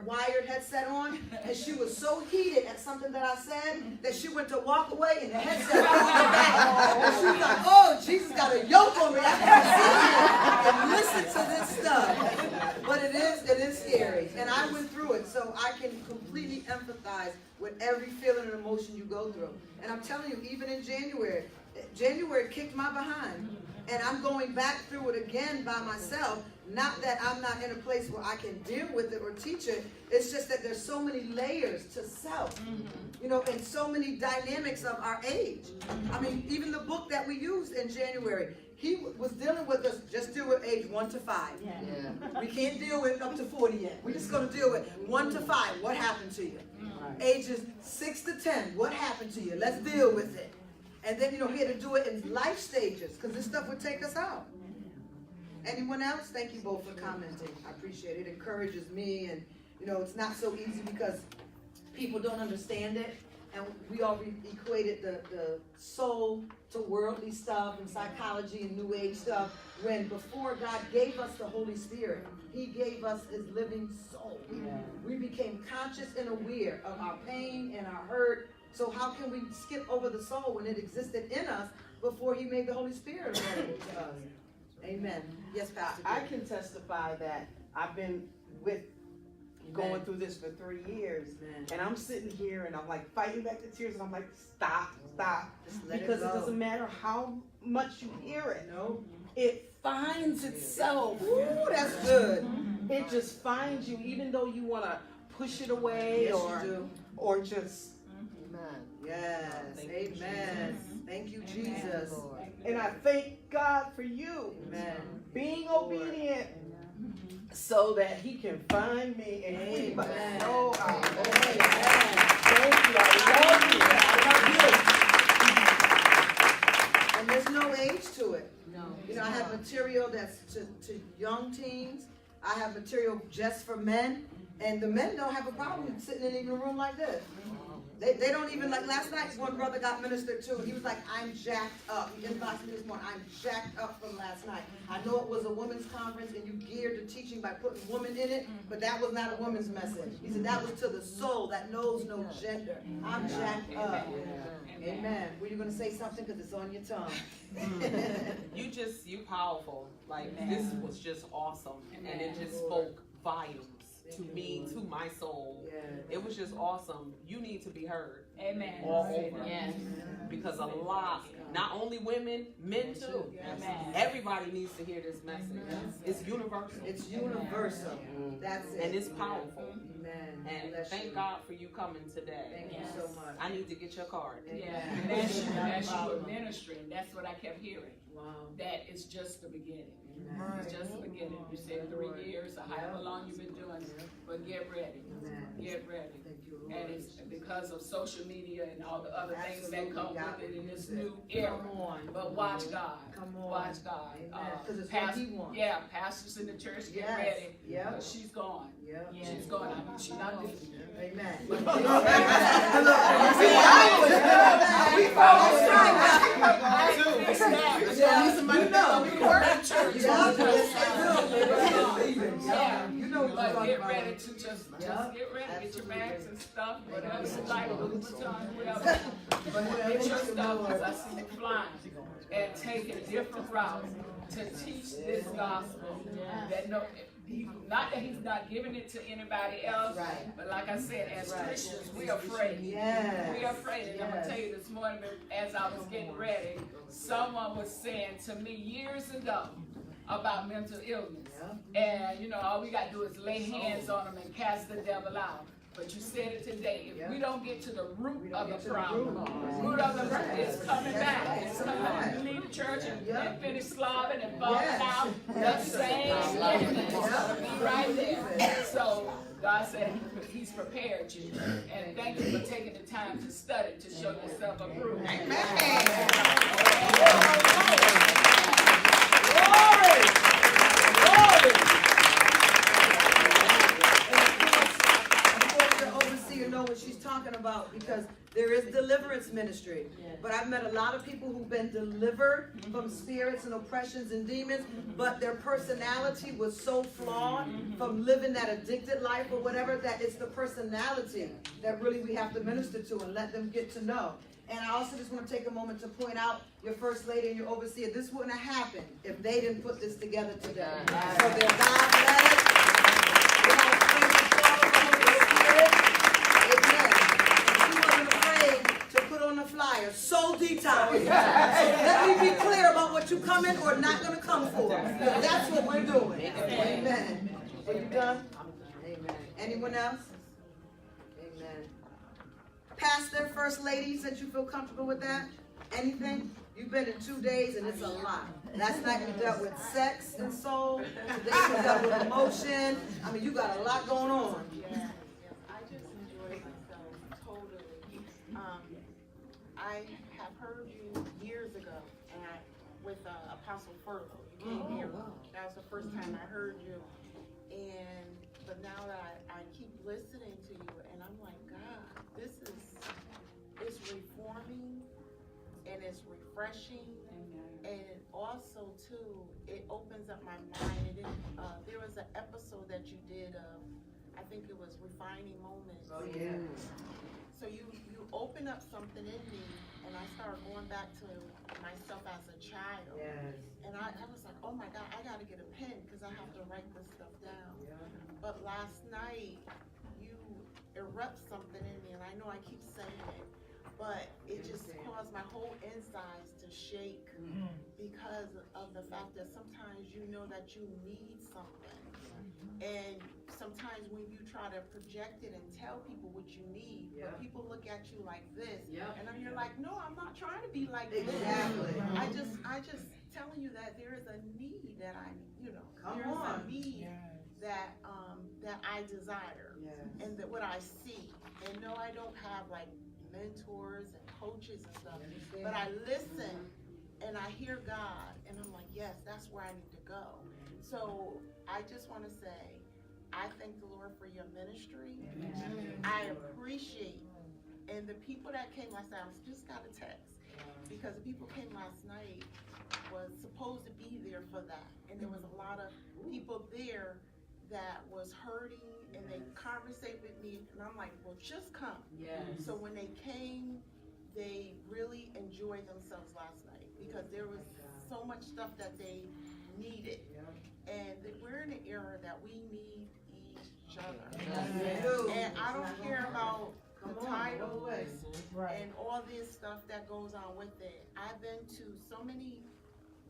wired headset on, and she was so heated at something that I said that she went to walk away and the headset was on her back. And she was like, oh, Jesus got a yoke on me. I can't sit here and listen to this stuff. But it is scary. And I went through it, so I can completely empathize with every feeling and emotion you go through. And I'm telling you, even in January, January kicked my behind. And I'm going back through it again by myself. Not that I'm not in a place where I can deal with it or teach it. It's just that there's so many layers to self, you know, and so many dynamics of our age. I mean, even the book that we used in January, he was dealing with us, just deal with age 1 to 5. We can't deal with up to 40 yet. We're just going to deal with 1 to 5. What happened to you? Ages 6 to 10. What happened to you? Let's deal with it. And then, you know, he had to do it in life stages because this stuff would take us out. Anyone else? Thank you both for commenting. I appreciate it. It encourages me. And, you know, it's not so easy because people don't understand it. And we all equated the soul to worldly stuff and psychology and new age stuff. When before God gave us the Holy Spirit, he gave us his living soul. We became conscious and aware of our pain and our hurt. So how can we skip over the soul when it existed in us before he made the Holy Spirit available to us? Amen. Yes, Pastor. I can testify that I've been going through this for 3 years. Amen. And I'm sitting here and I'm like fighting back the tears and I'm like, stop. Because it doesn't matter how much you hear it. No. It finds itself. Ooh, that's good. It just finds you, even though you want to push it away or just. Yes. Amen. Thank you, Jesus. And I thank God for you. Amen. Being obedient so that he can find me and free my soul. Thank you. I love you. And there's no age to it. No. You know, I have material that's to young teens. I have material just for men. And the men don't have a problem sitting in even a room like this. They don't even, like last night, one brother got ministered to. He was like, I'm jacked up. He inboxed me this morning. I'm jacked up from last night. I know it was a women's conference and you geared the teaching by putting woman in it, but that was not a woman's message. He said that was to the soul that knows no gender. I'm jacked up. Amen. Were you going to say something? Because it's on your tongue. You powerful. Like, this was just awesome. And it just spoke volumes to me, to my soul. It was just awesome. You need to be heard. Amen. All over. Yes. Because a lot, not only women, men too. Amen. Everybody needs to hear this message. It's universal. It's universal. That's it. And it's powerful. Amen. And thank God for you coming today. Thank you so much. I need to get your card. Yeah. As you were ministering, that's what I kept hearing. Wow. That is just the beginning. Amen. It's just the beginning. You said 3 years or however long you've been doing it, but get ready. Amen. Get ready. Thank you, Lord. And it's because of social media and all the other things that come Absolutely. with it in this new era. Come on. But watch God. Come on. Watch God. Because it's what he wants. Yeah, pastors in the church, get Yes. ready. Yeah. She's gone. Yeah. She's gone. I mean, she's not dead. Amen. You know what But I'm get talking ready about. to just get ready, get your bags and stuff, whatever you like, Louis Vuitton, whatever. But get your stuff, because I see you flying and taking different routes to teach this gospel. That not that he's not giving it to anybody else, but like I said, as Christians, we're afraid. Yes. We're afraid. And I'm going to tell you this morning, as I was getting ready, someone was saying to me years ago about mental illness. And, you know, all we got to do is lay hands on them and cast the devil out. But you said it today. If we don't get to the root of the problem, root of the root is coming back. It's coming back. You leave the church and finish slobbing and falling out. The same thing is going to be right there. So God said he's prepared you. And thank you for taking the time to study, to show yourself approved. Know what she's talking about, because there is deliverance ministry, but I've met a lot of people who've been delivered from spirits and oppressions and demons, but their personality was so flawed from living that addicted life or whatever, that it's the personality that really we have to minister to and let them get to know. And I also just want to take a moment to point out your first lady and your overseer. This wouldn't have happened if they didn't put this together today. So they're God-led. We have a place to follow the Holy Spirit. Amen. She wasn't afraid to put on the flyer, soul detox. coming or not going to come for. That's what we're doing. Amen. Are you done? Amen. Anyone else? Amen. Pastor, First Lady, since you feel comfortable with that? Anything? You've been in 2 days and it's a lot. Last night we dealt with sex and soul. Today we dealt with emotion. I mean, you got a lot going on. Yeah, I just enjoyed myself totally. I have heard you years ago, and with Apostle Furlow, you came here. That was the first time I heard you, but now that I keep listening to you, and I'm like, God, it's reforming, and it's refreshing, and also too, it opens up my mind. There was an episode that you did of, I think it was Refining Moments. Oh yeah. So you open up something in me, and I started going back to myself as a child. Yes. And I was like, oh my God, I gotta get a pen because I have to write this stuff down. Yeah. But last night, you erupt something in me, and I know I keep saying it, but it just caused my whole insides to shake because of the fact that sometimes you know that you need something. And sometimes when you try to project it and tell people what you need, but people look at you like this, and then you're like, no, I'm not trying to be like this. I just telling you that there is a need that there's a need that I desire, and that what I see. And no, I don't have like mentors and coaches and stuff, but I listen and I hear God, and I'm like, yes, that's where I need to go. So I just want to say, I thank the Lord for your ministry. I appreciate, and the people that came last night, I just got a text, because the people came last night was supposed to be there for that, and there was a lot of people there that was hurting, and they conversate with me, and I'm like, well, just come. So when they came, they really enjoyed themselves last night, because there was so much stuff that they needed. And we're in an era that we need each other. And I don't care about the titles and all this stuff that goes on with it. I've been to so many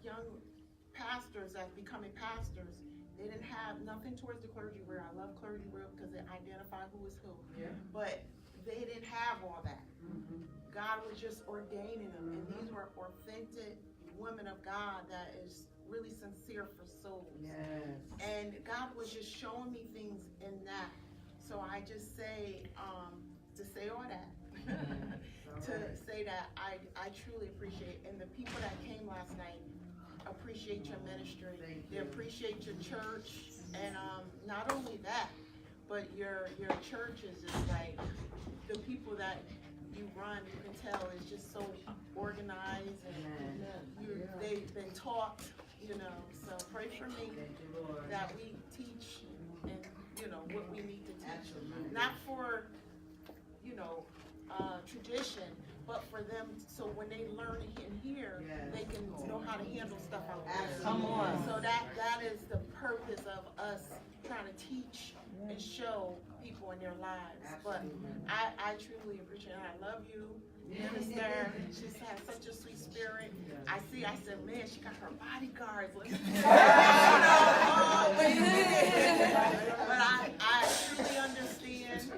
young pastors that's becoming pastors. They didn't have nothing towards the clergy where I love clergy because they identify who is who. But they didn't have all that. God was just ordaining them, and these were authentic women of God that is really sincere for souls. And God was just showing me things in that. So I just say, to say all that, to say that I truly appreciate, and the people that came last night appreciate your ministry. They appreciate your church, and not only that, but your church is just like, the people that you run, you can tell is just so organized, and they've been taught, so pray for me that we teach and what we need to teach, not for tradition, but for them, so when they learn in here, they can know how to handle stuff out there. Come on. So that is the purpose of us trying to teach and show people in their lives. But I truly appreciate it. I love you, Minister. She has such a sweet spirit. I said, man, she got her bodyguards. But I truly understand.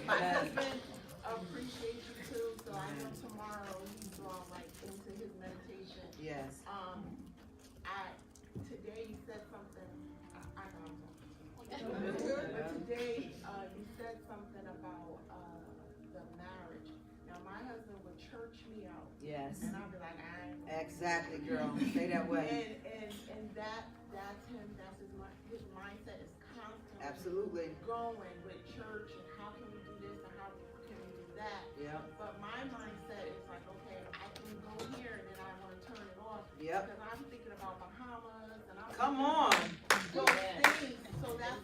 My husband appreciates you too, so I know tomorrow he's going into his meditation. Today you said something. But today you said something about the marriage. Now my husband would church me out. And I'd be like, Exactly, girl. Stay that way. And that's him. That's his mindset is constantly Absolutely. going with church and how can we do this and how can we do that. But my mindset is like, okay, I can go here and then I want to turn it off. Because I'm thinking about Bahamas and I'm Come on. those things. So that's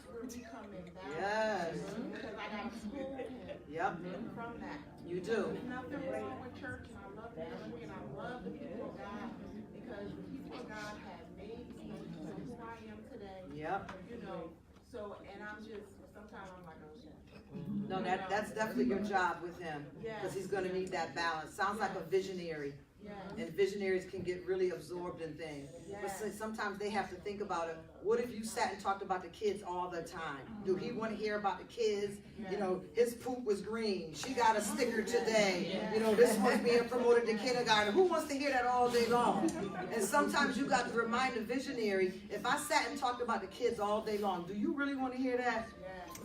where we come in balance. Because I got to school him from that. You do. There's nothing wrong with church, and I love ministry, and I love the people of God, because the people of God have made me to who I am today. So, and I'm just, sometimes I'm like, oh shit. No, that's definitely your job with him, because he's going to need that balance. Sounds like a visionary. And visionaries can get really absorbed in things. But sometimes they have to think about it. What if you sat and talked about the kids all the time? Do he want to hear about the kids? You know, his poop was green. She got a sticker today. You know, this one's being promoted to kindergarten. Who wants to hear that all day long? And sometimes you got to remind the visionary, if I sat and talked about the kids all day long, do you really want to hear that?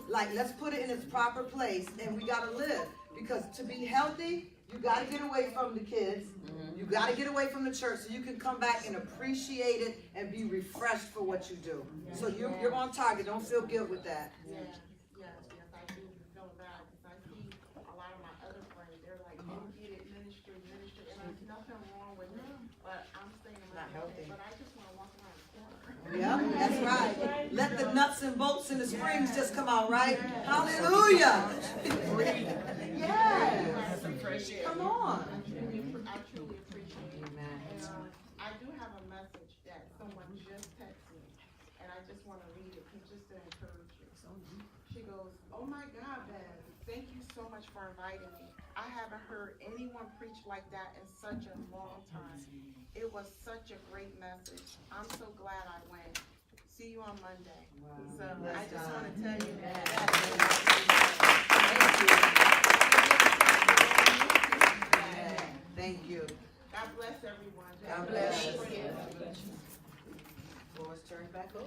Like, let's put it in its proper place, and we got to live. Because to be healthy, you got to get away from the kids. You got to get away from the church so you can come back and appreciate it and be refreshed for what you do. So you're on target. Don't feel guilt with that. Yes, I do feel bad because I see a lot of my other friends, they're like, oh, get it, ministry, and there's nothing wrong with it, but I'm staying in my health, but I just want to walk around the corner. Yeah, that's right. Let the nuts and bolts and the springs just come out, right? Hallelujah. Yeah. Come on. I truly appreciate it. And I do have a message that someone just texted me, and I just want to read it just to encourage you. She goes, oh my God, Bev, thank you so much for inviting me. I haven't heard anyone preach like that in such a long time. It was such a great message. I'm so glad I went. See you on Monday. So I just want to tell you that. Thank you. God bless everyone. God bless you. Floor's turned back over.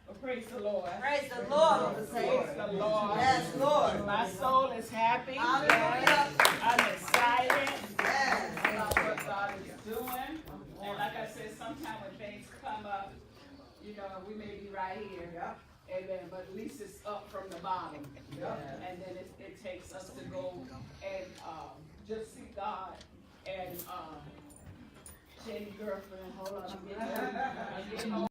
Well, praise the Lord. Praise the Lord. Praise the Lord. Yes, Lord. My soul is happy. Hallelujah. I'm excited Yes. about what God is doing. And like I said, sometimes when things come up, you know, we may be right here. Amen. But at least it's up from the bottom. And then it takes us to go and just see God. And Jenny girlfriend, hold on, I'm getting home.